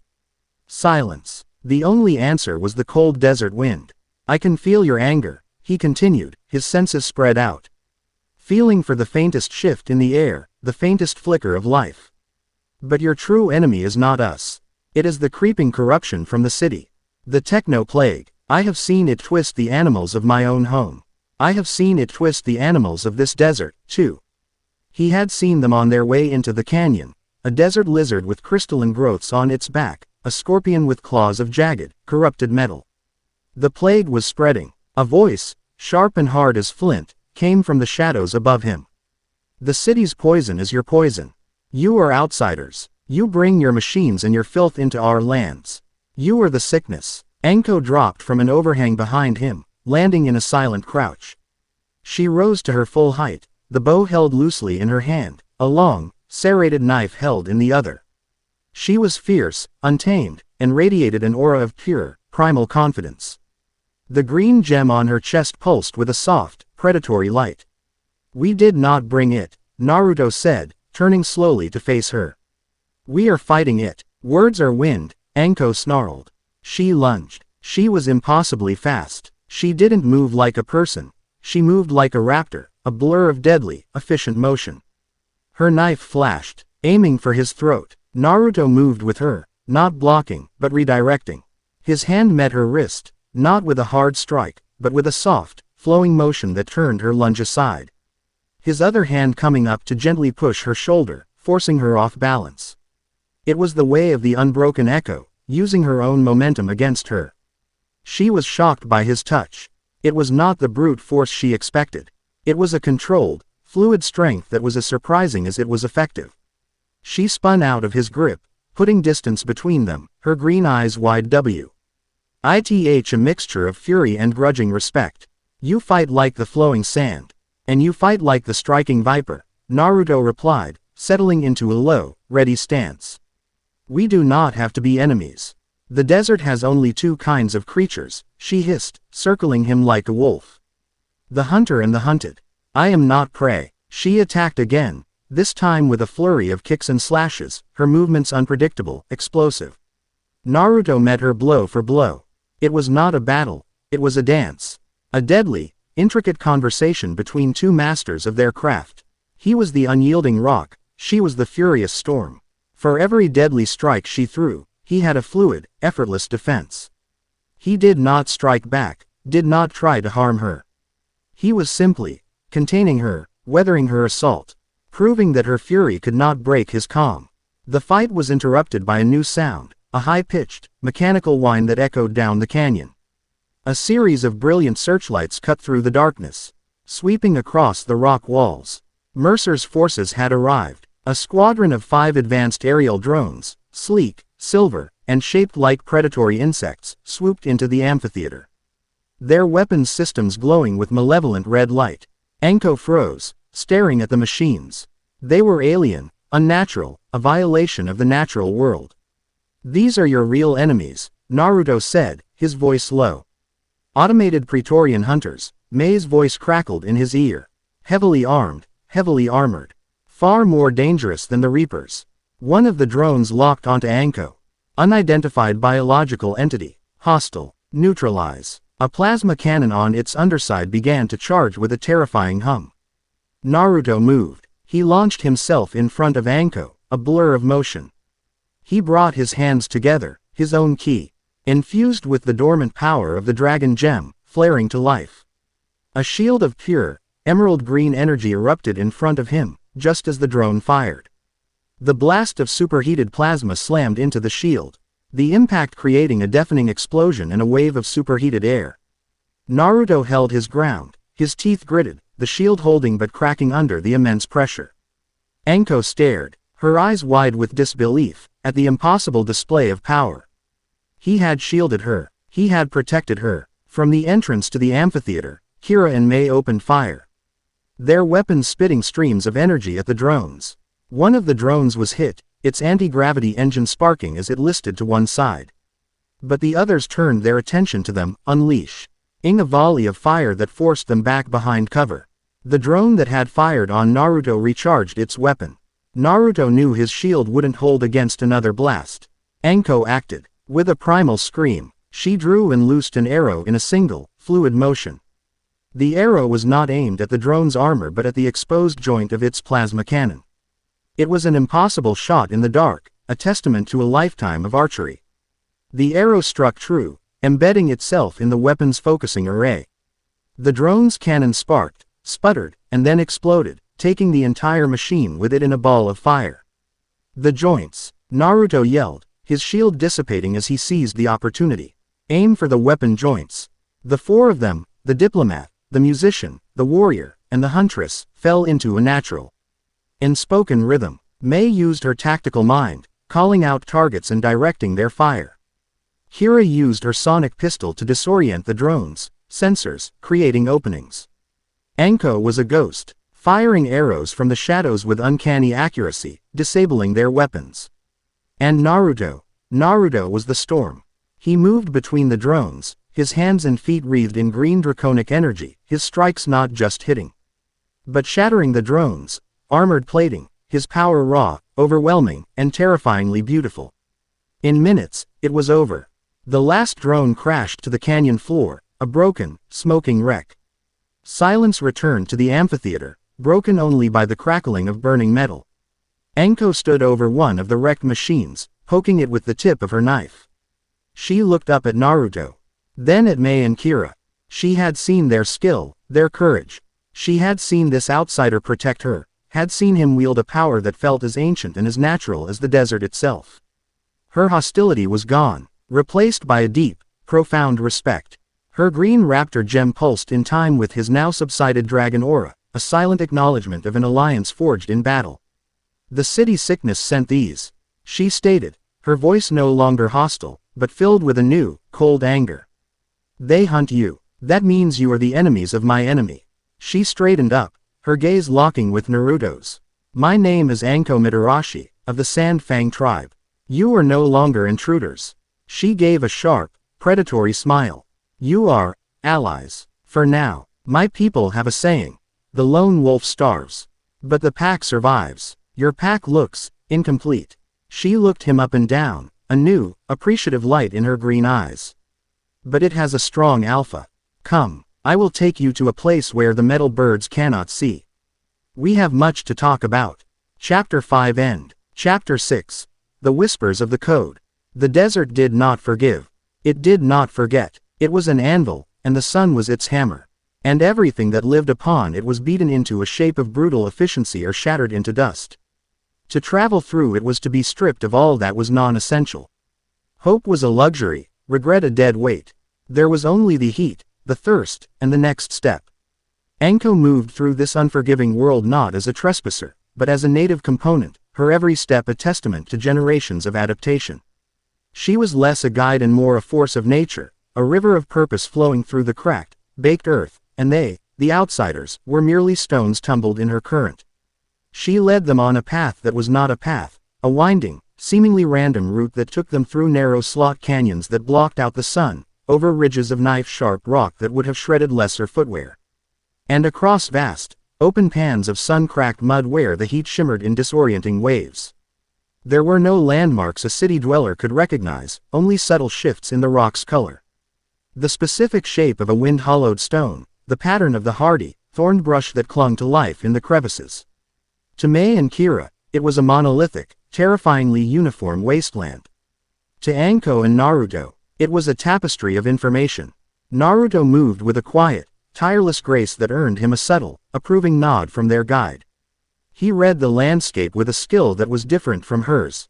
Silence. The only answer was the cold desert wind. I can feel your anger, he continued, his senses spread out, feeling for the faintest shift in the air, the faintest flicker of life. But your true enemy is not us. It is the creeping corruption from the city. The techno plague. I have seen it twist the animals of my own home. I have seen it twist the animals of this desert, too. He had seen them on their way into the canyon, a desert lizard with crystalline growths on its back, a scorpion with claws of jagged, corrupted metal. The plague was spreading. A voice, sharp and hard as flint, came from the shadows above him. The city's poison is your poison. You are outsiders. You bring your machines and your filth into our lands. You are the sickness. Anko dropped from an overhang behind him, landing in a silent crouch. She rose to her full height, the bow held loosely in her hand, a long, serrated knife held in the other. She was fierce, untamed, and radiated an aura of pure, primal confidence. The green gem on her chest pulsed with a soft, predatory light. We did not bring it, Naruto said, turning slowly to face her. We are fighting it. Words are wind, Anko snarled. She lunged. She was impossibly fast. She didn't move like a person. She moved like a raptor, a blur of deadly, efficient motion. Her knife flashed, aiming for his throat. Naruto moved with her, not blocking, but redirecting. His hand met her wrist, not with a hard strike, but with a soft, flowing motion that turned her lunge aside. His other hand coming up to gently push her shoulder, forcing her off balance. It was the way of the unbroken echo, using her own momentum against her. She was shocked by his touch. It was not the brute force she expected. It was a controlled, fluid strength that was as surprising as it was effective. She spun out of his grip, putting distance between them, her green eyes wide. Ith a mixture of fury and grudging respect. You fight like the flowing sand. And you fight like the striking viper, Naruto replied, settling into a low, ready stance. We do not have to be enemies. The desert has only two kinds of creatures, she hissed, circling him like a wolf. The hunter and the hunted. I am not prey. She attacked again, this time with a flurry of kicks and slashes, her movements unpredictable, explosive. Naruto met her blow for blow. It was not a battle, it was a dance. A deadly, intricate conversation between two masters of their craft. He was the unyielding rock, she was the furious storm. For every deadly strike she threw, he had a fluid, effortless defense. He did not strike back, did not try to harm her. He was simply containing her, weathering her assault, proving that her fury could not break his calm. The fight was interrupted by a new sound, a high-pitched, mechanical whine that echoed down the canyon. A series of brilliant searchlights cut through the darkness, sweeping across the rock walls. Mercer's forces had arrived, a squadron of 5 advanced aerial drones, sleek, silver, and shaped like predatory insects, swooped into the amphitheater. Their weapons systems glowing with malevolent red light. Anko froze, staring at the machines. They were alien, unnatural, a violation of the natural world. These are your real enemies, Naruto said, his voice low. Automated Praetorian hunters, Mei's voice crackled in his ear. Heavily armed, heavily armored. Far more dangerous than the Reapers. One of the drones locked onto Anko. Unidentified biological entity. Hostile. Neutralize. A plasma cannon on its underside began to charge with a terrifying hum. Naruto moved. He launched himself in front of Anko, a blur of motion. He brought his hands together, his own ki, infused with the dormant power of the dragon gem, flaring to life. A shield of pure, emerald green energy erupted in front of him, just as the drone fired. The blast of superheated plasma slammed into the shield, the impact creating a deafening explosion and a wave of superheated air. Naruto held his ground, his teeth gritted, the shield holding but cracking under the immense pressure. Anko stared, her eyes wide with disbelief, at the impossible display of power. He had shielded her, he had protected her. From the entrance to the amphitheater, Kira and Mei opened fire. Their weapons spitting streams of energy at the drones. One of the drones was hit, its anti-gravity engine sparking as it listed to one side. But the others turned their attention to them, unleashing a volley of fire that forced them back behind cover. The drone that had fired on Naruto recharged its weapon. Naruto knew his shield wouldn't hold against another blast. Anko acted. With a primal scream, she drew and loosed an arrow in a single, fluid motion. The arrow was not aimed at the drone's armor but at the exposed joint of its plasma cannon. It was an impossible shot in the dark, a testament to a lifetime of archery. The arrow struck true, embedding itself in the weapon's focusing array. The drone's cannon sparked, sputtered, and then exploded, taking the entire machine with it in a ball of fire. The joints, Naruto yelled, his shield dissipating as he seized the opportunity. Aim for the weapon joints. The 4 of them, the diplomat, the musician, the warrior, and the huntress, fell into a natural, unspoken rhythm. Mei used her tactical mind, calling out targets and directing their fire. Kira used her sonic pistol to disorient the drones, sensors, creating openings. Anko was a ghost, firing arrows from the shadows with uncanny accuracy, disabling their weapons. And Naruto was the storm. He moved between the drones, his hands and feet wreathed in green draconic energy, his strikes not just hitting, but shattering the drones, armored plating, his power raw, overwhelming, and terrifyingly beautiful. In minutes, it was over. The last drone crashed to the canyon floor, a broken, smoking wreck. Silence returned to the amphitheater, broken only by the crackling of burning metal. Anko stood over one of the wrecked machines, poking it with the tip of her knife. She looked up at Naruto. Then at Mei and Kira. She had seen their skill, their courage. She had seen this outsider protect her, had seen him wield a power that felt as ancient and as natural as the desert itself. Her hostility was gone, replaced by a deep, profound respect. Her green raptor gem pulsed in time with his now subsided dragon aura, a silent acknowledgement of an alliance forged in battle. The city sickness sent these, she stated, her voice no longer hostile, but filled with a new, cold anger. They hunt you. That means you are the enemies of my enemy. She straightened up, her gaze locking with Naruto's. My name is Anko Mitarashi, of the Sand Fang tribe. You are no longer intruders. She gave a sharp, predatory smile. You are allies. For now. My people have a saying. The lone wolf starves. But the pack survives. Your pack looks incomplete. She looked him up and down, a new, appreciative light in her green eyes. But it has a strong alpha. Come, I will take you to a place where the metal birds cannot see. We have much to talk about. Chapter 5 End. Chapter 6. The Whispers of the Code. The desert did not forgive. It did not forget. It was an anvil, and the sun was its hammer. And everything that lived upon it was beaten into a shape of brutal efficiency or shattered into dust. To travel through it was to be stripped of all that was non-essential. Hope was a luxury, regret a dead weight. There was only the heat, the thirst, and the next step. Anko moved through this unforgiving world not as a trespasser, but as a native component, her every step a testament to generations of adaptation. She was less a guide and more a force of nature, a river of purpose flowing through the cracked, baked earth, and they, the outsiders, were merely stones tumbled in her current. She led them on a path that was not a path, a winding, seemingly random route that took them through narrow slot canyons that blocked out the sun, over ridges of knife-sharp rock that would have shredded lesser footwear. And across vast, open pans of sun-cracked mud where the heat shimmered in disorienting waves. There were no landmarks a city dweller could recognize, only subtle shifts in the rock's color. The specific shape of a wind-hollowed stone, the pattern of the hardy, thorned brush that clung to life in the crevices. To Mei and Kira, it was a monolithic, terrifyingly uniform wasteland. To Anko and Naruto, it was a tapestry of information. Naruto moved with a quiet, tireless grace that earned him a subtle, approving nod from their guide. He read the landscape with a skill that was different from hers,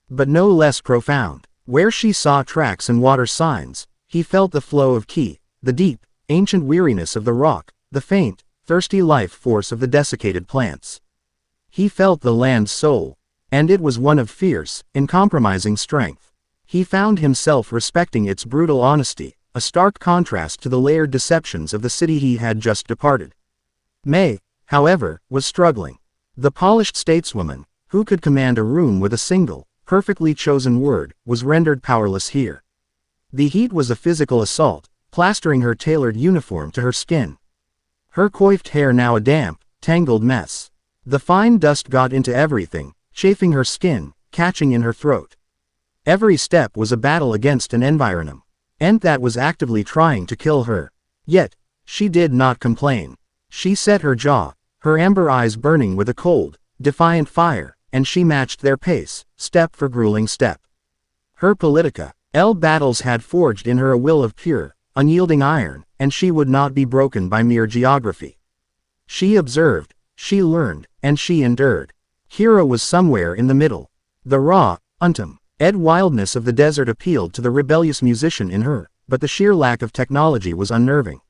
but no less profound. Where she saw tracks and water signs, he felt the flow of ki, the deep, ancient weariness of the rock, the faint, thirsty life force of the desiccated plants. He felt the land's soul, and it was one of fierce, uncompromising strength. He found himself respecting its brutal honesty, a stark contrast to the layered deceptions of the city he had just departed. Mei, however, was struggling. The polished stateswoman, who could command a room with a single, perfectly chosen word, was rendered powerless here. The heat was a physical assault, plastering her tailored uniform to her skin. Her coiffed hair now a damp, tangled mess. The fine dust got into everything, chafing her skin, catching in her throat. Every step was a battle against an environment, and that was actively trying to kill her. Yet, she did not complain. She set her jaw, her amber eyes burning with a cold, defiant fire, and she matched their pace, step for grueling step. Her politica, battles had forged in her a will of pure, unyielding iron, and she would not be broken by mere geography. She observed, she learned, and she endured. Kira was somewhere in the middle. The raw, wildness of the desert appealed to the rebellious musician in her, but the sheer lack of technology was unnerving.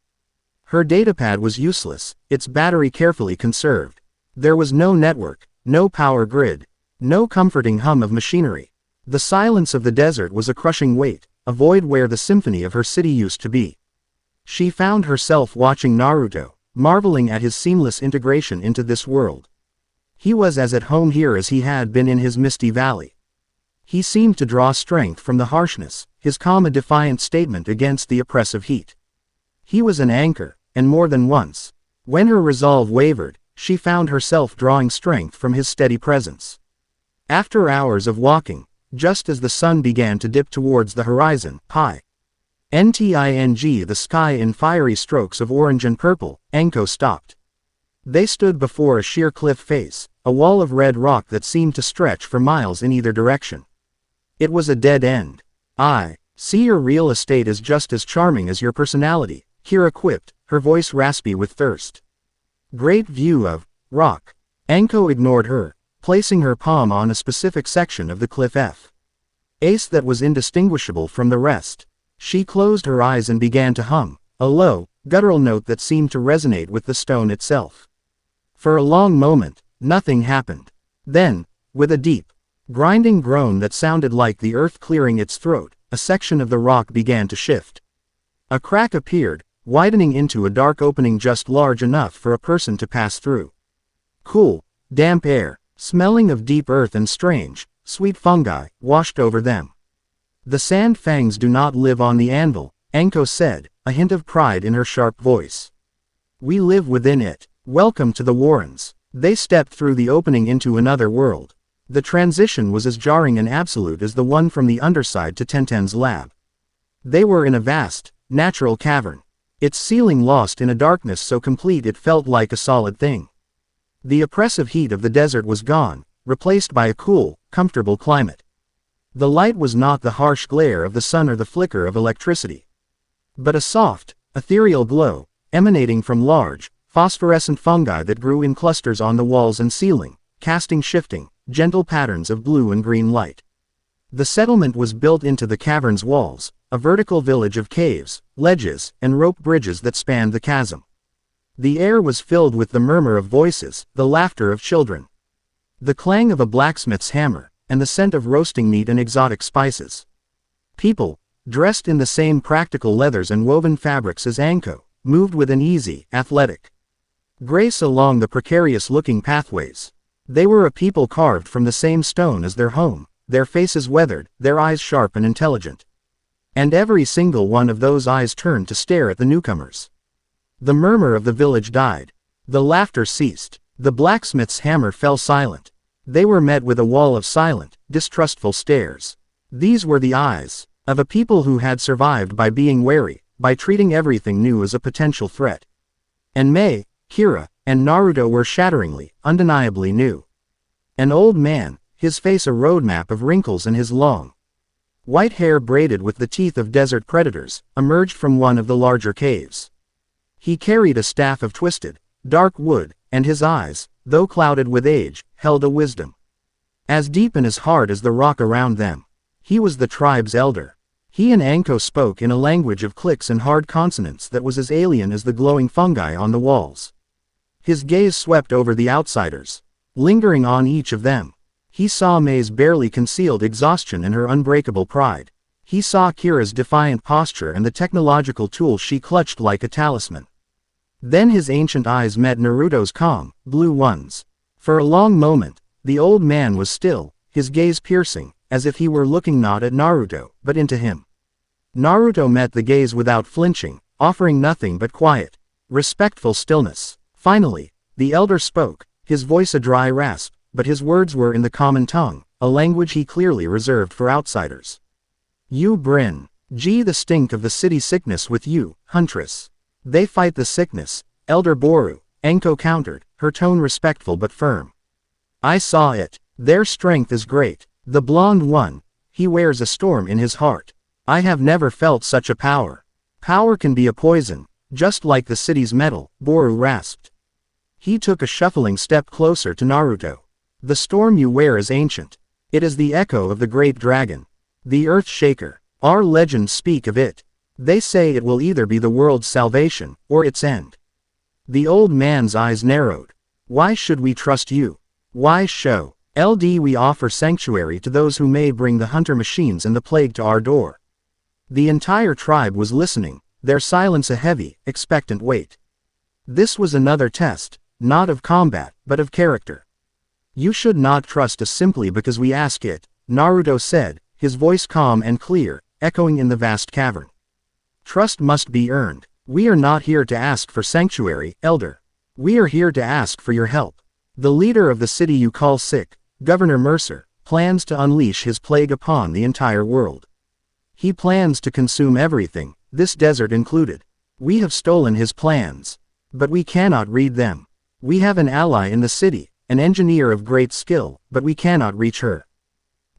Her datapad was useless, its battery carefully conserved. There was no network, no power grid, no comforting hum of machinery. The silence of the desert was a crushing weight, a void where the symphony of her city used to be. She found herself watching Naruto, marveling at his seamless integration into this world. He was as at home here as he had been in his misty valley. He seemed to draw strength from the harshness, his calm a defiant statement against the oppressive heat. He was an anchor, and more than once, when her resolve wavered, she found herself drawing strength from his steady presence. After hours of walking, just as the sun began to dip towards the horizon, the sky in fiery strokes of orange and purple, Anko stopped. They stood before a sheer cliff face, a wall of red rock that seemed to stretch for miles in either direction. It was a dead end. I see your real estate is just as charming as your personality, Kira quipped, her voice raspy with thirst. Great view of rock. Anko ignored her, placing her palm on a specific section of the cliff face that was indistinguishable from the rest. She closed her eyes and began to hum, a low, guttural note that seemed to resonate with the stone itself. For a long moment, nothing happened. Then, with a deep, grinding groan that sounded like the earth clearing its throat, a section of the rock began to shift. A crack appeared, widening into a dark opening just large enough for a person to pass through. Cool, damp air, smelling of deep earth and strange, sweet fungi, washed over them. The sand fangs do not live on the anvil, Anko said, a hint of pride in her sharp voice. We live within it. Welcome to the Warrens. They stepped through the opening into another world. The transition was as jarring and absolute as the one from the underside to Tenten's lab. They were in a vast, natural cavern. Its ceiling lost in a darkness so complete it felt like a solid thing. The oppressive heat of the desert was gone, replaced by a cool, comfortable climate. The light was not the harsh glare of the sun or the flicker of electricity, but a soft, ethereal glow, emanating from large, phosphorescent fungi that grew in clusters on the walls and ceiling, casting shifting, gentle patterns of blue and green light. The settlement was built into the cavern's walls, a vertical village of caves, ledges, and rope bridges that spanned the chasm. The air was filled with the murmur of voices, the laughter of children, the clang of a blacksmith's hammer, and the scent of roasting meat and exotic spices. People, dressed in the same practical leathers and woven fabrics as Anko, moved with an easy, athletic grace along the precarious-looking pathways. They were a people carved from the same stone as their home, their faces weathered, their eyes sharp and intelligent. And every single one of those eyes turned to stare at the newcomers. The murmur of the village died. The laughter ceased. The blacksmith's hammer fell silent. They were met with a wall of silent, distrustful stares. These were the eyes of a people who had survived by being wary, by treating everything new as a potential threat. And Mei, Kira, and Naruto were shatteringly, undeniably new. An old man, his face a roadmap of wrinkles and his long, white hair braided with the teeth of desert predators, emerged from one of the larger caves. He carried a staff of twisted, dark wood, and his eyes, though clouded with age, held a wisdom as deep and as hard as the rock around them. He was the tribe's elder. He and Anko spoke in a language of clicks and hard consonants that was as alien as the glowing fungi on the walls. His gaze swept over the outsiders, lingering on each of them. He saw Mei's barely concealed exhaustion and her unbreakable pride. He saw Kira's defiant posture and the technological tool she clutched like a talisman. Then his ancient eyes met Naruto's calm, blue ones. For a long moment, the old man was still, his gaze piercing, as if he were looking not at Naruto, but into him. Naruto met the gaze without flinching, offering nothing but quiet, respectful stillness. Finally, the elder spoke, his voice a dry rasp, but his words were in the common tongue, a language he clearly reserved for outsiders. You bring the stink of the city sickness with you, huntress. They fight the sickness, Elder Boru, Anko countered, her tone respectful but firm. I saw it. Their strength is great. The blonde one, he wears a storm in his heart. I have never felt such a power. Power can be a poison, just like the city's metal, Boru rasped. He took a shuffling step closer to Naruto. The storm you wear is ancient. It is the echo of the great dragon, the Earth Shaker. Our legends speak of it. They say it will either be the world's salvation, or its end. The old man's eyes narrowed. Why should we trust you? Why show we offer sanctuary to those who may bring the hunter machines and the plague to our door? The entire tribe was listening, their silence a heavy, expectant weight. This was another test, not of combat, but of character. You should not trust us simply because we ask it, Naruto said, his voice calm and clear, echoing in the vast cavern. Trust must be earned. We are not here to ask for sanctuary, elder. We are here to ask for your help. The leader of the city you call sick, Governor Mercer, plans to unleash his plague upon the entire world. He plans to consume everything, this desert included. We have stolen his plans. But we cannot read them. We have an ally in the city, an engineer of great skill, but we cannot reach her.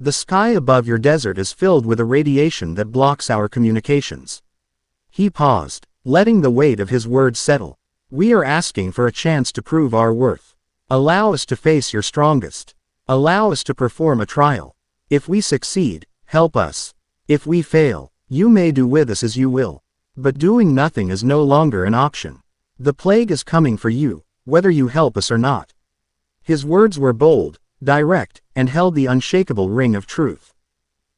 The sky above your desert is filled with a radiation that blocks our communications. He paused, letting the weight of his words settle. We are asking for a chance to prove our worth. Allow us to face your strongest. Allow us to perform a trial. If we succeed, help us. If we fail, you may do with us as you will. But doing nothing is no longer an option. The plague is coming for you, whether you help us or not. His words were bold, direct, and held the unshakable ring of truth.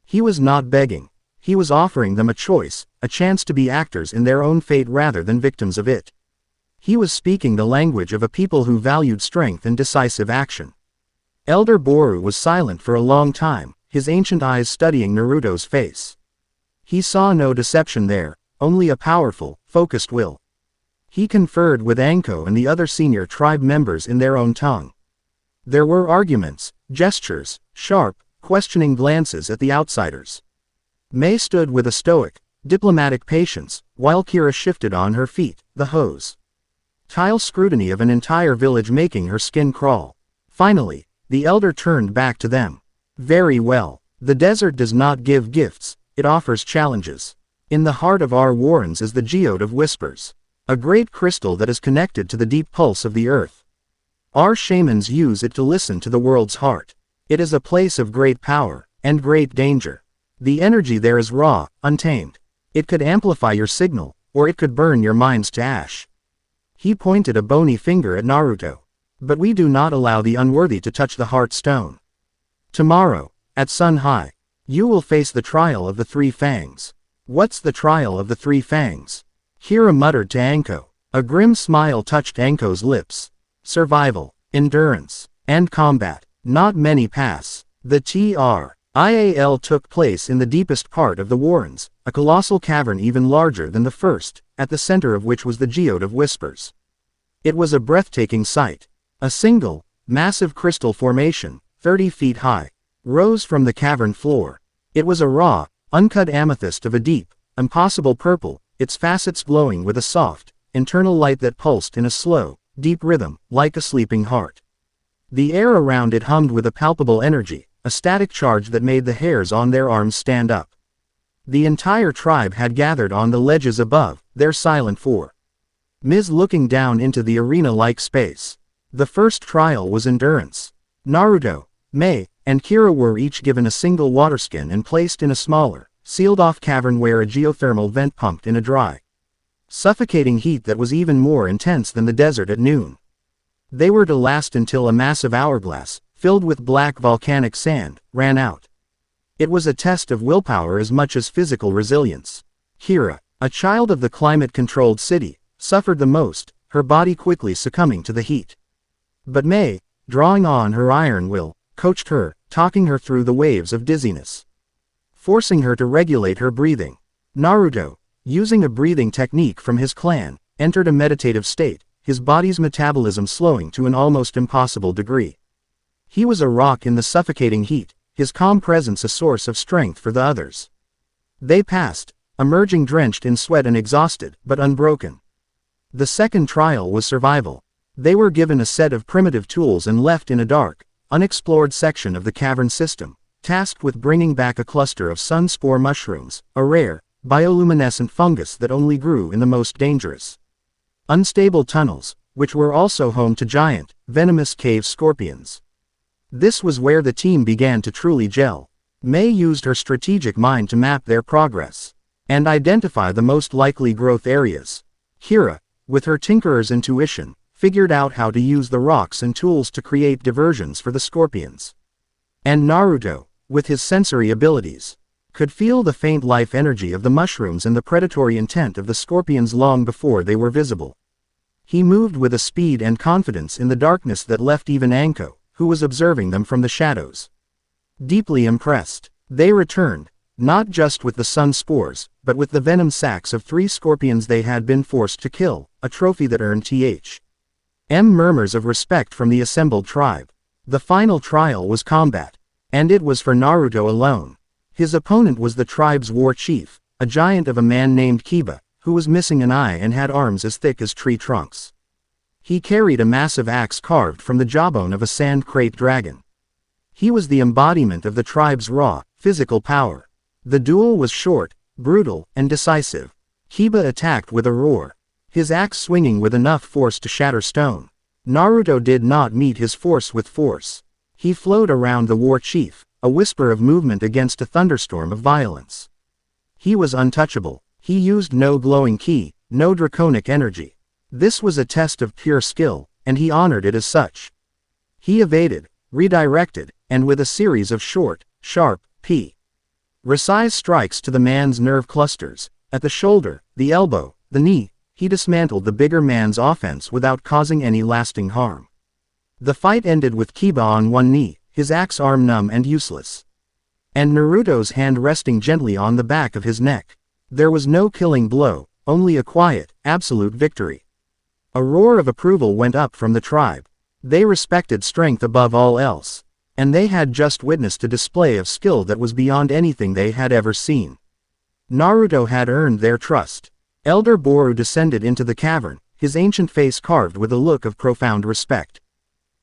He was not begging. He was offering them a choice, a chance to be actors in their own fate rather than victims of it. He was speaking the language of a people who valued strength and decisive action. Elder Boru was silent for a long time, his ancient eyes studying Naruto's face. He saw no deception there, only a powerful, focused will. He conferred with Anko and the other senior tribe members in their own tongue. There were arguments, gestures, sharp, questioning glances at the outsiders. Mei stood with a stoic, diplomatic patience, while Kira shifted on her feet, the hose. Tile scrutiny of an entire village making her skin crawl. Finally, the elder turned back to them. Very well. The desert does not give gifts, it offers challenges. In the heart of our warrens is the geode of whispers. A great crystal that is connected to the deep pulse of the earth. Our shamans use it to listen to the world's heart. It is a place of great power, and great danger. The energy there is raw, untamed. It could amplify your signal, or it could burn your minds to ash. He pointed a bony finger at Naruto. But we do not allow the unworthy to touch the heart stone. Tomorrow, at Sun High, you will face the trial of the three Fangs. What's the trial of the three Fangs? Kira muttered to Anko. A grim smile touched Anko's lips. Survival, endurance, and combat. Not many pass. The trial took place in the deepest part of the warrens, a colossal cavern even larger than the first, at the center of which was the geode of whispers. It was a breathtaking sight. A single, massive crystal formation, 30 feet high, rose from the cavern floor. It was a raw, uncut amethyst of a deep, impossible purple, its facets glowing with a soft, internal light that pulsed in a slow, deep rhythm, like a sleeping heart. The air around it hummed with a palpable energy, a static charge that made the hairs on their arms stand up. The entire tribe had gathered on the ledges above, their silent four. Ms. looking down into the arena-like space. The first trial was endurance. Naruto, Mei, and Kira were each given a single waterskin and placed in a smaller, sealed-off cavern where a geothermal vent pumped in a dry, suffocating heat that was even more intense than the desert at noon. They were to last until a massive hourglass, filled with black volcanic sand, ran out. It was a test of willpower as much as physical resilience. Kira, a child of the climate-controlled city, suffered the most, her body quickly succumbing to the heat. But Mei, drawing on her iron will, coached her, talking her through the waves of dizziness, forcing her to regulate her breathing. Naruto, using a breathing technique from his clan, entered a meditative state, his body's metabolism slowing to an almost impossible degree. He was a rock in the suffocating heat, his calm presence a source of strength for the others. They passed, emerging drenched in sweat and exhausted, but unbroken. The second trial was survival. They were given a set of primitive tools and left in a dark, unexplored section of the cavern system, tasked with bringing back a cluster of sun spore mushrooms, a rare, bioluminescent fungus that only grew in the most dangerous, unstable tunnels, which were also home to giant, venomous cave scorpions. This was where the team began to truly gel. Mei used her strategic mind to map their progress and identify the most likely growth areas. Kira, with her tinkerer's intuition, figured out how to use the rocks and tools to create diversions for the scorpions. And Naruto, with his sensory abilities, could feel the faint life energy of the mushrooms and the predatory intent of the scorpions long before they were visible. He moved with a speed and confidence in the darkness that left even Anko, who was observing them from the shadows, deeply impressed. They returned, not just with the sun spores, but with the venom sacs of 3 scorpions they had been forced to kill, a trophy that earned murmurs of respect from the assembled tribe. The final trial was combat. And it was for Naruto alone. His opponent was the tribe's war chief, a giant of a man named Kiba, who was missing an eye and had arms as thick as tree trunks. He carried a massive axe carved from the jawbone of a sand crate dragon. He was the embodiment of the tribe's raw, physical power. The duel was short, brutal, and decisive. Kiba attacked with a roar, his axe swinging with enough force to shatter stone. Naruto did not meet his force with force. He flowed around the war chief, a whisper of movement against a thunderstorm of violence. He was untouchable. He used no glowing ki, no draconic energy. This was a test of pure skill, and he honored it as such. He evaded, redirected, and with a series of short, sharp, Precise strikes to the man's nerve clusters. At the shoulder, the elbow, the knee, he dismantled the bigger man's offense without causing any lasting harm. The fight ended with Kiba on one knee, his axe arm numb and useless. And Naruto's hand resting gently on the back of his neck. There was no killing blow, only a quiet, absolute victory. A roar of approval went up from the tribe. They respected strength above all else. And they had just witnessed a display of skill that was beyond anything they had ever seen. Naruto had earned their trust. Elder Boru descended into the cavern, his ancient face carved with a look of profound respect.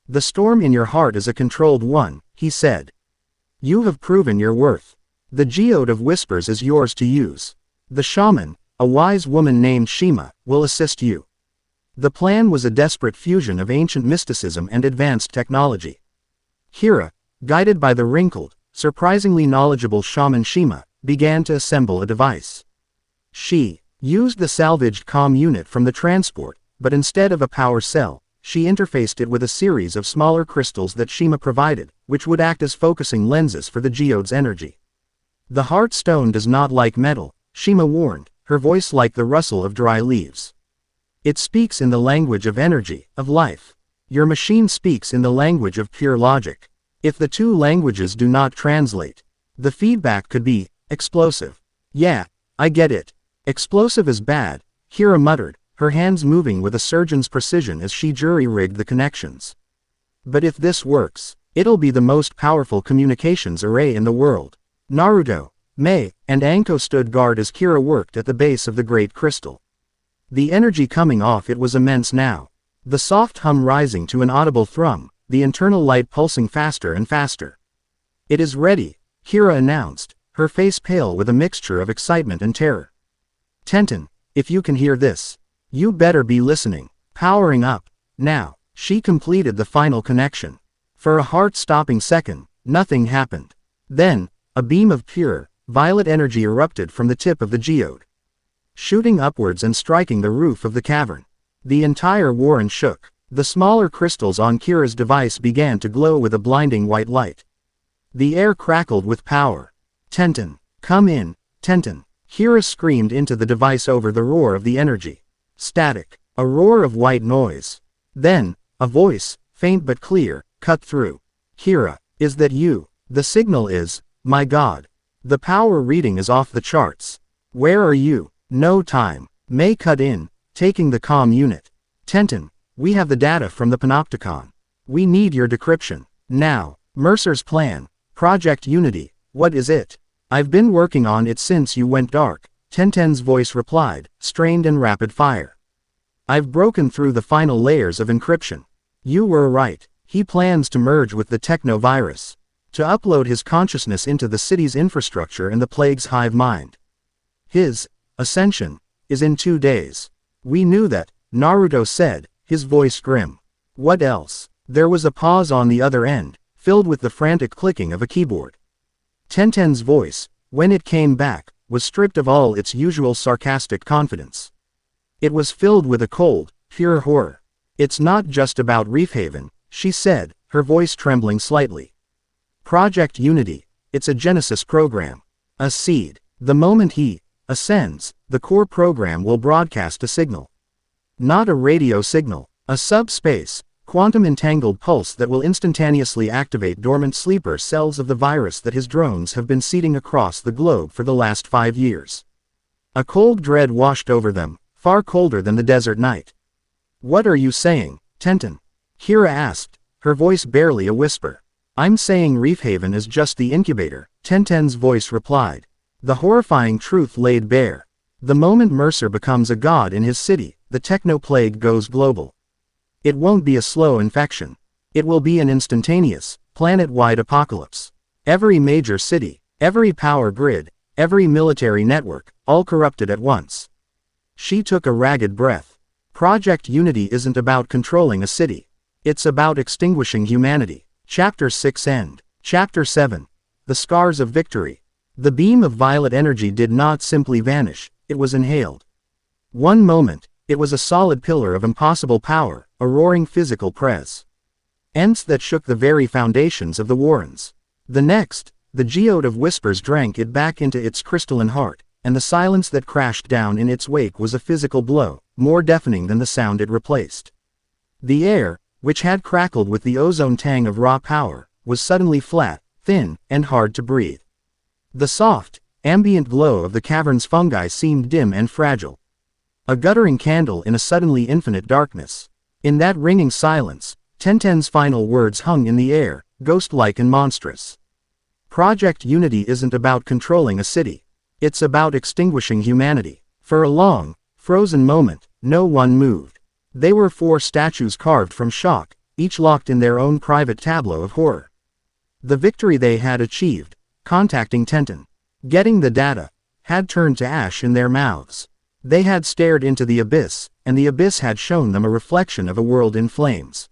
"The storm in your heart is a controlled one," he said. "You have proven your worth. The geode of whispers is yours to use. The shaman, a wise woman named Shima, will assist you." The plan was a desperate fusion of ancient mysticism and advanced technology. Kira, guided by the wrinkled, surprisingly knowledgeable shaman Shima, began to assemble a device. She used the salvaged comm unit from the transport, but instead of a power cell, she interfaced it with a series of smaller crystals that Shima provided, which would act as focusing lenses for the geode's energy. "The heart stone does not like metal," Shima warned, her voice like the rustle of dry leaves. "It speaks in the language of energy, of life. Your machine speaks in the language of pure logic. If the two languages do not translate, the feedback could be explosive." "Yeah, I get it. Explosive is bad," Kira muttered, her hands moving with a surgeon's precision as she jury-rigged the connections. "But if this works, it'll be the most powerful communications array in the world." Naruto, Mei, and Anko stood guard as Kira worked at the base of the great crystal. The energy coming off it was immense now. The soft hum rising to an audible thrum, the internal light pulsing faster and faster. "It is ready," Kira announced, her face pale with a mixture of excitement and terror. "Tenten, if you can hear this, you better be listening. Powering up. Now." She completed the final connection. For a heart-stopping second, nothing happened. Then, a beam of pure, violet energy erupted from the tip of the geode, shooting upwards and striking the roof of the cavern. The entire warren shook. The smaller crystals on Kira's device began to glow with a blinding white light. The air crackled with power. "Tenten, come in, Tenten." Kira screamed into the device over the roar of the energy. Static. A roar of white noise. Then, a voice, faint but clear, cut through. "Kira, is that you? The signal is, my God. The power reading is off the charts. Where are you?" "No time." Mei cut in, taking the comm unit. "Tenten, we have the data from the Panopticon. We need your decryption. Now." "Mercer's plan. Project Unity, what is it?" "I've been working on it since you went dark," Tenten's voice replied, strained and rapid fire. "I've broken through the final layers of encryption. You were right. He plans to merge with the techno virus, to upload his consciousness into the city's infrastructure and the plague's hive mind. His ascension is in 2 days. We knew that," Naruto said, his voice grim. "What else?" There was a pause on the other end, filled with the frantic clicking of a keyboard. Tenten's voice, when it came back, was stripped of all its usual sarcastic confidence. It was filled with a cold, pure horror. "It's not just about Reef Haven," she said, her voice trembling slightly. "Project Unity, it's a Genesis program. A seed. The moment he ascends, the core program will broadcast a signal. Not a radio signal, a subspace, quantum-entangled pulse that will instantaneously activate dormant sleeper cells of the virus that his drones have been seeding across the globe for the last 5 years. A cold dread washed over them, far colder than the desert night. "What are you saying, Tenten?" Kira asked, her voice barely a whisper. "I'm saying Reef Haven is just the incubator," Tenten's voice replied. The horrifying truth laid bare. The moment Mercer becomes a god in his city, the techno-plague goes global. It won't be a slow infection. It will be an instantaneous, planet-wide apocalypse. Every major city, every power grid, every military network, all corrupted at once. She took a ragged breath. Project Unity isn't about controlling a city. It's about extinguishing humanity. Chapter 6 End. Chapter 7. The Scars of Victory. The beam of violet energy did not simply vanish, it was inhaled. One moment, it was a solid pillar of impossible power, a roaring physical presence that shook the very foundations of the Warrens. The next, The geode of whispers drank it back into its crystalline heart, and the silence that crashed down in its wake was a physical blow, more deafening than the sound it replaced. The air, which had crackled with the ozone tang of raw power, was suddenly flat, thin, and hard to breathe. The soft, ambient glow of the cavern's fungi seemed dim and fragile. A guttering candle in a suddenly infinite darkness. In that ringing silence, Tenten's final words hung in the air, ghost-like and monstrous. Project Unity isn't about controlling a city. It's about extinguishing humanity. For a long, frozen moment, no one moved. They were 4 statues carved from shock, each locked in their own private tableau of horror. The victory they had achieved, contacting Tenten, getting the data, had turned to ash in their mouths. They had stared into the abyss, and the abyss had shown them a reflection of a world in flames.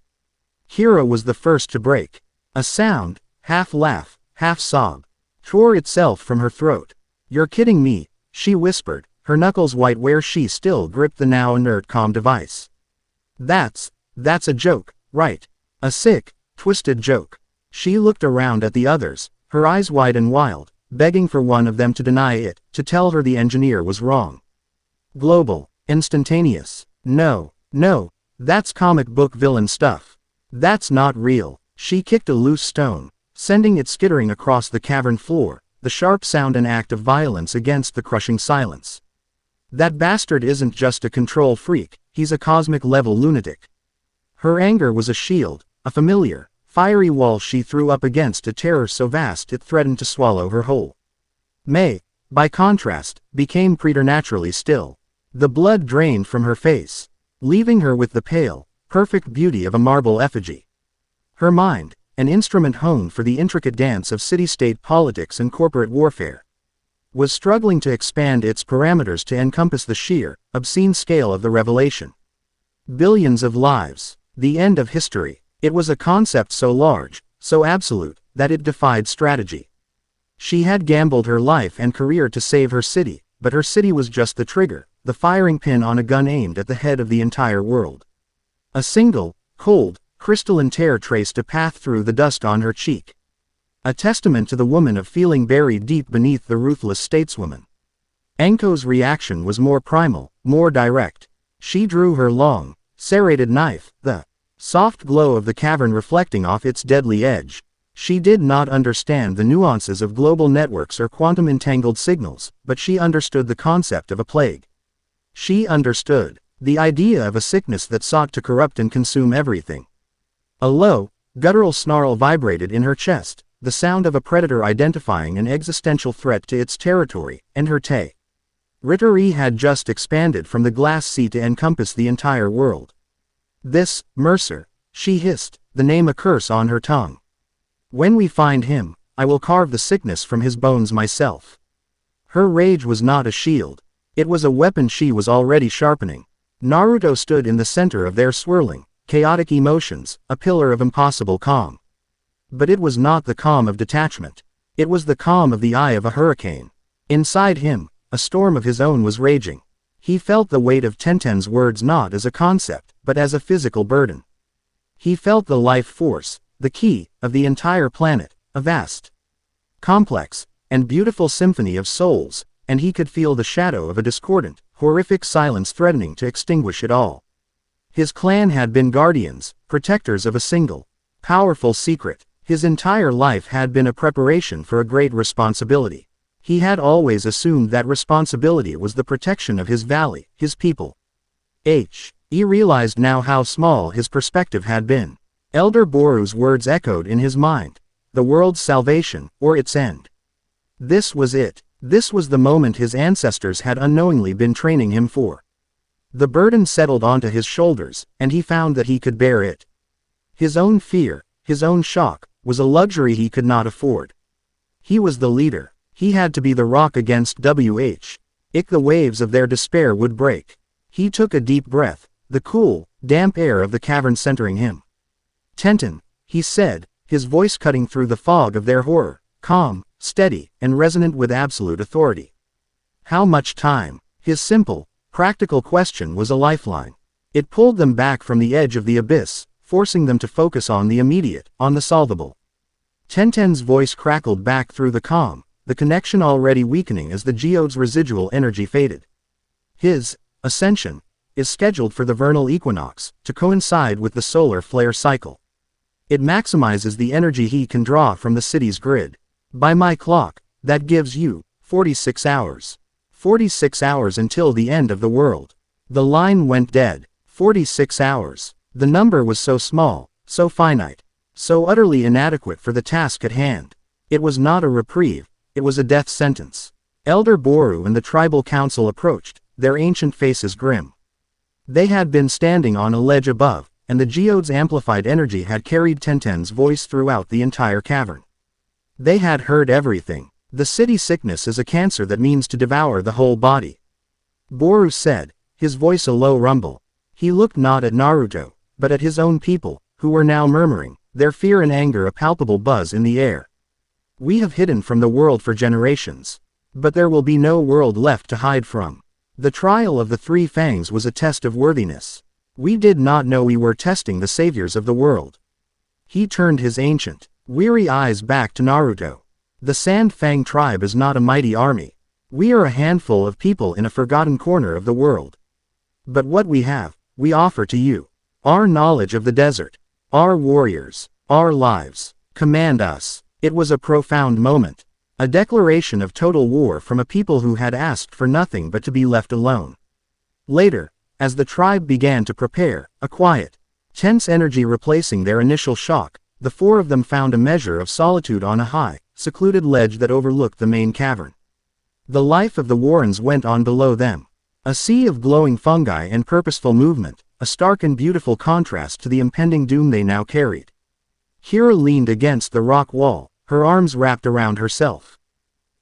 Kira was the first to break. A sound, half laugh, half sob, tore itself from her throat. "You're kidding me," she whispered, her knuckles white where she still gripped the now inert comm device. That's a joke, right? A sick, twisted joke." She looked around at the others, her eyes wide and wild, begging for one of them to deny it, to tell her the engineer was wrong. Global, instantaneous. No, that's comic book villain stuff. That's not real. She kicked a loose stone, sending it skittering across the cavern floor, the sharp sound an act of violence against the crushing silence. "That bastard isn't just a control freak, he's a cosmic-level lunatic." Her anger was a shield, a familiar, fiery wall she threw up against a terror so vast it threatened to swallow her whole. May, by contrast, became preternaturally still. The blood drained from her face, leaving her with the pale, perfect beauty of a marble effigy. Her mind, an instrument honed for the intricate dance of city-state politics and corporate warfare, was struggling to expand its parameters to encompass the sheer, obscene scale of the revelation. Billions of lives, the end of history. It was a concept so large, so absolute, that it defied strategy. She had gambled her life and career to save her city, but her city was just the trigger, the firing pin on a gun aimed at the head of the entire world. A single, cold, crystalline tear traced a path through the dust on her cheek. A testament to the woman of feeling buried deep beneath the ruthless stateswoman. Enko's reaction was more primal, more direct. She drew her long, serrated knife, the soft glow of the cavern reflecting off its deadly edge. She did not understand the nuances of global networks or quantum-entangled signals, but she understood the concept of a plague. She understood the idea of a sickness that sought to corrupt and consume everything. A low, guttural snarl vibrated in her chest, the sound of a predator identifying an existential threat to its territory, and her territory had just expanded from the glass sea to encompass the entire world. "This, Mercer," she hissed, the name a curse on her tongue. "When we find him, I will carve the sickness from his bones myself." Her rage was not a shield. It was a weapon she was already sharpening. Naruto stood in the center of their swirling, chaotic emotions, a pillar of impossible calm. But it was not the calm of detachment. It was the calm of the eye of a hurricane. Inside him, a storm of his own was raging. He felt the weight of Tenten's words not as a concept, but as a physical burden. He felt the life force, the key, of the entire planet, a vast, complex, and beautiful symphony of souls, and he could feel the shadow of a discordant, horrific silence threatening to extinguish it all. His clan had been guardians, protectors of a single, powerful secret. His entire life had been a preparation for a great responsibility. He had always assumed that responsibility was the protection of his valley, his people. He realized now how small his perspective had been. Elder Boru's words echoed in his mind. The world's salvation, or its end. This was it. This was the moment his ancestors had unknowingly been training him for. The burden settled onto his shoulders, and he found that he could bear it. His own fear, his own shock, was a luxury he could not afford. He was the leader. He had to be the rock against the waves of their despair would break. He took a deep breath, the cool, damp air of the cavern centering him. "Tenten," he said, his voice cutting through the fog of their horror, calm, steady, and resonant with absolute authority. "How much time?" His simple, practical question was a lifeline. It pulled them back from the edge of the abyss, forcing them to focus on the immediate, on the solvable. Tenten's voice crackled back through the calm, the connection already weakening as the geode's residual energy faded. His ascension is scheduled for the vernal equinox, to coincide with the solar flare cycle. It maximizes the energy he can draw from the city's grid. By my clock, that gives you 46 hours. 46 hours until the end of the world. The line went dead. 46 hours. The number was so small, so finite, so utterly inadequate for the task at hand. It was not a reprieve, it was a death sentence. Elder Boru and the tribal council approached, their ancient faces grim. They had been standing on a ledge above, and the geode's amplified energy had carried Tenten's voice throughout the entire cavern. They had heard everything. The city sickness is a cancer that means to devour the whole body. Boru said, his voice a low rumble. He looked not at Naruto, but at his own people, who were now murmuring, their fear and anger a palpable buzz in the air. We have hidden from the world for generations. But there will be no world left to hide from. The trial of the three Fangs was a test of worthiness. We did not know we were testing the saviors of the world. He turned his ancient, weary eyes back to Naruto. The Sand Fang tribe is not a mighty army. We are a handful of people in a forgotten corner of the world. But what we have, we offer to you. Our knowledge of the desert. Our warriors. Our lives. Command us. It was a profound moment. A declaration of total war from a people who had asked for nothing but to be left alone. Later, as the tribe began to prepare, a quiet, tense energy replacing their initial shock, the four of them found a measure of solitude on a high, secluded ledge that overlooked the main cavern. The life of the Warrens went on below them. A sea of glowing fungi and purposeful movement, a stark and beautiful contrast to the impending doom they now carried. Kira leaned against the rock wall, her arms wrapped around herself.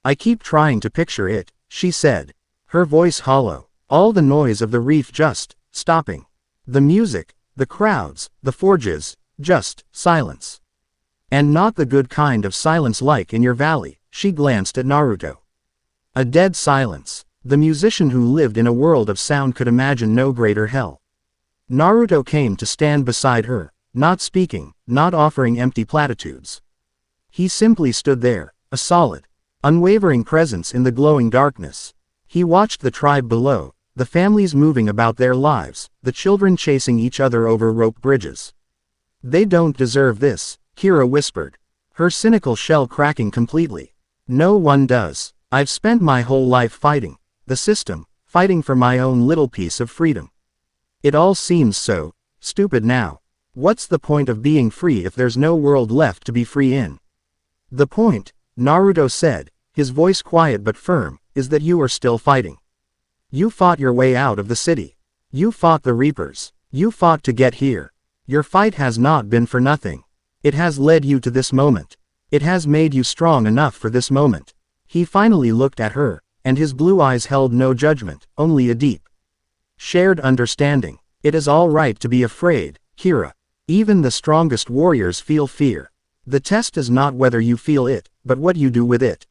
I keep trying to picture it, she said, her voice hollow, all the noise of the reef just stopping. The music, the crowds, the forges, just silence. And not the good kind of silence like in your valley, she glanced at Naruto. A dead silence. The musician who lived in a world of sound could imagine no greater hell. Naruto came to stand beside her, not speaking, not offering empty platitudes. He simply stood there, a solid, unwavering presence in the glowing darkness. He watched the tribe below, the families moving about their lives, the children chasing each other over rope bridges. They don't deserve this, Kira whispered, her cynical shell cracking completely. No one does. I've spent my whole life fighting the system, fighting for my own little piece of freedom. It all seems so stupid now. What's the point of being free if there's no world left to be free in? The point, Naruto said, his voice quiet but firm, is that you are still fighting. You fought your way out of the city. You fought the Reapers. You fought to get here. Your fight has not been for nothing. It has led you to this moment. It has made you strong enough for this moment. He finally looked at her, and his blue eyes held no judgment, only a deep, shared understanding. It is all right to be afraid, Kira. Even the strongest warriors feel fear. The test is not whether you feel it, but what you do with it.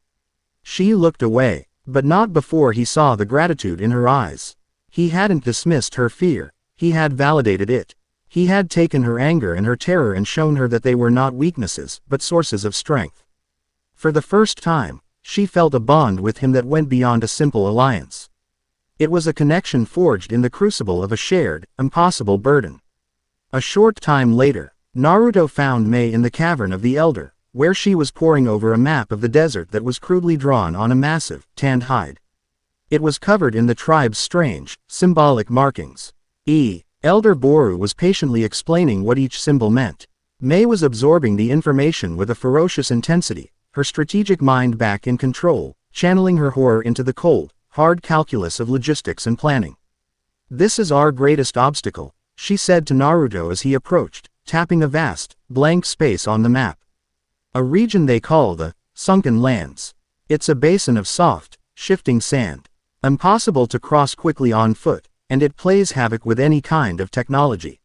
She looked away, but not before he saw the gratitude in her eyes. He hadn't dismissed her fear, he had validated it. He had taken her anger and her terror and shown her that they were not weaknesses, but sources of strength. For the first time, she felt a bond with him that went beyond a simple alliance. It was a connection forged in the crucible of a shared, impossible burden. A short time later, Naruto found Mei in the cavern of the Elder, where she was poring over a map of the desert that was crudely drawn on a massive, tanned hide. It was covered in the tribe's strange, symbolic markings. Elder Boru was patiently explaining what each symbol meant. Mei was absorbing the information with a ferocious intensity, her strategic mind back in control, channeling her horror into the cold, hard calculus of logistics and planning. This is our greatest obstacle, she said to Naruto as he approached, tapping a vast, blank space on the map. A region they call the Sunken Lands. It's a basin of soft, shifting sand. Impossible to cross quickly on foot, and it plays havoc with any kind of technology.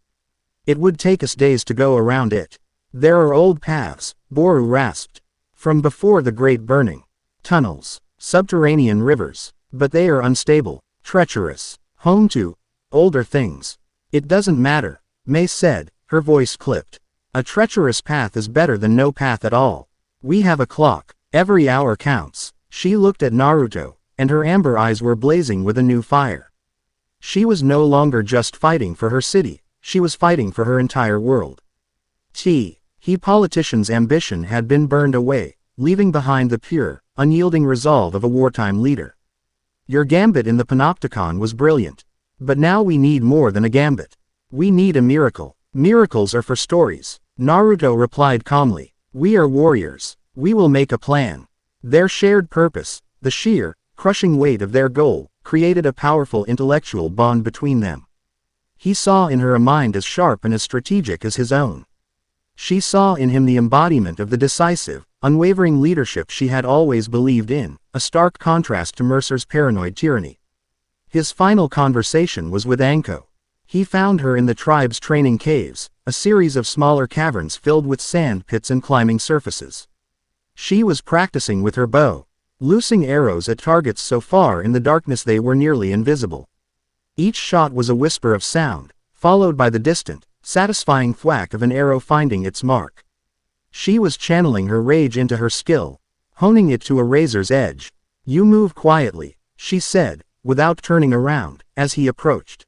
It would take us days to go around it. There are old paths, Boru rasped, from before the Great Burning. Tunnels, subterranean rivers, but they are unstable, treacherous, home to older things. It doesn't matter, Mei said, her voice clipped. A treacherous path is better than no path at all. We have a clock. Every hour counts. She looked at Naruto, and her amber eyes were blazing with a new fire. She was no longer just fighting for her city, she was fighting for her entire world. He politician's ambition had been burned away, leaving behind the pure, unyielding resolve of a wartime leader. Your gambit in the panopticon was brilliant. But now we need more than a gambit. We need a miracle. Miracles are for stories. Naruto replied calmly. We are warriors. We will make a plan. Their shared purpose, the sheer, crushing weight of their goal, created a powerful intellectual bond between them. He saw in her a mind as sharp and as strategic as his own. She saw in him the embodiment of the decisive, unwavering leadership she had always believed in, a stark contrast to Mercer's paranoid tyranny. His final conversation was with Anko. He found her in the tribe's training caves, a series of smaller caverns filled with sand pits and climbing surfaces. She was practicing with her bow, loosing arrows at targets so far in the darkness they were nearly invisible. Each shot was a whisper of sound, followed by the distant, satisfying thwack of an arrow finding its mark. She was channeling her rage into her skill, honing it to a razor's edge. You move quietly, she said, without turning around, as he approached.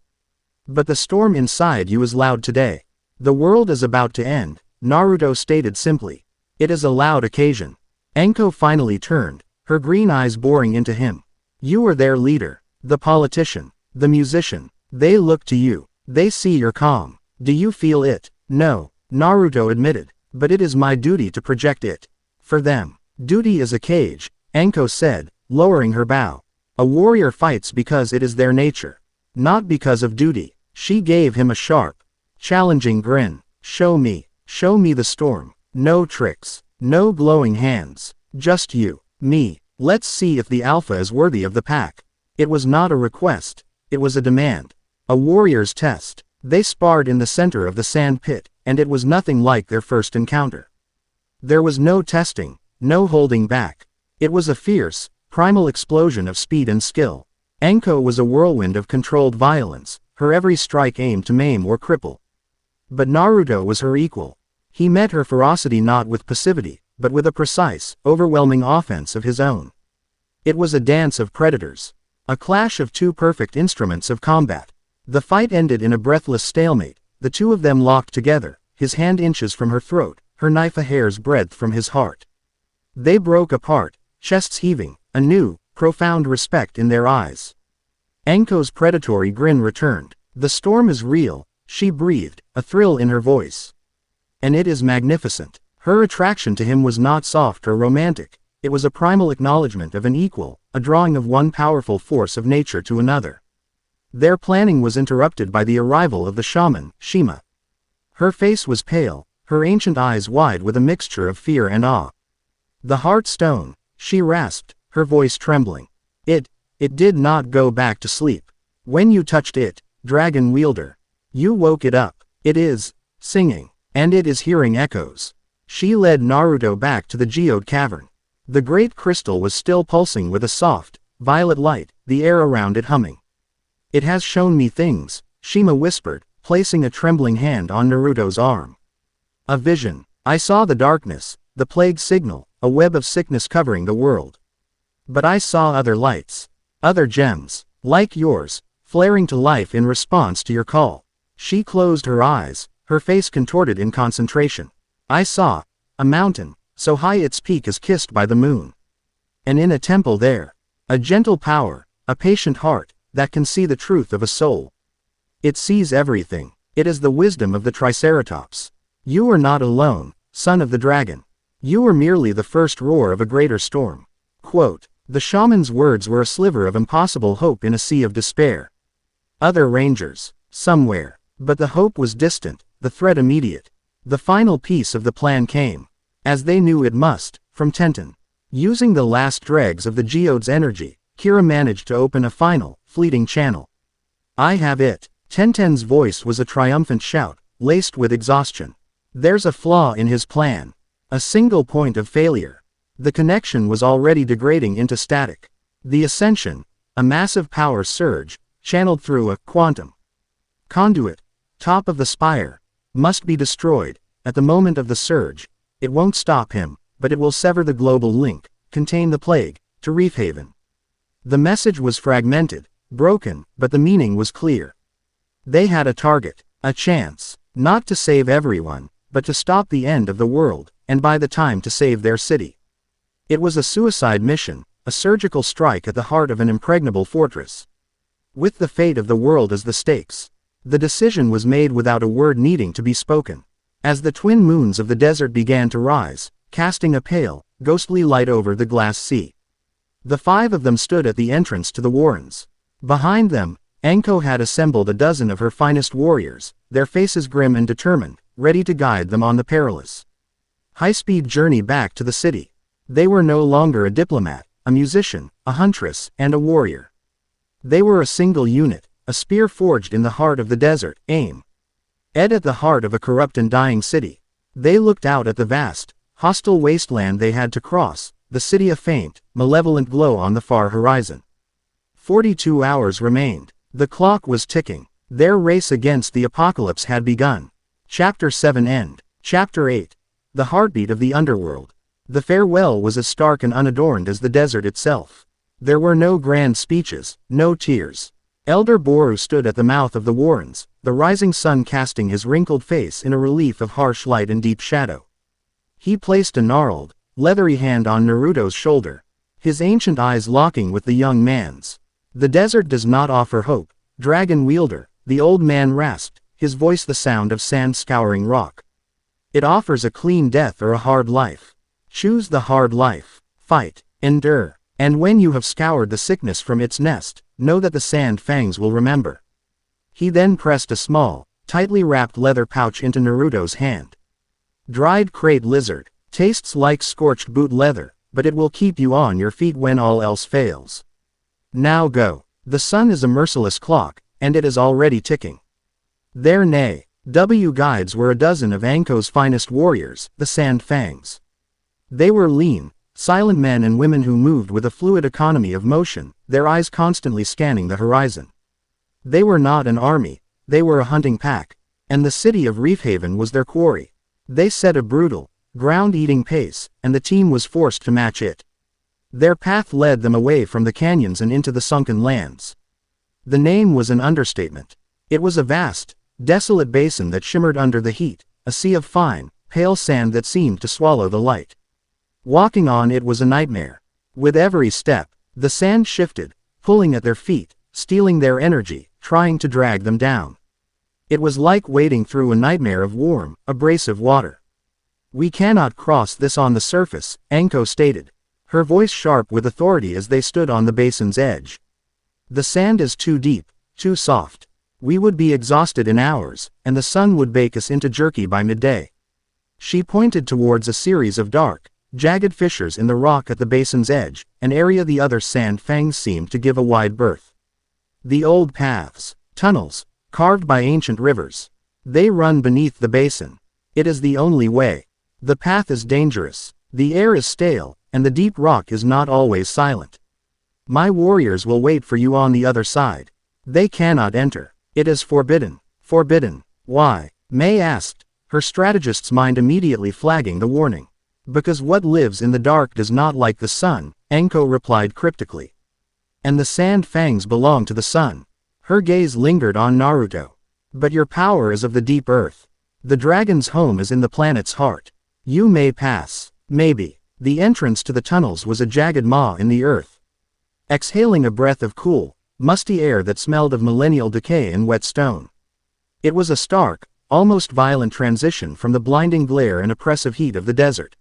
But the storm inside you is loud today. The world is about to end, Naruto stated simply. It is a loud occasion. Anko finally turned, her green eyes boring into him. You are their leader, the politician, the musician. They look to you. They see your calm. Do you feel it? No, Naruto admitted, but it is my duty to project it. For them. Duty is a cage, Anko said, lowering her bow. A warrior fights because it is their nature, not because of duty. She gave him a sharp, challenging grin. Show me the storm. No tricks, no glowing hands, just you, me. Let's see if the alpha is worthy of the pack. It was not a request, it was a demand. A warrior's test. They sparred in the center of the sand pit, and it was nothing like their first encounter. There was no testing, no holding back. It was a fierce, primal explosion of speed and skill. Anko was a whirlwind of controlled violence, her every strike aimed to maim or cripple. But Naruto was her equal. He met her ferocity not with passivity, but with a precise, overwhelming offense of his own. It was a dance of predators. A clash of two perfect instruments of combat. The fight ended in a breathless stalemate, the two of them locked together, his hand inches from her throat, her knife a hair's breadth from his heart. They broke apart, chests heaving, a new, profound respect in their eyes. Anko's predatory grin returned. The storm is real, she breathed, a thrill in her voice. And it is magnificent. Her attraction to him was not soft or romantic, it was a primal acknowledgement of an equal, a drawing of one powerful force of nature to another. Their planning was interrupted by the arrival of the shaman, Shima. Her face was pale, her ancient eyes wide with a mixture of fear and awe. The heart stone, she rasped, her voice trembling. It did not go back to sleep. When you touched it, dragon wielder, you woke it up. It is singing, and it is hearing echoes. She led Naruto back to the geode cavern. The great crystal was still pulsing with a soft, violet light, the air around it humming. It has shown me things, Shima whispered, placing a trembling hand on Naruto's arm. A vision. I saw the darkness, the plague signal, a web of sickness covering the world. But I saw other lights. Other gems, like yours, flaring to life in response to your call. She closed her eyes, her face contorted in concentration. I saw a mountain, so high its peak is kissed by the moon. And in a temple there, a gentle power, a patient heart, that can see the truth of a soul. It sees everything. It is the wisdom of the Triceratops. You are not alone, son of the dragon. You are merely the first roar of a greater storm. Quote, the shaman's words were a sliver of impossible hope in a sea of despair. Other rangers, somewhere. But the hope was distant, the threat immediate. The final piece of the plan came, as they knew it must, from Tenten. Using the last dregs of the geode's energy, Kira managed to open a final, fleeting channel. I have it. Tenten's voice was a triumphant shout, laced with exhaustion. There's a flaw in his plan. A single point of failure. The connection was already degrading into static. The ascension, a massive power surge, channeled through a quantum conduit, top of the spire, must be destroyed. At the moment of the surge. It won't stop him, but it will sever the global link, contain the plague, to Reef Haven. The message was fragmented, broken, but the meaning was clear. They had a target, a chance, not to save everyone, but to stop the end of the world, and by the time to save their city. It was a suicide mission, a surgical strike at the heart of an impregnable fortress. With the fate of the world as the stakes, the decision was made without a word needing to be spoken. As the twin moons of the desert began to rise, casting a pale, ghostly light over the glass sea, the 5 of them stood at the entrance to the warrens. Behind them, Anko had assembled a dozen of her finest warriors, their faces grim and determined, ready to guide them on the perilous, high-speed journey back to the city. They were no longer a diplomat, a musician, a huntress, and a warrior. They were a single unit, a spear forged in the heart of the desert, aim ed at the heart of a corrupt and dying city. They looked out at the vast, hostile wasteland they had to cross, the city a faint, malevolent glow on the far horizon. 42 hours remained. The clock was ticking. Their race against the apocalypse had begun. Chapter 7 End. Chapter 8. The heartbeat of the underworld. The farewell was as stark and unadorned as the desert itself. There were no grand speeches, no tears. Elder Boru stood at the mouth of the warrens, the rising sun casting his wrinkled face in a relief of harsh light and deep shadow. He placed a gnarled, leathery hand on Naruto's shoulder, his ancient eyes locking with the young man's. The desert does not offer hope, dragon wielder, the old man rasped, his voice the sound of sand scouring rock. It offers a clean death or a hard life. Choose the hard life. Fight, endure, and when you have scoured the sickness from its nest, know that the sand Fangs will remember. He then pressed a small, tightly wrapped leather pouch into Naruto's hand. Dried crate lizard, tastes like scorched boot leather, but it will keep you on your feet when all else fails. Now go. The sun is a merciless clock, and it is already ticking. Their guides were a dozen of Anko's finest warriors, the Sand Fangs. They were lean, silent men and women who moved with a fluid economy of motion, their eyes constantly scanning the horizon. They were not an army, they were a hunting pack, and the city of Reef Haven was their quarry. They set a brutal, ground-eating pace, and the team was forced to match it. Their path led them away from the canyons and into the sunken lands. The name was an understatement. It was a vast, desolate basin that shimmered under the heat, a sea of fine, pale sand that seemed to swallow the light. Walking on it was a nightmare. With every step, the sand shifted, pulling at their feet, stealing their energy, trying to drag them down. It was like wading through a nightmare of warm, abrasive water. We cannot cross this on the surface, Anko stated, her voice sharp with authority as they stood on the basin's edge. The sand is too deep, too soft. We would be exhausted in hours, and the sun would bake us into jerky by midday. She pointed towards a series of dark, jagged fissures in the rock at the basin's edge, an area the other Sand Fangs seemed to give a wide berth. The old paths, tunnels, carved by ancient rivers. They run beneath the basin. It is the only way. The path is dangerous, the air is stale, and the deep rock is not always silent. My warriors will wait for you on the other side. They cannot enter. It is forbidden. Forbidden. Why? May asked, her strategist's mind immediately flagging the warning. Because what lives in the dark does not like the sun, Anko replied cryptically. And the Sand Fangs belong to the sun. Her gaze lingered on Naruto. But your power is of the deep earth. The dragon's home is in the planet's heart. You may pass. Maybe. The entrance to the tunnels was a jagged maw in the earth. Exhaling a breath of cool, musty air that smelled of millennial decay and wet stone. It was a stark, almost violent transition from the blinding glare and oppressive heat of the desert.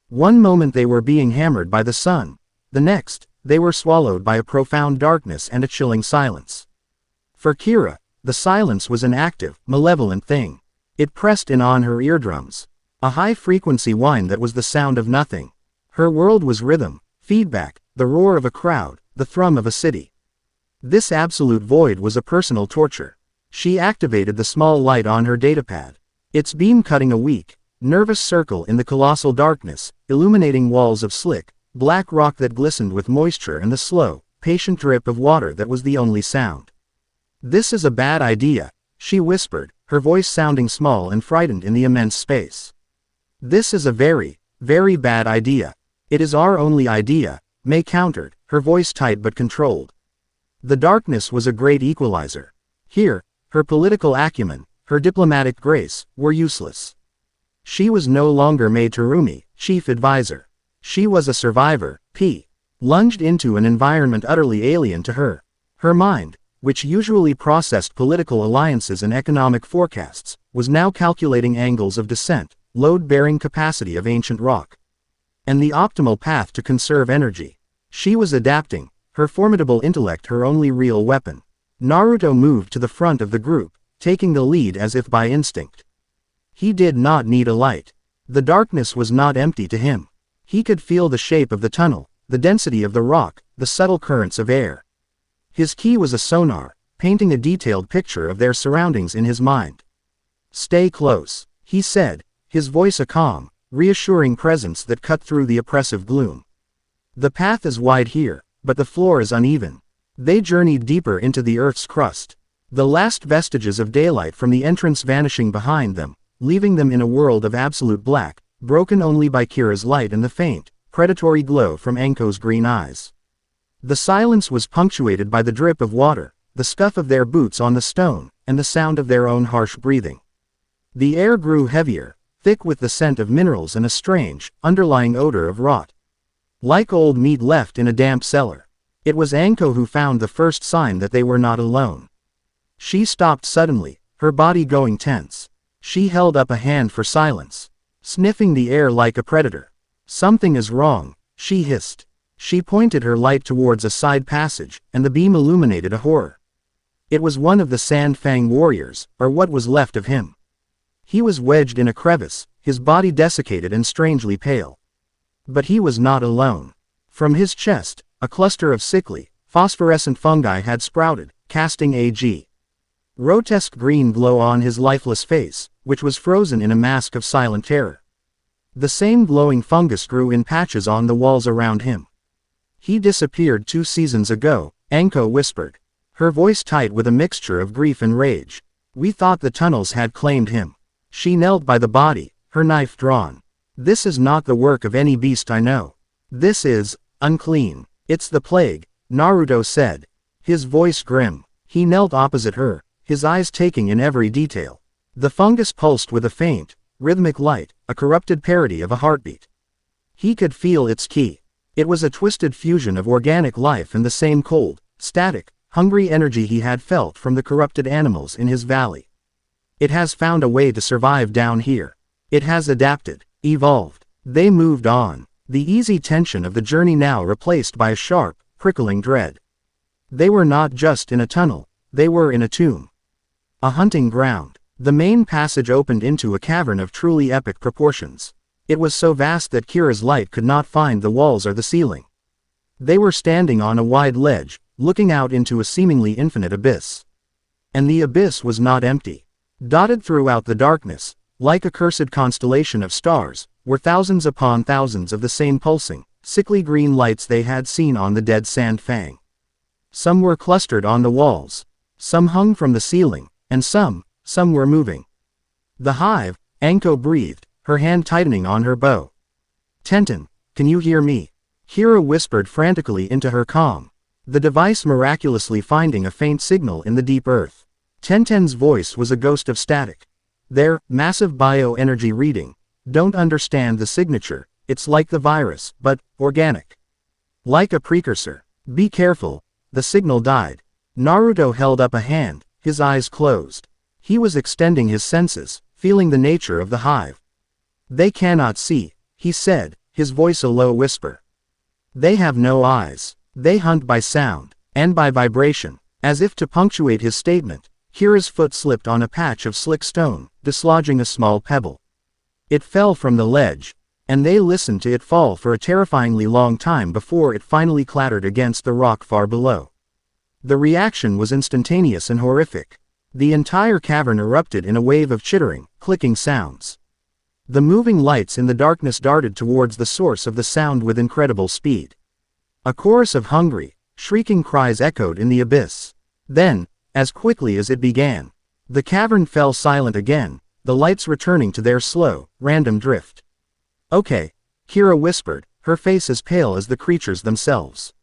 One moment they were being hammered by the sun, the next, they were swallowed by a profound darkness and a chilling silence. For Kira, the silence was an active, malevolent thing. It pressed in on her eardrums. A high-frequency whine that was the sound of nothing. Her world was rhythm, feedback, the roar of a crowd, the thrum of a city. This absolute void was a personal torture. She activated the small light on her datapad. Its beam cutting a weak, nervous circle in the colossal darkness, illuminating walls of slick, black rock that glistened with moisture and the slow, patient drip of water that was the only sound. This is a bad idea, she whispered, her voice sounding small and frightened in the immense space. This is a very, Very bad idea. It is our only idea, May countered, her voice tight but controlled. The darkness was a great equalizer. Here, her political acumen, her diplomatic grace, were useless. She was no longer May Terumi, chief advisor. She was a survivor, lunged into an environment utterly alien to her. Her mind, which usually processed political alliances and economic forecasts, was now calculating angles of descent, load-bearing capacity of ancient rock, and the optimal path to conserve energy. She was adapting, her formidable intellect her only real weapon. Naruto moved to the front of the group, taking the lead as if by instinct. He did not need a light. The darkness was not empty to him. He could feel the shape of the tunnel, the density of the rock, the subtle currents of air. His key was a sonar, painting a detailed picture of their surroundings in his mind. "Stay close," he said, his voice a calm, reassuring presence that cut through the oppressive gloom. "The path is wide here, but the floor is uneven." They journeyed deeper into the Earth's crust, the last vestiges of daylight from the entrance vanishing behind them, leaving them in a world of absolute black, broken only by Kira's light and the faint, predatory glow from Anko's green eyes. The silence was punctuated by the drip of water, the scuff of their boots on the stone, and the sound of their own harsh breathing. The air grew heavier, thick with the scent of minerals and a strange, underlying odor of rot. Like old meat left in a damp cellar. It was Anko who found the first sign that they were not alone. She stopped suddenly, her body going tense. She held up a hand for silence, sniffing the air like a predator. "Something is wrong," she hissed. She pointed her light towards a side passage, and the beam illuminated a horror. It was one of the Sand Fang warriors, or what was left of him. He was wedged in a crevice, his body desiccated and strangely pale. But he was not alone. From his chest, a cluster of sickly, phosphorescent fungi had sprouted, casting a grotesque green glow on his lifeless face, which was frozen in a mask of silent terror. The same glowing fungus grew in patches on the walls around him. "He disappeared 2 seasons ago," Anko whispered, her voice tight with a mixture of grief and rage. "We thought the tunnels had claimed him." She knelt by the body, her knife drawn. "This is not the work of any beast I know. This is unclean. It's the plague," Naruto said, his voice grim. He knelt opposite her, his eyes taking in every detail. The fungus pulsed with a faint, rhythmic light, a corrupted parody of a heartbeat. He could feel its key. It was a twisted fusion of organic life and the same cold, static, hungry energy he had felt from the corrupted animals in his valley. "It has found a way to survive down here. It has adapted, evolved." They moved on, the easy tension of the journey now replaced by a sharp, prickling dread. They were not just in a tunnel, they were in a tomb. A hunting ground. The main passage opened into a cavern of truly epic proportions. It was so vast that Kira's light could not find the walls or the ceiling. They were standing on a wide ledge, looking out into a seemingly infinite abyss. And the abyss was not empty. Dotted throughout the darkness, like a cursed constellation of stars, were thousands upon thousands of the same pulsing, sickly green lights they had seen on the dead Sand Fang. Some were clustered on the walls. Some hung from the ceiling, and some were moving. "The hive," Anko breathed, her hand tightening on her bow. "Tenten, can you hear me?" Kira whispered frantically into her comm, the device miraculously finding a faint signal in the deep earth. Tenten's voice was a ghost of static. "Their massive bioenergy reading. Don't understand the signature, it's like the virus, but organic. Like a precursor. Be careful." The signal died. Naruto held up a hand, his eyes closed. He was extending his senses, feeling the nature of the hive. "They cannot see," he said, his voice a low whisper. "They have no eyes. They hunt by sound, and by vibration." As if to punctuate his statement, Kira's foot slipped on a patch of slick stone, dislodging a small pebble. It fell from the ledge, and they listened to it fall for a terrifyingly long time before it finally clattered against the rock far below. The reaction was instantaneous and horrific. The entire cavern erupted in a wave of chittering, clicking sounds. The moving lights in the darkness darted towards the source of the sound with incredible speed. A chorus of hungry, shrieking cries echoed in the abyss. Then, as quickly as it began, the cavern fell silent again, the lights returning to their slow, random drift. "Okay," Kira whispered, her face as pale as the creatures themselves.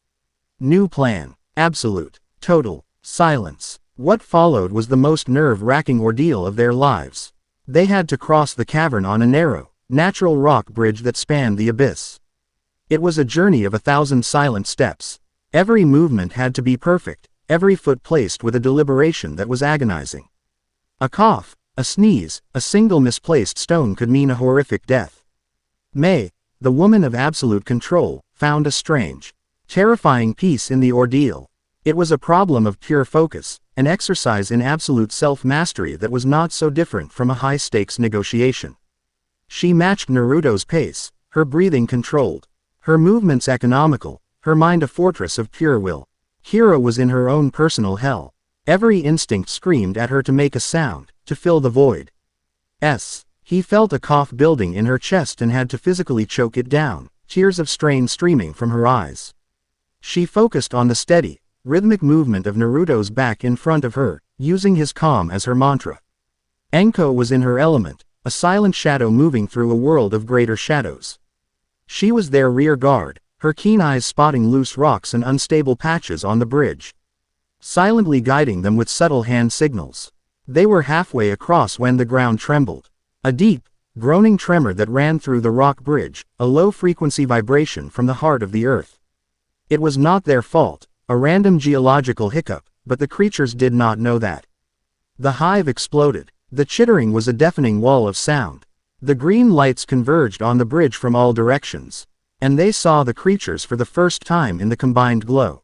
New plan. Absolute. Total. Silence. What followed was the most nerve-wracking ordeal of their lives. They had to cross the cavern on a narrow, natural rock bridge that spanned the abyss. It was a journey of 1,000 silent steps. Every movement had to be perfect, every foot placed with a deliberation that was agonizing. A cough, a sneeze, a single misplaced stone could mean a horrific death. May, the woman of absolute control, found a strange, terrifying peace in the ordeal. It was a problem of pure focus, an exercise in absolute self-mastery that was not so different from a high-stakes negotiation. She matched Naruto's pace, her breathing controlled, her movements economical, her mind a fortress of pure will. Kira was in her own personal hell. Every instinct screamed at her to make a sound, to fill the void. He felt a cough building in her chest and had to physically choke it down, tears of strain streaming from her eyes. She focused on the steady, rhythmic movement of Naruto's back in front of her, using his calm as her mantra. Enko was in her element, a silent shadow moving through a world of greater shadows. She was their rear guard, her keen eyes spotting loose rocks and unstable patches on the bridge, silently guiding them with subtle hand signals. They were halfway across when the ground trembled. A deep, groaning tremor that ran through the rock bridge, a low-frequency vibration from the heart of the earth. It was not their fault, a random geological hiccup, but the creatures did not know that. The hive exploded. The chittering was a deafening wall of sound. The green lights converged on the bridge from all directions, and they saw the creatures for the first time in the combined glow.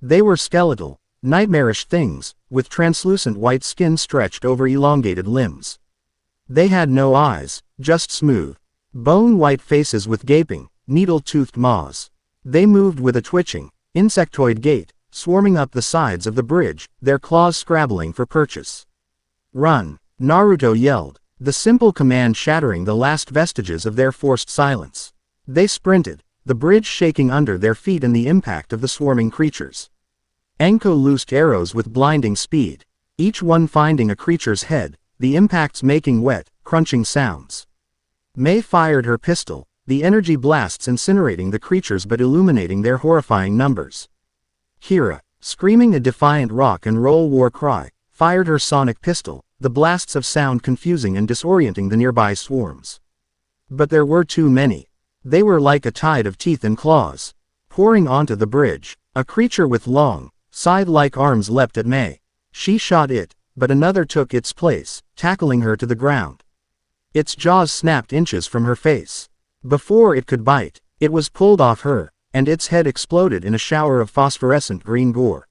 They were skeletal, nightmarish things, with translucent white skin stretched over elongated limbs. They had no eyes, just smooth, bone-white faces with gaping, needle-toothed maws. They moved with a twitching, insectoid gait, swarming up the sides of the bridge, their claws scrabbling for purchase. "Run!" Naruto yelled, the simple command shattering the last vestiges of their forced silence. They sprinted, the bridge shaking under their feet in the impact of the swarming creatures. Enko loosed arrows with blinding speed, each one finding a creature's head, the impacts making wet, crunching sounds. May fired her pistol, the energy blasts incinerating the creatures but illuminating their horrifying numbers. Kira, screaming a defiant rock and roll war cry, fired her sonic pistol, the blasts of sound confusing and disorienting the nearby swarms. But there were too many. They were like a tide of teeth and claws, pouring onto the bridge. A creature with long, scythe-like arms leapt at May. She shot it, but another took its place, tackling her to the ground. Its jaws snapped inches from her face. Before it could bite, it was pulled off her, and its head exploded in a shower of phosphorescent green gore.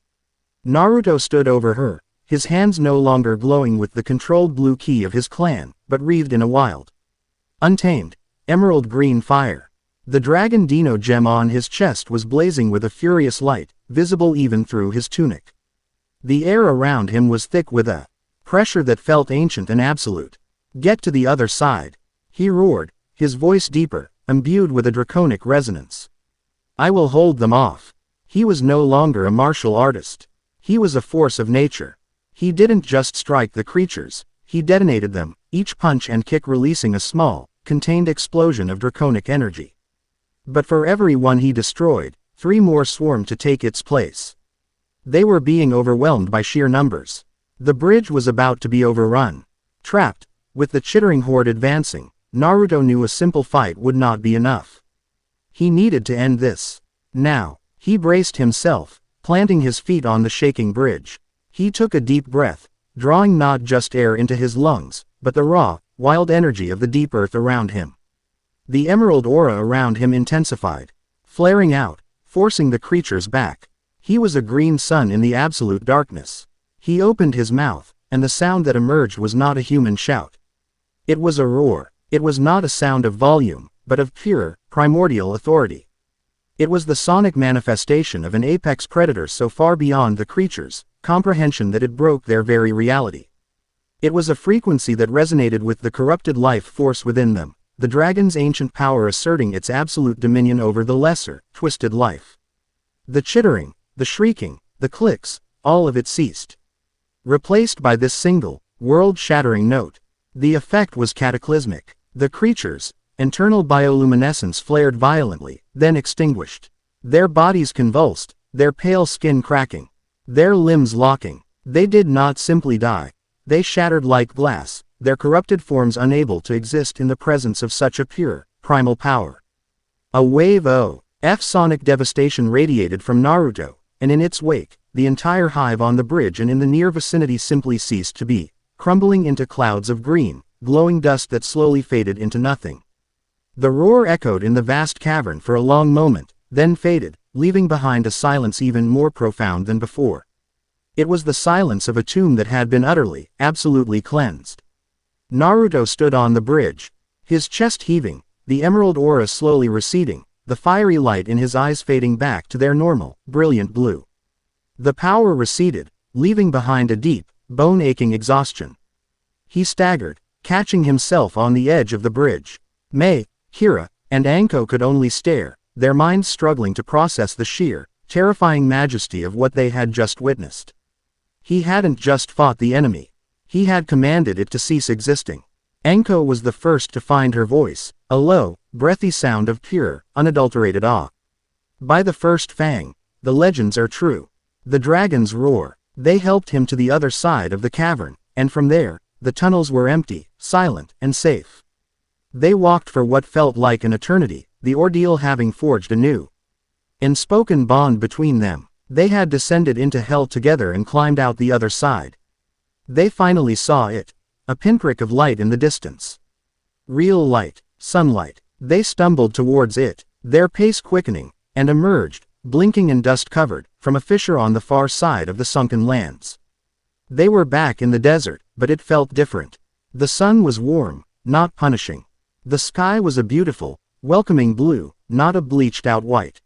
Naruto stood over her, his hands no longer glowing with the controlled blue ki of his clan, but wreathed in a wild, untamed, emerald green fire. The dragon Dino gem on his chest was blazing with a furious light, visible even through his tunic. The air around him was thick with a pressure that felt ancient and absolute. "Get to the other side," he roared, his voice deeper, imbued with a draconic resonance. "I will hold them off." He was no longer a martial artist. He was a force of nature. He didn't just strike the creatures, he detonated them, each punch and kick releasing a small, contained explosion of draconic energy. But for every one he destroyed, 3 more swarmed to take its place. They were being overwhelmed by sheer numbers. The bridge was about to be overrun. Trapped, with the chittering horde advancing, Naruto knew a simple fight would not be enough. He needed to end this. Now, he braced himself, planting his feet on the shaking bridge. He took a deep breath, drawing not just air into his lungs, but the raw, wild energy of the deep earth around him. The emerald aura around him intensified, flaring out, forcing the creatures back. He was a green sun in the absolute darkness. He opened his mouth, and the sound that emerged was not a human shout. It was a roar. It was not a sound of volume, but of pure, primordial authority. It was the sonic manifestation of an apex predator so far beyond the creatures' comprehension that it broke their very reality. It was a frequency that resonated with the corrupted life force within them, the dragon's ancient power asserting its absolute dominion over the lesser, twisted life. The chittering, the shrieking, the clicks, all of it ceased, replaced by this single, world-shattering note. The effect was cataclysmic. The creatures, Internal bioluminescence flared violently, then extinguished. Their bodies convulsed, their pale skin cracking, their limbs locking. They did not simply die. They shattered like glass, their corrupted forms unable to exist in the presence of such a pure, primal power. A wave of sonic devastation radiated from Naruto, and in its wake, the entire hive on the bridge and in the near vicinity simply ceased to be, crumbling into clouds of green, glowing dust that slowly faded into nothing. The roar echoed in the vast cavern for a long moment, then faded, leaving behind a silence even more profound than before. It was the silence of a tomb that had been utterly, absolutely cleansed. Naruto stood on the bridge, his chest heaving, the emerald aura slowly receding, the fiery light in his eyes fading back to their normal, brilliant blue. The power receded, leaving behind a deep, bone-aching exhaustion. He staggered, catching himself on the edge of the bridge. Mei, Kira, and Anko could only stare, their minds struggling to process the sheer, terrifying majesty of what they had just witnessed. He hadn't just fought the enemy. He had commanded it to cease existing. Anko was the first to find her voice, a low, breathy sound of pure, unadulterated awe. By the first Fang, the legends are true. The dragons roar. They helped him to the other side of the cavern, and from there, the tunnels were empty, silent, and safe. They walked for what felt like an eternity, the ordeal having forged a new, unspoken bond between them. They had descended into hell together and climbed out the other side. They finally saw it, a pinprick of light in the distance. Real light, sunlight. They stumbled towards it, their pace quickening, and emerged, blinking and dust-covered, from a fissure on the far side of the sunken lands. They were back in the desert, but it felt different. The sun was warm, not punishing. The sky was a beautiful, welcoming blue, not a bleached-out white.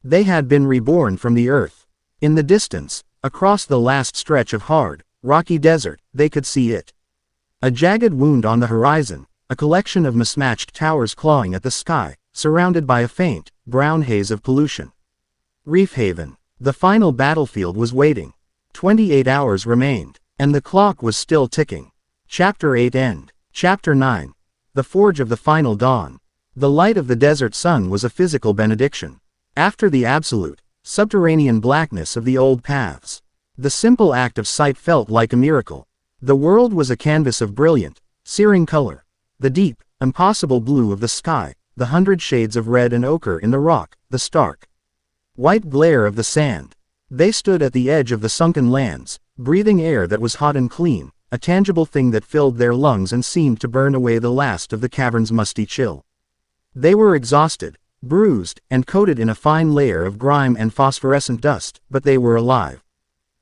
They had been reborn from the earth. In the distance, across the last stretch of hard, rocky desert, they could see it. A jagged wound on the horizon, a collection of mismatched towers clawing at the sky, surrounded by a faint, brown haze of pollution. Reef Haven. The final battlefield was waiting. 28 hours remained, and the clock was still ticking. Chapter 8 End. Chapter 9. The Forge of the Final Dawn. The light of the desert sun was a physical benediction. After the absolute, subterranean blackness of the old paths, the simple act of sight felt like a miracle. The world was a canvas of brilliant, searing color. The deep, impossible blue of the sky, the 100 shades of red and ochre in the rock, the stark white glare of the sand. They stood at the edge of the sunken lands, breathing air that was hot and clean, a tangible thing that filled their lungs and seemed to burn away the last of the cavern's musty chill. They were exhausted, bruised, and coated in a fine layer of grime and phosphorescent dust, but they were alive.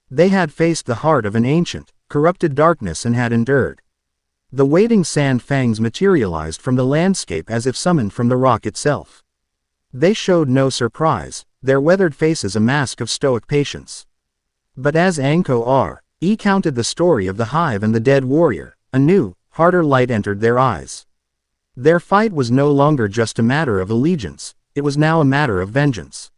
They had faced the heart of an ancient, corrupted darkness and had endured. The waiting sand fangs materialized from the landscape as if summoned from the rock itself. They showed no surprise, their weathered faces a mask of stoic patience. But as Anko recounted the story of the hive and the dead warrior, a new, harder light entered their eyes. Their fight was no longer just a matter of allegiance, it was now a matter of vengeance.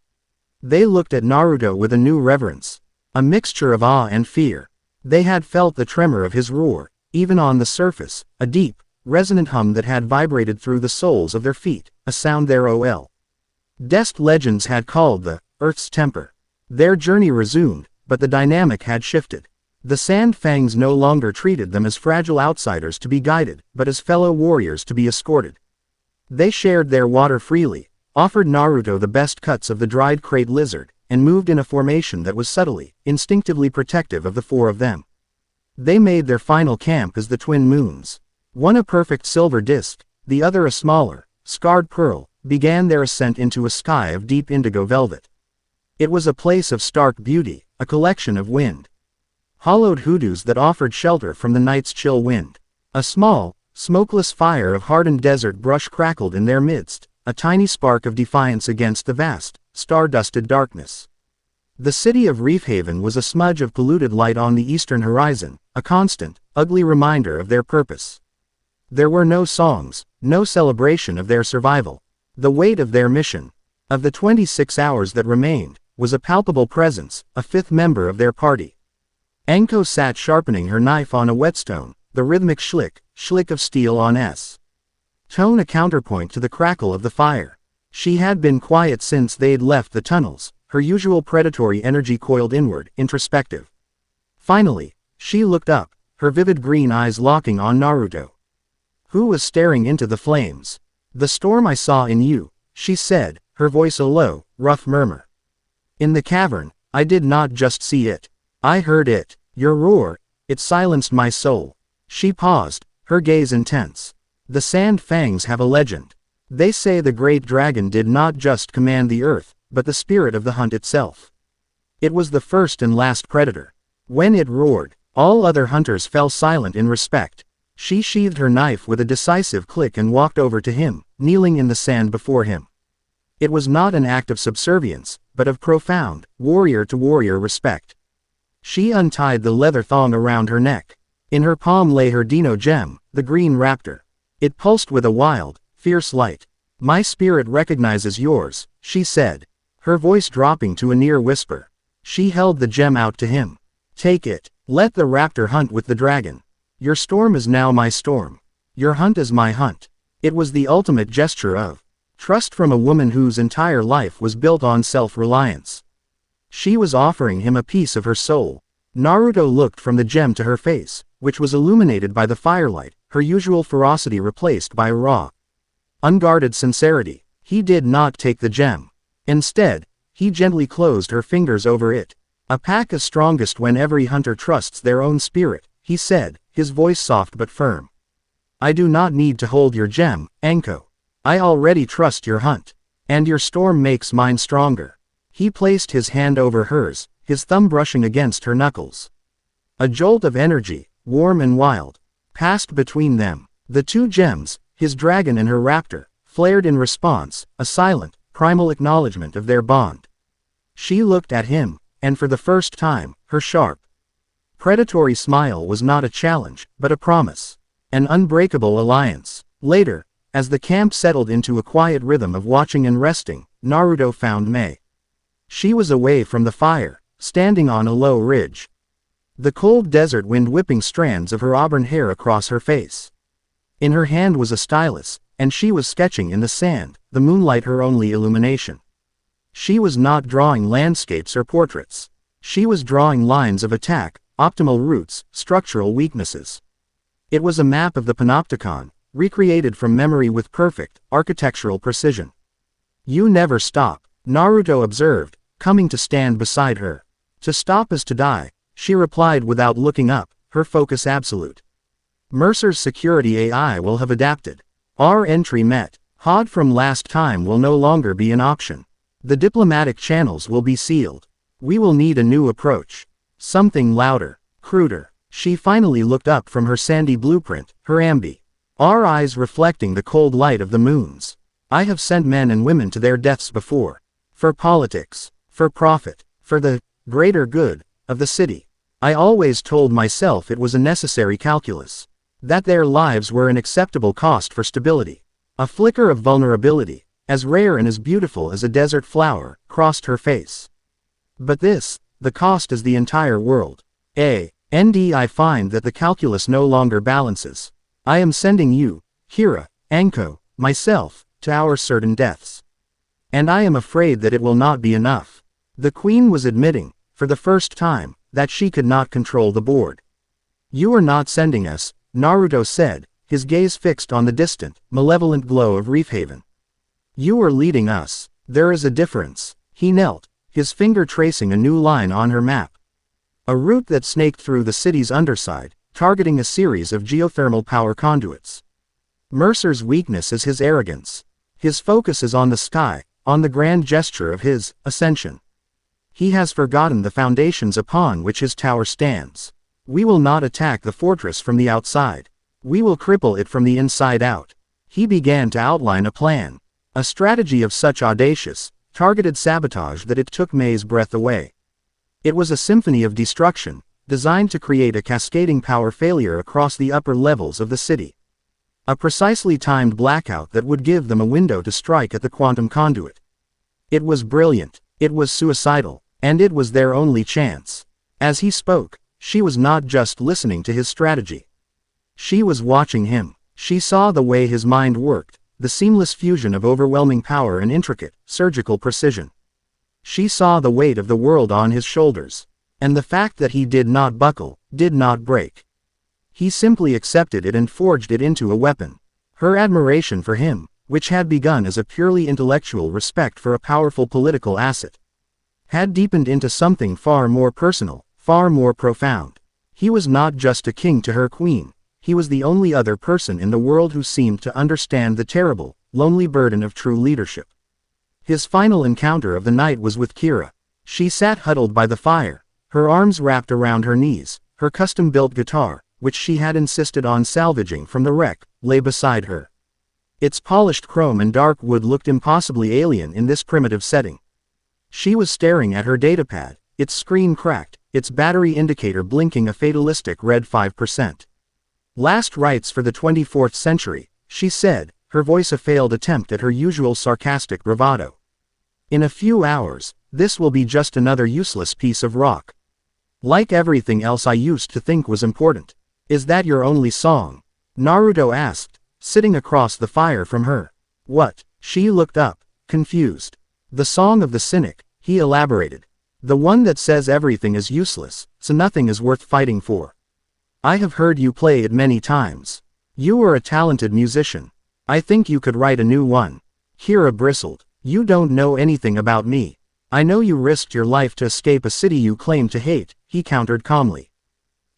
They looked at Naruto with a new reverence, a mixture of awe and fear. They had felt the tremor of his roar, even on the surface, a deep, resonant hum that had vibrated through the soles of their feet, a sound their oldest legends had called the Earth's temper. Their journey resumed, but the dynamic had shifted. The Sand Fangs no longer treated them as fragile outsiders to be guided, but as fellow warriors to be escorted. They shared their water freely, offered Naruto the best cuts of the dried crate lizard, and moved in a formation that was subtly, instinctively protective of the four of them. They made their final camp as the twin moons. One a perfect silver disk, the other a smaller, scarred pearl, began their ascent into a sky of deep indigo velvet. It was a place of stark beauty, a collection of hollowed hoodoos that offered shelter from the night's chill wind. A small, smokeless fire of hardened desert brush crackled in their midst, a tiny spark of defiance against the vast, star-dusted darkness. The city of Reef Haven was a smudge of polluted light on the eastern horizon, a constant, ugly reminder of their purpose. There were no songs, no celebration of their survival. The weight of their mission, of the 26 hours that remained, was a palpable presence, a fifth member of their party. Anko sat sharpening her knife on a whetstone, the rhythmic schlick of steel on tone a counterpoint to the crackle of the fire. She had been quiet since they'd left the tunnels, her usual predatory energy coiled inward, introspective. Finally, she looked up, her vivid green eyes locking on Naruto, who was staring into the flames. "The storm I saw in you," she said, her voice a low, rough murmur. "In the cavern, I did not just see it. I heard it. Your roar, it silenced my soul." She paused, her gaze intense. "The sand fangs have a legend. They say the great dragon did not just command the earth, but the spirit of the hunt itself. It was the first and last predator. When it roared, all other hunters fell silent in respect." She sheathed her knife with a decisive click and walked over to him, kneeling in the sand before him. It was not an act of subservience, but of profound, warrior-to-warrior respect. She untied the leather thong around her neck. In her palm lay her Dino gem, the green raptor. It pulsed with a wild, fierce light. "My spirit recognizes yours," she said, her voice dropping to a near whisper. She held the gem out to him. "Take it. Let the raptor hunt with the dragon. Your storm is now my storm. Your hunt is my hunt." It was the ultimate gesture of trust from a woman whose entire life was built on self-reliance. She was offering him a piece of her soul. Naruto looked from the gem to her face, which was illuminated by the firelight, her usual ferocity replaced by raw, unguarded sincerity. He did not take the gem. Instead, he gently closed her fingers over it. "A pack is strongest when every hunter trusts their own spirit," he said, his voice soft but firm. "I do not need to hold your gem, Anko. I already trust your hunt. And your storm makes mine stronger." He placed his hand over hers, his thumb brushing against her knuckles. A jolt of energy, warm and wild, passed between them. The two gems, his dragon and her raptor, flared in response, a silent, primal acknowledgement of their bond. She looked at him, and for the first time, her sharp, predatory smile was not a challenge, but a promise. An unbreakable alliance. Later, as the camp settled into a quiet rhythm of watching and resting, Naruto found Mei. She was away from the fire, standing on a low ridge. The cold desert wind whipping strands of her auburn hair across her face. In her hand was a stylus, and she was sketching in the sand, the moonlight her only illumination. She was not drawing landscapes or portraits. She was drawing lines of attack, optimal routes, structural weaknesses. It was a map of the panopticon, recreated from memory with perfect, architectural precision. "You never stop," Naruto observed, coming to stand beside her. "To stop is to die," she replied without looking up, her focus absolute. "Mercer's security AI will have adapted. Our entry met. HOD from last time will no longer be an option. The diplomatic channels will be sealed. We will need a new approach. Something louder, cruder." She finally looked up from her sandy blueprint, her ambi. Our eyes reflecting the cold light of the moons. "I have sent men and women to their deaths before. For politics. For profit. For the greater good of the city. I always told myself it was a necessary calculus. That their lives were an acceptable cost for stability." A flicker of vulnerability, as rare and as beautiful as a desert flower, crossed her face. "But this, the cost is the entire world. I find that the calculus no longer balances. I am sending you, Kira, Anko, myself, to our certain deaths. And I am afraid that it will not be enough." The queen was admitting, for the first time, that she could not control the board. "You are not sending us," Naruto said, his gaze fixed on the distant, malevolent glow of Reef Haven. "You are leading us. There is a difference." He knelt, his finger tracing a new line on her map. A route that snaked through the city's underside, targeting a series of geothermal power conduits. "Mercer's weakness is his arrogance. His focus is on the sky, on the grand gesture of his ascension. He has forgotten the foundations upon which his tower stands. We will not attack the fortress from the outside. We will cripple it from the inside out." He began to outline a plan. A strategy of such audacious, targeted sabotage that it took Mei's breath away. It was a symphony of destruction, designed to create a cascading power failure across the upper levels of the city. A precisely timed blackout that would give them a window to strike at the quantum conduit. It was brilliant, it was suicidal, and it was their only chance. As he spoke, she was not just listening to his strategy. She was watching him. She saw the way his mind worked, the seamless fusion of overwhelming power and intricate, surgical precision. She saw the weight of the world on his shoulders. And the fact that he did not buckle, did not break. He simply accepted it and forged it into a weapon. Her admiration for him, which had begun as a purely intellectual respect for a powerful political asset, had deepened into something far more personal, far more profound. He was not just a king to her queen, he was the only other person in the world who seemed to understand the terrible, lonely burden of true leadership. His final encounter of the night was with Kira. She sat huddled by the fire, her arms wrapped around her knees, her custom-built guitar, which she had insisted on salvaging from the wreck, lay beside her. Its polished chrome and dark wood looked impossibly alien in this primitive setting. She was staring at her datapad, its screen cracked, its battery indicator blinking a fatalistic red 5%. Last rites for the 24th century, she said, her voice a failed attempt at her usual sarcastic bravado. In a few hours, this will be just another useless piece of rock. Like everything else I used to think was important. Is that your only song? Naruto asked, sitting across the fire from her. What? She looked up, confused. The song of the cynic, he elaborated. The one that says everything is useless, so nothing is worth fighting for. I have heard you play it many times. You are a talented musician. I think you could write a new one. Kira bristled. You don't know anything about me. I know you risked your life to escape a city you claim to hate, he countered calmly.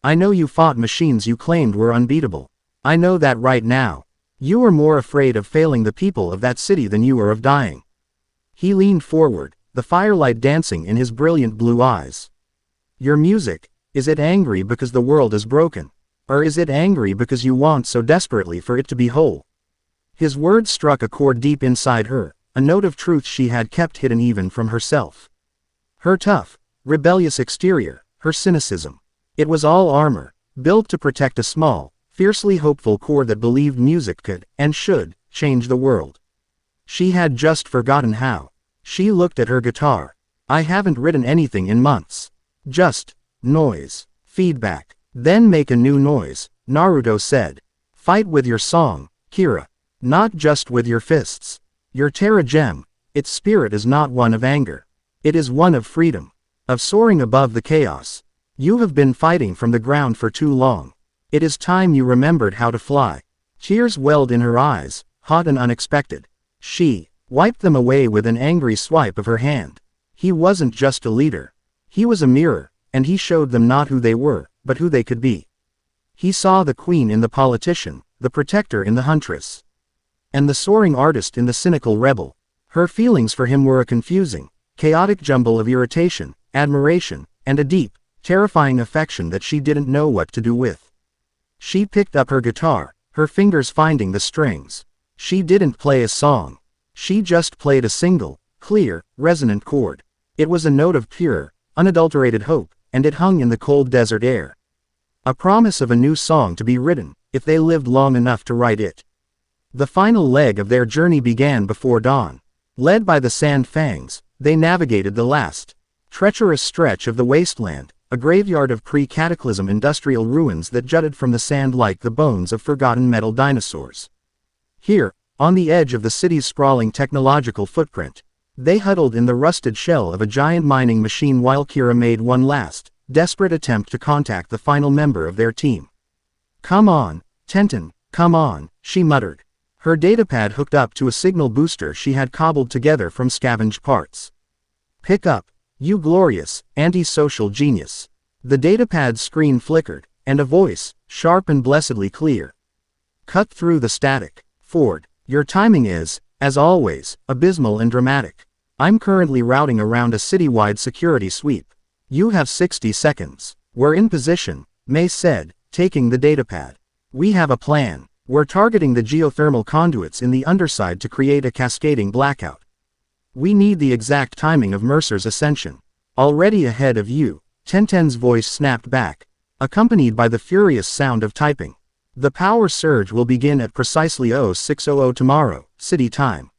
I know you fought machines you claimed were unbeatable. I know that right now. You are more afraid of failing the people of that city than you are of dying. He leaned forward, the firelight dancing in his brilliant blue eyes. Your music, is it angry because the world is broken? Or is it angry because you want so desperately for it to be whole? His words struck a chord deep inside her, a note of truth she had kept hidden even from herself. Her tough, rebellious exterior, her cynicism. It was all armor, built to protect a small, fiercely hopeful core that believed music could, and should, change the world. She had just forgotten how. She looked at her guitar. I haven't written anything in months. Just noise, feedback. Then make a new noise, Naruto said. Fight with your song, Kira. Not just with your fists. Your Terra Gem, its spirit is not one of anger. It is one of freedom. Of soaring above the chaos. You have been fighting from the ground for too long. It is time you remembered how to fly. Tears welled in her eyes, hot and unexpected. She wiped them away with an angry swipe of her hand. He wasn't just a leader. He was a mirror, and he showed them not who they were, but who they could be. He saw the queen in the politician, the protector in the huntress, and the soaring artist in the cynical rebel. Her feelings for him were a confusing, chaotic jumble of irritation, admiration, and a deep, terrifying affection that she didn't know what to do with. She picked up her guitar, her fingers finding the strings. She didn't play a song. She just played a single, clear, resonant chord. It was a note of pure, unadulterated hope, and it hung in the cold desert air. A promise of a new song to be written, if they lived long enough to write it. The final leg of their journey began before dawn. Led by the sand Fangs, they navigated the last, treacherous stretch of the wasteland, a graveyard of pre-cataclysm industrial ruins that jutted from the sand like the bones of forgotten metal dinosaurs. Here, on the edge of the city's sprawling technological footprint, they huddled in the rusted shell of a giant mining machine while Kira made one last, desperate attempt to contact the final member of their team. Come on, Tenten, come on, she muttered. Her datapad hooked up to a signal booster she had cobbled together from scavenged parts. Pick up, you glorious, anti-social genius. The datapad's screen flickered, and a voice, sharp and blessedly clear, cut through the static. Ford, your timing is, as always, abysmal and dramatic. I'm currently routing around a citywide security sweep. You have 60 seconds. We're in position, May said, taking the datapad. We have a plan. We're targeting the geothermal conduits in the underside to create a cascading blackout. We need the exact timing of Mercer's ascension. Already ahead of you, Tenten's voice snapped back, accompanied by the furious sound of typing. The power surge will begin at precisely 0600 tomorrow, city time.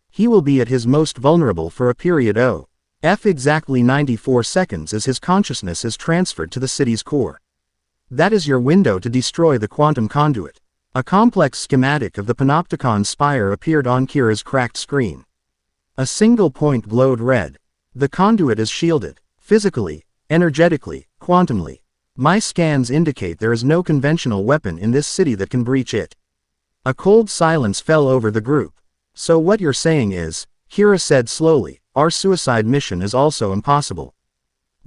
He will be at his most vulnerable for a period of exactly 94 seconds as his consciousness is transferred to the city's core. That is your window to destroy the quantum conduit. A complex schematic of the Panopticon spire appeared on Kira's cracked screen. A single point glowed red. The conduit is shielded. Physically, energetically, quantumly. My scans indicate there is no conventional weapon in this city that can breach it. A cold silence fell over the group. So what you're saying is, Kira said slowly, our suicide mission is also impossible.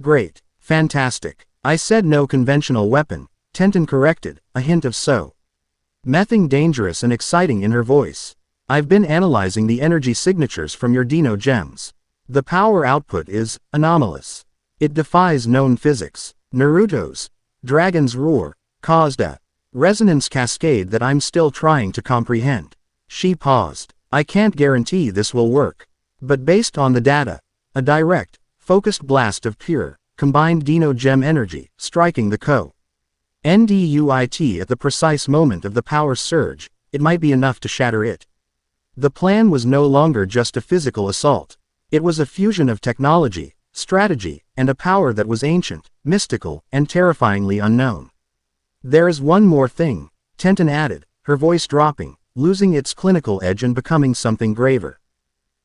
Great. Fantastic. I said no conventional weapon, Tenten corrected, a hint of so. Nothing dangerous and exciting in her voice. I've been analyzing the energy signatures from your Dino gems. The power output is anomalous. It defies known physics. Naruto's dragon's roar caused a resonance cascade that I'm still trying to comprehend. She paused. I can't guarantee this will work. But based on the data, a direct, focused blast of pure, combined Dino gem energy, striking the conduit at the precise moment of the power surge, it might be enough to shatter it. The plan was no longer just a physical assault. It was a fusion of technology, strategy, and a power that was ancient, mystical, and terrifyingly unknown. There is one more thing, Tenten added, her voice dropping, losing its clinical edge and becoming something graver.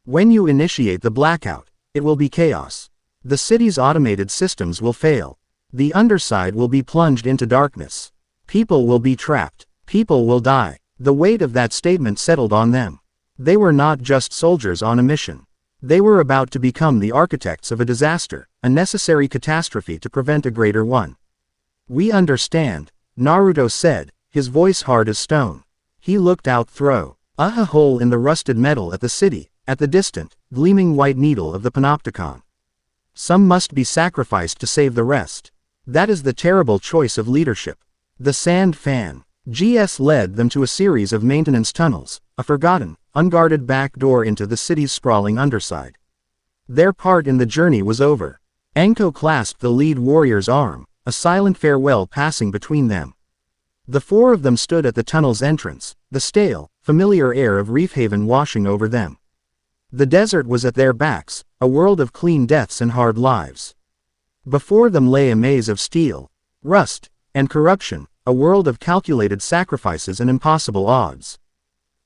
When you initiate the blackout, it will be chaos. The city's automated systems will fail. The underside will be plunged into darkness. People will be trapped. People will die. The weight of that statement settled on them. They were not just soldiers on a mission. They were about to become the architects of a disaster, a necessary catastrophe to prevent a greater one. We understand, Naruto said, his voice hard as stone. He looked out through a hole in the rusted metal at the city, at the distant, gleaming white needle of the Panopticon. Some must be sacrificed to save the rest. That is the terrible choice of leadership. The Sand Fan GS led them to a series of maintenance tunnels, a forgotten, unguarded back door into the city's sprawling underside. Their part in the journey was over. Anko clasped the lead warrior's arm, a silent farewell passing between them. The four of them stood at the tunnel's entrance, the stale, familiar air of Reef Haven washing over them. The desert was at their backs, a world of clean deaths and hard lives. Before them lay a maze of steel, rust, and corruption, a world of calculated sacrifices and impossible odds.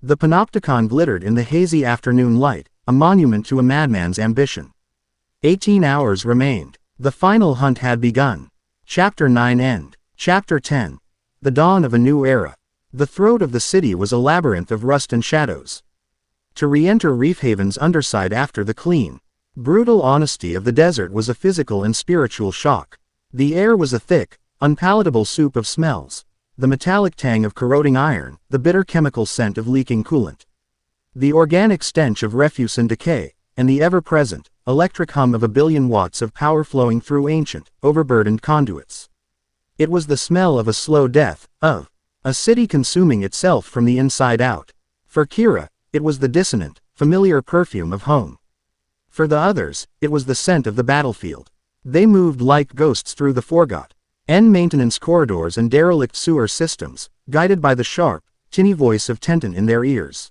The Panopticon glittered in the hazy afternoon light, a monument to a madman's ambition. 18 hours remained. The final hunt had begun. Chapter 9 End. Chapter 10. The dawn of a new era. The throat of the city was a labyrinth of rust and shadows. To re-enter Reef Haven's underside after the clean, brutal honesty of the desert was a physical and spiritual shock. The air was a thick, unpalatable soup of smells. The metallic tang of corroding iron, the bitter chemical scent of leaking coolant. The organic stench of refuse and decay, and the ever-present, electric hum of a billion watts of power flowing through ancient, overburdened conduits. It was the smell of a slow death, of a city consuming itself from the inside out. For Kira, it was the dissonant, familiar perfume of home. For the others, it was the scent of the battlefield. They moved like ghosts through the forgot maintenance corridors and derelict sewer systems, guided by the sharp, tinny voice of Tenten in their ears.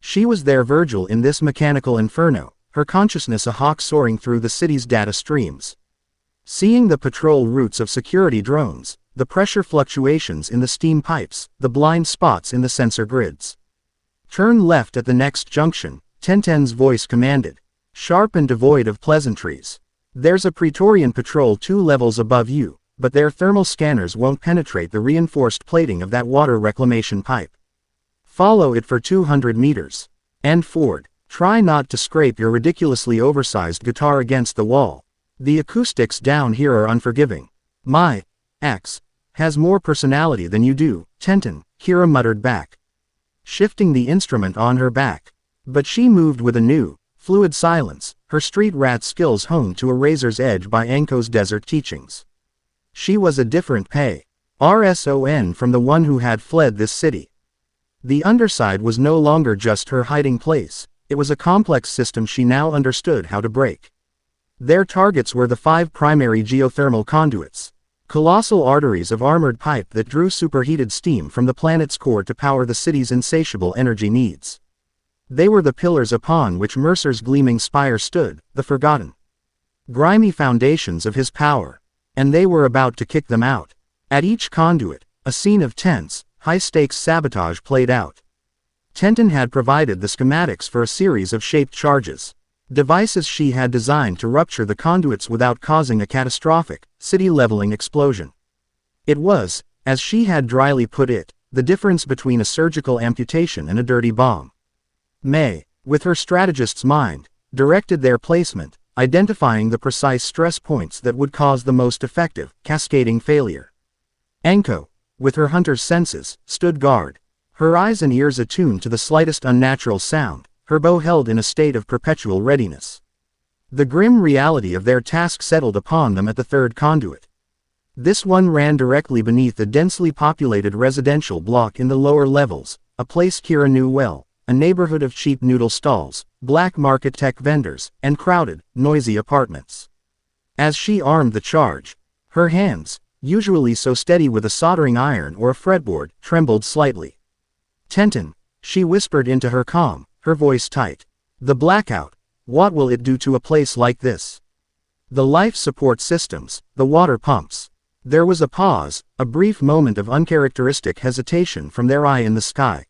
She was their Virgil in this mechanical inferno, her consciousness a hawk soaring through the city's data streams. Seeing the patrol routes of security drones, the pressure fluctuations in the steam pipes, the blind spots in the sensor grids. Turn left at the next junction, Tenten's voice commanded. Sharp and devoid of pleasantries. There's a Praetorian patrol 2 levels above you, but their thermal scanners won't penetrate the reinforced plating of that water reclamation pipe. Follow it for 200 meters. And forward. Try not to scrape your ridiculously oversized guitar against the wall. The acoustics down here are unforgiving. My axe has more personality than you do, Tenten, Kira muttered back, shifting the instrument on her back. But she moved with a new, fluid silence, her street rat skills honed to a razor's edge by Anko's desert teachings. She was a different person from the one who had fled this city. The underside was no longer just her hiding place, it was a complex system she now understood how to break. Their targets were the 5 primary geothermal conduits, colossal arteries of armored pipe that drew superheated steam from the planet's core to power the city's insatiable energy needs. They were the pillars upon which Mercer's gleaming spire stood, the forgotten, grimy foundations of his power. And they were about to kick them out. At each conduit, a scene of tense, high-stakes sabotage played out. Tenten had provided the schematics for a series of shaped charges. Devices she had designed to rupture the conduits without causing a catastrophic, city-leveling explosion. It was, as she had dryly put it, the difference between a surgical amputation and a dirty bomb. May, with her strategist's mind, directed their placement, identifying the precise stress points that would cause the most effective, cascading failure. Anko, with her hunter's senses, stood guard, her eyes and ears attuned to the slightest unnatural sound, her bow held in a state of perpetual readiness. The grim reality of their task settled upon them at the third conduit. This one ran directly beneath a densely populated residential block in the lower levels, a place Kira knew well, a neighborhood of cheap noodle stalls, black market tech vendors, and crowded, noisy apartments. As she armed the charge, her hands, usually so steady with a soldering iron or a fretboard, trembled slightly. Tenten, she whispered into her calm, her voice tight. The blackout, what will it do to a place like this? The life support systems, the water pumps. There was a pause, a brief moment of uncharacteristic hesitation from their eye in the sky.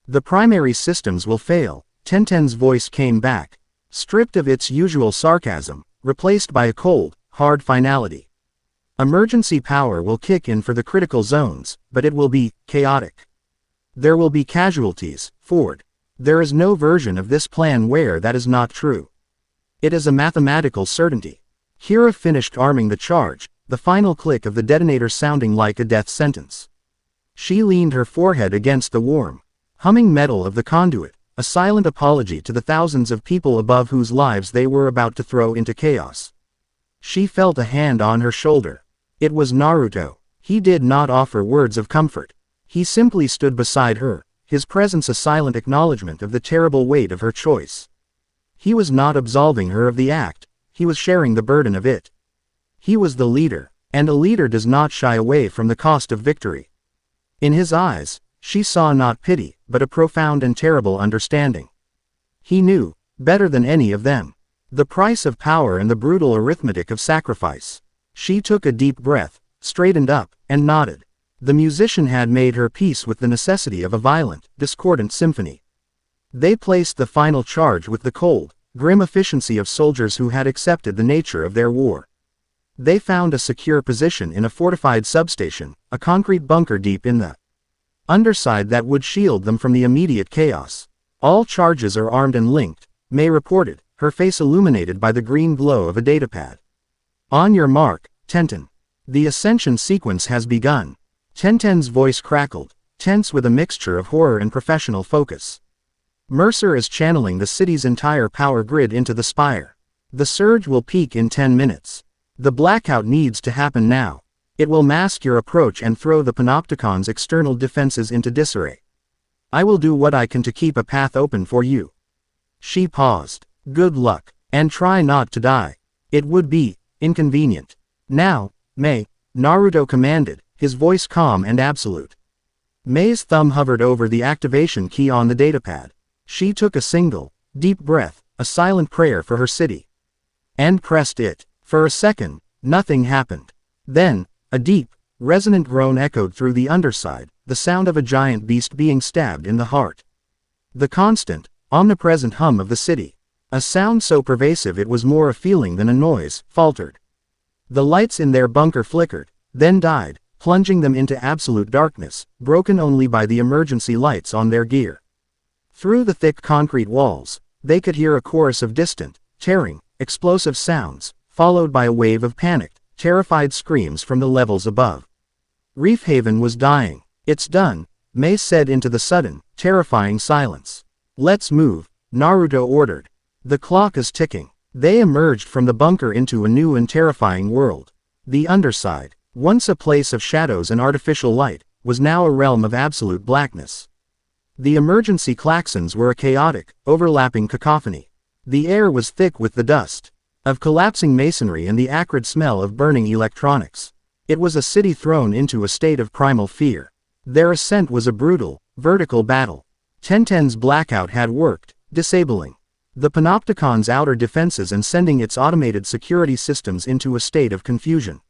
The primary systems will fail, Tenten's voice came back, stripped of its usual sarcasm, replaced by a cold, hard finality. Emergency power will kick in for the critical zones, but it will be chaotic. There will be casualties, Ford. There is no version of this plan where that is not true. It is a mathematical certainty. Kira finished arming the charge, the final click of the detonator sounding like a death sentence. She leaned her forehead against the warm, humming metal of the conduit, a silent apology to the thousands of people above whose lives they were about to throw into chaos. She felt a hand on her shoulder. It was Naruto. He did not offer words of comfort. He simply stood beside her, his presence a silent acknowledgement of the terrible weight of her choice. He was not absolving her of the act, he was sharing the burden of it. He was the leader, and a leader does not shy away from the cost of victory. In his eyes, she saw not pity, but a profound and terrible understanding. He knew, better than any of them, the price of power and the brutal arithmetic of sacrifice. She took a deep breath, straightened up, and nodded. The musician had made her peace with the necessity of a violent, discordant symphony. They placed the final charge with the cold, grim efficiency of soldiers who had accepted the nature of their war. They found a secure position in a fortified substation, a concrete bunker deep in the underside that would shield them from the immediate chaos. All charges are armed and linked, May reported, her face illuminated by the green glow of a datapad. On your mark, Tenten. The ascension sequence has begun. Tenten's voice crackled, tense with a mixture of horror and professional focus. Mercer is channeling the city's entire power grid into the spire. The surge will peak in 10 minutes. The blackout needs to happen now. It will mask your approach and throw the Panopticon's external defenses into disarray. I will do what I can to keep a path open for you. She paused. Good luck, and try not to die. It would be inconvenient. Now, May, Naruto commanded, his voice calm and absolute. May's thumb hovered over the activation key on the datapad. She took a single, deep breath, a silent prayer for her city. And pressed it. For a second, nothing happened. Then, a deep, resonant groan echoed through the underside, the sound of a giant beast being stabbed in the heart. The constant, omnipresent hum of the city. A sound so pervasive it was more a feeling than a noise, faltered. The lights in their bunker flickered, then died, plunging them into absolute darkness, broken only by the emergency lights on their gear. Through the thick concrete walls, they could hear a chorus of distant, tearing, explosive sounds, followed by a wave of panicked, terrified screams from the levels above. Reef Haven was dying. It's done, May said into the sudden, terrifying silence. Let's move, Naruto ordered. The clock is ticking. They emerged from the bunker into a new and terrifying world. The underside, once a place of shadows and artificial light, was now a realm of absolute blackness. The emergency klaxons were a chaotic, overlapping cacophony. The air was thick with the dust of collapsing masonry and the acrid smell of burning electronics. It was a city thrown into a state of primal fear. Their ascent was a brutal, vertical battle. Tenten's blackout had worked, disabling the Panopticon's outer defenses and sending its automated security systems into a state of confusion.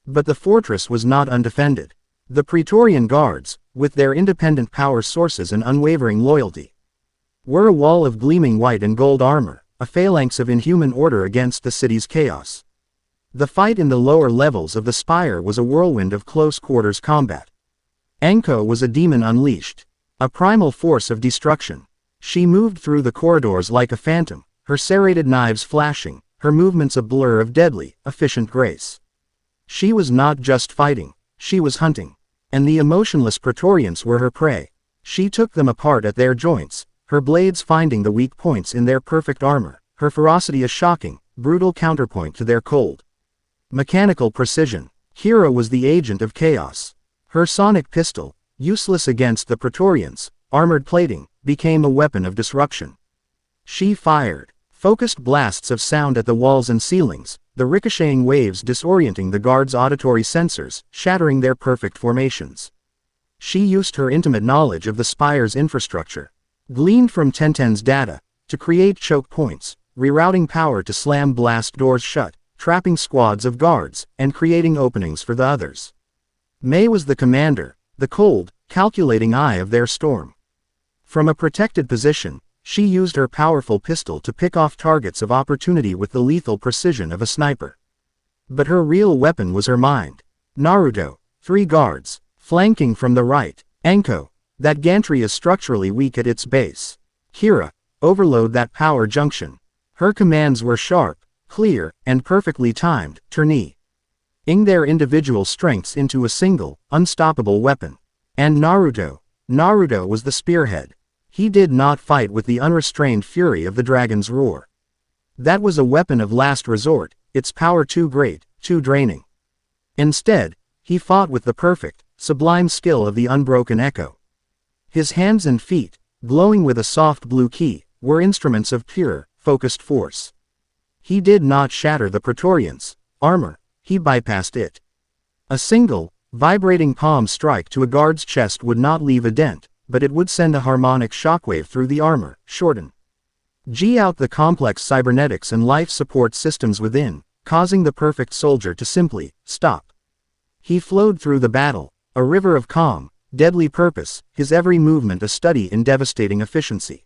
But the fortress was not undefended. The Praetorian Guards, with their independent power sources and unwavering loyalty. Were a wall of gleaming white and gold armor, a phalanx of inhuman order against the city's chaos. The fight in the lower levels of the spire was a whirlwind of close-quarters combat. Anko was a demon unleashed, a primal force of destruction. She moved through the corridors like a phantom, her serrated knives flashing, her movements a blur of deadly, efficient grace. She was not just fighting, she was hunting. And the emotionless Praetorians were her prey. She took them apart at their joints, her blades finding the weak points in their perfect armor, her ferocity a shocking, brutal counterpoint to their cold, mechanical precision. Hera was the agent of chaos. Her sonic pistol, useless against the Praetorians' armored plating, became a weapon of disruption. She fired focused blasts of sound at the walls and ceilings, the ricocheting waves disorienting the guards' auditory sensors, shattering their perfect formations. She used her intimate knowledge of the spire's infrastructure, gleaned from Tenten's data, to create choke points, rerouting power to slam blast doors shut, trapping squads of guards, and creating openings for the others. May was the commander, the cold, calculating eye of their storm. From a protected position, she used her powerful pistol to pick off targets of opportunity with the lethal precision of a sniper. But her real weapon was her mind. Naruto, 3 guards, flanking from the right. Anko, that gantry is structurally weak at its base. Hera, overload that power junction. Her commands were sharp, clear, and perfectly timed, turning their individual strengths into a single, unstoppable weapon. And Naruto was the spearhead. He did not fight with the unrestrained fury of the dragon's roar. That was a weapon of last resort, its power too great, too draining. Instead, he fought with the perfect, sublime skill of the unbroken echo. His hands and feet, glowing with a soft blue ki, were instruments of pure, focused force. He did not shatter the Praetorians' armor, he bypassed it. A single, vibrating palm strike to a guard's chest would not leave a dent, but it would send a harmonic shockwave through the armor, shorten out the complex cybernetics and life support systems within, causing the perfect soldier to simply stop. He flowed through the battle, a river of calm, deadly purpose, his every movement a study in devastating efficiency.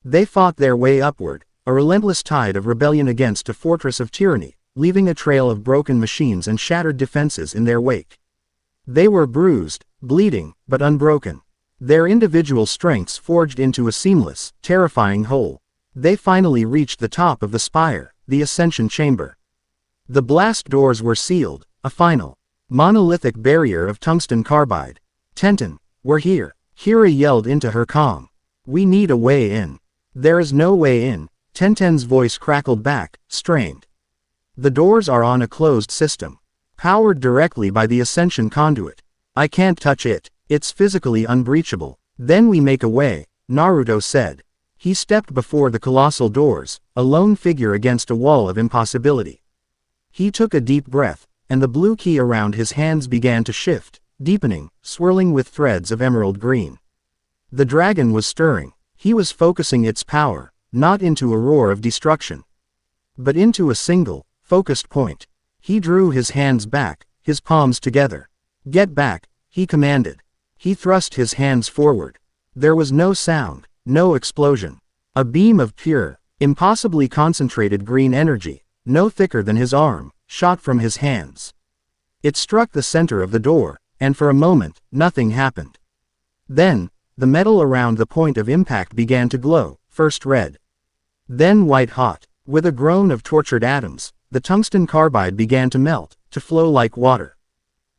They fought their way upward, a relentless tide of rebellion against a fortress of tyranny, leaving a trail of broken machines and shattered defenses in their wake. They were bruised, bleeding, but unbroken. Their individual strengths forged into a seamless, terrifying whole. They finally reached the top of the spire, the Ascension Chamber. The blast doors were sealed, a final, monolithic barrier of tungsten carbide. Tenten, we're here. Hera yelled into her calm. We need a way in. There is no way in, Tenten's voice crackled back, strained. The doors are on a closed system, powered directly by the Ascension conduit. I can't touch it. It's physically unbreachable. Then we make a way, Naruto said. He stepped before the colossal doors, a lone figure against a wall of impossibility. He took a deep breath, and the blue ki around his hands began to shift, deepening, swirling with threads of emerald green. The dragon was stirring. He was focusing its power, not into a roar of destruction, but into a single, focused point. He drew his hands back, his palms together. Get back, he commanded. He thrust his hands forward. There was no sound, no explosion. A beam of pure, impossibly concentrated green energy, no thicker than his arm, shot from his hands. It struck the center of the door, and for a moment, nothing happened. Then, the metal around the point of impact began to glow, first red, then white hot. With a groan of tortured atoms, the tungsten carbide began to melt, to flow like water.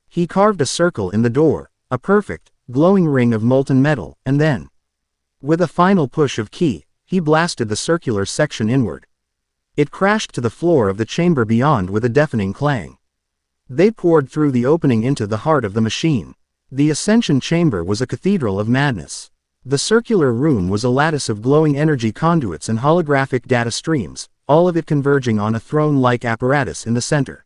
He carved a circle in the door, a perfect, glowing ring of molten metal, and then, with a final push of ki, he blasted the circular section inward. It crashed to the floor of the chamber beyond with a deafening clang. They poured through the opening into the heart of the machine. The Ascension Chamber was a cathedral of madness. The circular room was a lattice of glowing energy conduits and holographic data streams, all of it converging on a throne-like apparatus in the center.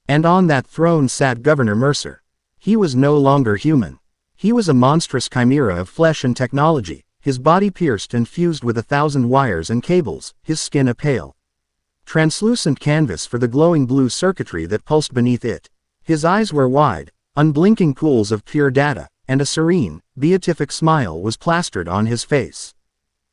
And on that throne sat Governor Mercer. He was no longer human. He was a monstrous chimera of flesh and technology, his body pierced and fused with 1,000 wires and cables, his skin a pale, translucent canvas for the glowing blue circuitry that pulsed beneath it. His eyes were wide, unblinking pools of pure data, and a serene, beatific smile was plastered on his face.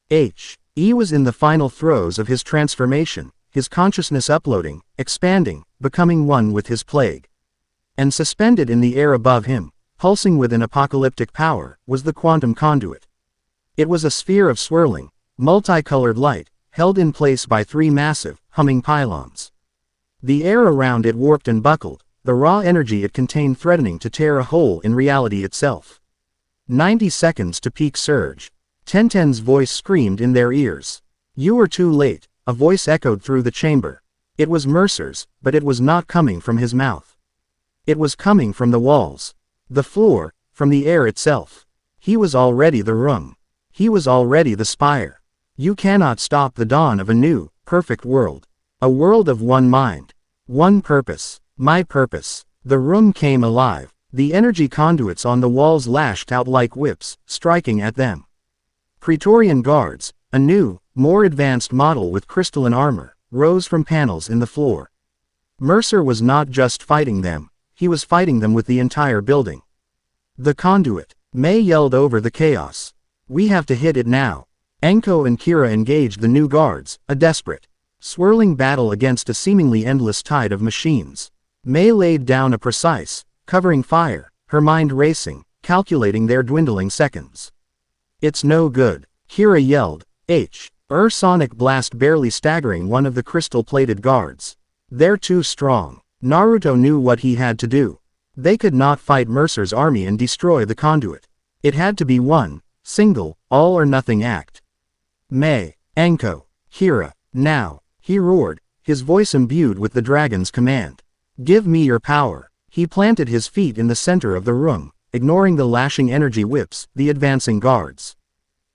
He was in the final throes of his transformation, his consciousness uploading, expanding, becoming one with his plague. And suspended in the air above him, pulsing with an apocalyptic power, was the quantum conduit. It was a sphere of swirling, multicolored light, held in place by 3 massive, humming pylons. The air around it warped and buckled, the raw energy it contained threatening to tear a hole in reality itself. 90 seconds to peak surge. Tenten's voice screamed in their ears. "You were too late," a voice echoed through the chamber. It was Mercer's, but it was not coming from his mouth. It was coming from the walls, the floor, from the air itself. He was already the room. He was already the spire. You cannot stop the dawn of a new, perfect world. A world of one mind. One purpose. My purpose. The room came alive. The energy conduits on the walls lashed out like whips, striking at them. Praetorian guards, a new, more advanced model with crystalline armor, rose from panels in the floor. Mercer was not just fighting them, he was fighting them with the entire building. The conduit. May yelled over the chaos. "We have to hit it now." Enko and Kira engaged the new guards, a desperate, swirling battle against a seemingly endless tide of machines. May laid down a precise, covering fire, her mind racing, calculating their dwindling seconds. "It's no good," Kira yelled, sonic blast barely staggering one of the crystal-plated guards. "They're too strong." Naruto knew what he had to do. They could not fight Mercer's army and destroy the conduit. It had to be one, single, all-or-nothing act. "May, Enko, Kira, now," he roared, his voice imbued with the dragon's command. "Give me your power." He planted his feet in the center of the room, ignoring the lashing energy whips, the advancing guards.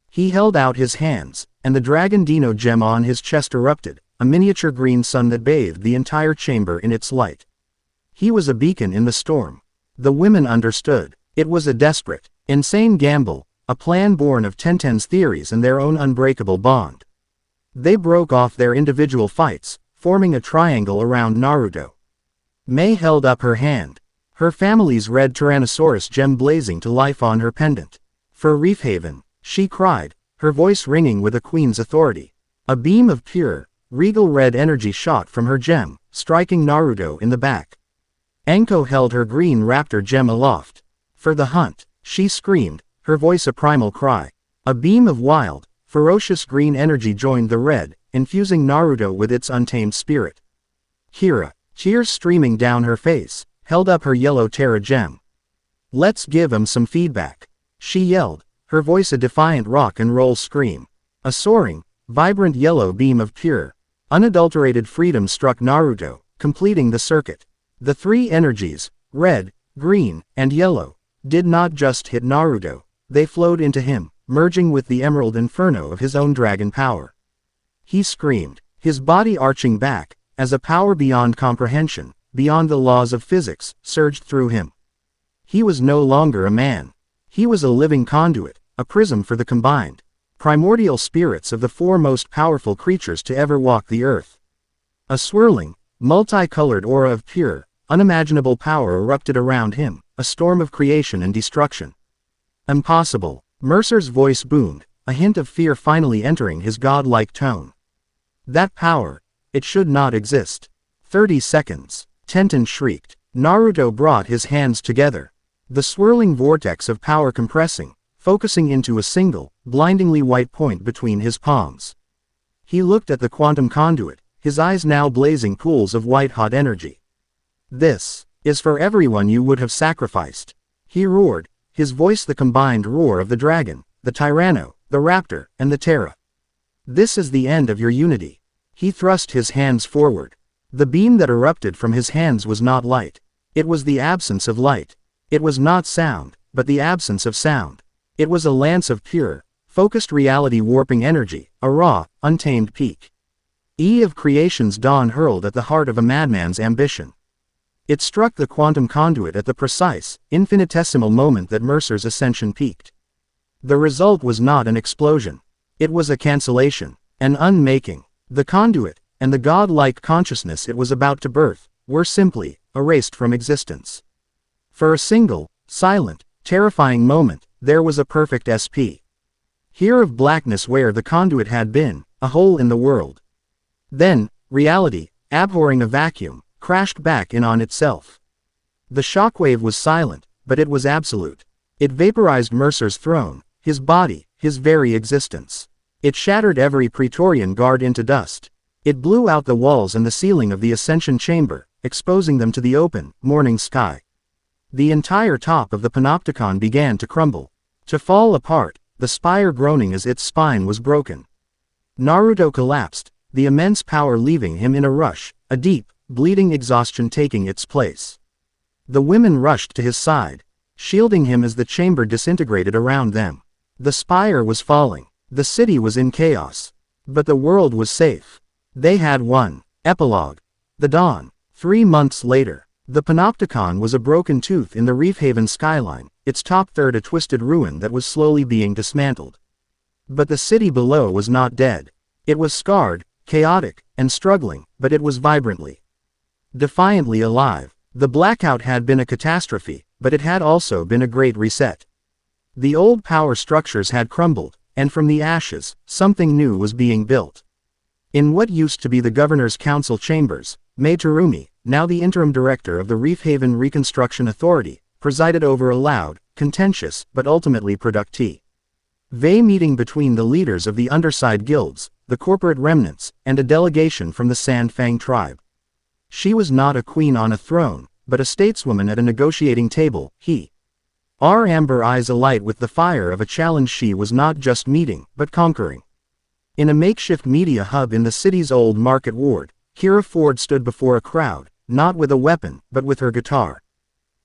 He held out his hands, and the dragon Dino gem on his chest erupted, a miniature green sun that bathed the entire chamber in its light. He was a beacon in the storm. The women understood. It was a desperate, insane gamble, a plan born of Tenten's theories and their own unbreakable bond. They broke off their individual fights, forming a triangle around Naruto. May held up her hand, her family's red Tyrannosaurus gem blazing to life on her pendant. "For Reef Haven," she cried, her voice ringing with a queen's authority. A beam of pure, regal red energy shot from her gem, striking Naruto in the back. Enko held her green raptor gem aloft. "For the hunt," she screamed, her voice a primal cry. A beam of wild, ferocious green energy joined the red, infusing Naruto with its untamed spirit. Kira, tears streaming down her face, held up her yellow Terra gem. "Let's give him some feedback," she yelled, her voice a defiant rock and roll scream. A soaring, vibrant yellow beam of pure, unadulterated freedom struck Naruto, completing the circuit. The 3 energies, red, green, and yellow, did not just hit Naruto, they flowed into him, merging with the emerald inferno of his own dragon power. He screamed, his body arching back, as a power beyond comprehension, beyond the laws of physics, surged through him. He was no longer a man. He was a living conduit, a prism for the combined, primordial spirits of the 4 most powerful creatures to ever walk the earth. A swirling, multicolored aura of pure, unimaginable power erupted around him, a storm of creation and destruction. "Impossible," Mercer's voice boomed, a hint of fear finally entering his godlike tone. "That power, it should not exist." 30 seconds. Tenten shrieked. Naruto brought his hands together. The swirling vortex of power compressing, focusing into a single, blindingly white point between his palms. He looked at the quantum conduit, his eyes now blazing pools of white-hot energy. "This is for everyone you would have sacrificed," he roared, his voice the combined roar of the dragon, the Tyranno, the raptor, and the Terra. "This is the end of your unity." He thrust his hands forward. The beam that erupted from his hands was not light. It was the absence of light. It was not sound, but the absence of sound. It was a lance of pure, focused reality warping energy, a raw, untamed peak. Of creation's dawn hurled at the heart of a madman's ambition. It struck the quantum conduit at the precise, infinitesimal moment that Mercer's ascension peaked. The result was not an explosion. It was a cancellation, an unmaking. The conduit, and the godlike consciousness it was about to birth, were simply erased from existence. For a single, silent, Terrifying moment, there was a perfect SP. Here of blackness where the conduit had been, a hole in the world. Then, reality, abhorring a vacuum, crashed back in on itself. The shockwave was silent, but it was absolute. It vaporized Mercer's throne, his body, his very existence. It shattered every Praetorian guard into dust. It blew out the walls and the ceiling of the Ascension chamber, exposing them to the open, morning sky. The entire top of the Panopticon began to crumble. To fall apart, the spire groaning as its spine was broken. Naruto collapsed, the immense power leaving him in a rush, a deep, bleeding exhaustion taking its place. The women rushed to his side, shielding him as the chamber disintegrated around them. The spire was falling. The city was in chaos. But the world was safe. They had won. Epilogue. The dawn. 3 months later. The Panopticon was a broken tooth in the Reef Haven skyline, its top third a twisted ruin that was slowly being dismantled. But the city below was not dead. It was scarred, chaotic, and struggling, but it was vibrantly, defiantly alive. The blackout had been a catastrophe, but it had also been a great reset. The old power structures had crumbled, and from the ashes, something new was being built. In what used to be the Governor's Council chambers, Mei Terumi, now the interim director of the Reef Haven Reconstruction Authority, presided over a loud, contentious, but ultimately productive meeting between the leaders of the underside guilds, the corporate remnants, and a delegation from the Sand Fang tribe. She was not a queen on a throne, but a stateswoman at a negotiating table. Her amber eyes alight with the fire of a challenge. She was not just meeting, but conquering. In a makeshift media hub in the city's old market ward, Kira Ford stood before a crowd, not with a weapon, but with her guitar.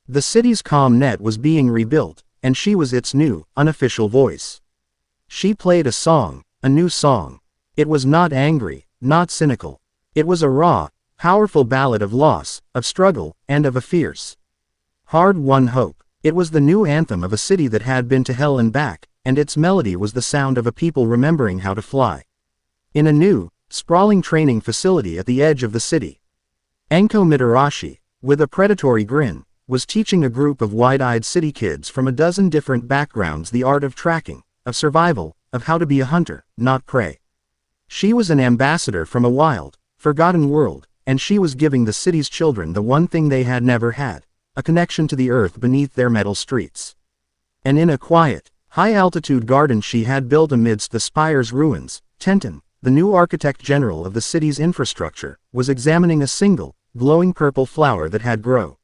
The city's comm net was being rebuilt, and she was its new, unofficial voice. She played a song, a new song. It was not angry, not cynical. It was a raw, powerful ballad of loss, of struggle, and of a fierce, hard-won hope. It was the new anthem of a city that had been to hell and back, and its melody was the sound of a people remembering how to fly. In a new, sprawling training facility at the edge of the city, Enko Mitarashi, with a predatory grin, was teaching a group of wide-eyed city kids from a dozen different backgrounds the art of tracking, of survival, of how to be a hunter, not prey. She was an ambassador from a wild, forgotten world, and she was giving the city's children the one thing they had never had, a connection to the earth beneath their metal streets. And in a quiet, high-altitude garden she had built amidst the spire's ruins, Tenton, the new architect general of the city's infrastructure, was examining a single, glowing purple flower that had grown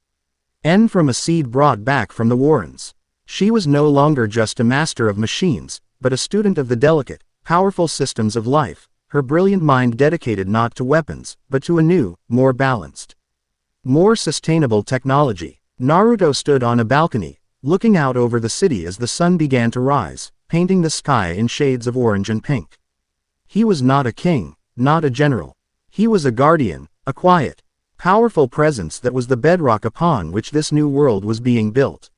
from a seed brought back from the Warrens. She was no longer just a master of machines, but a student of the delicate, powerful systems of life, her brilliant mind dedicated not to weapons, but to a new, more balanced, more sustainable technology. Naruto stood on a balcony, looking out over the city as the sun began to rise, painting the sky in shades of orange and pink. He was not a king, not a general. He was a guardian, a quiet, powerful presence that was the bedrock upon which this new world was being built.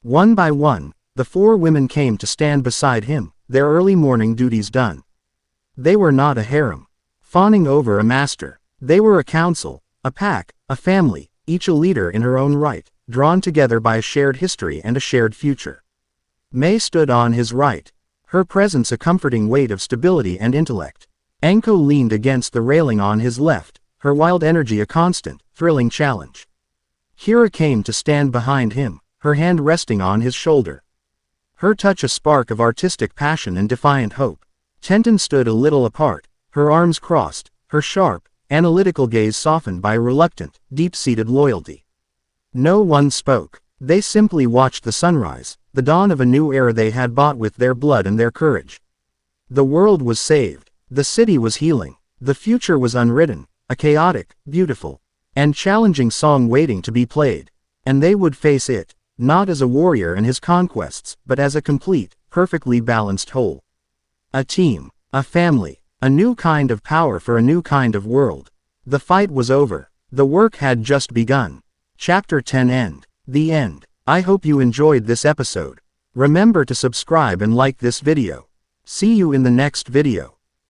One by one, the 4 women came to stand beside him, their early morning duties done. They were not a harem, fawning over a master. They were a council, a pack, a family, each a leader in her own right, drawn together by a shared history and a shared future. Mei stood on his right, her presence a comforting weight of stability and intellect. Enko leaned against the railing on his left, her wild energy a constant, thrilling challenge. Kira came to stand behind him, her hand resting on his shoulder, her touch a spark of artistic passion and defiant hope. Tenton stood a little apart, her arms crossed, her sharp, analytical gaze softened by reluctant, deep-seated loyalty. No one spoke. They simply watched the sunrise, the dawn of a new era they had bought with their blood and their courage. The world was saved. The city was healing. The future was unwritten, a chaotic, beautiful, and challenging song waiting to be played. And they would face it, not as a warrior and his conquests, but as a complete, perfectly balanced whole. A team, a family, a new kind of power for a new kind of world. The fight was over. The work had just begun. Chapter 10 End. The end. I hope you enjoyed this episode. Remember to subscribe and like this video. See you in the next video.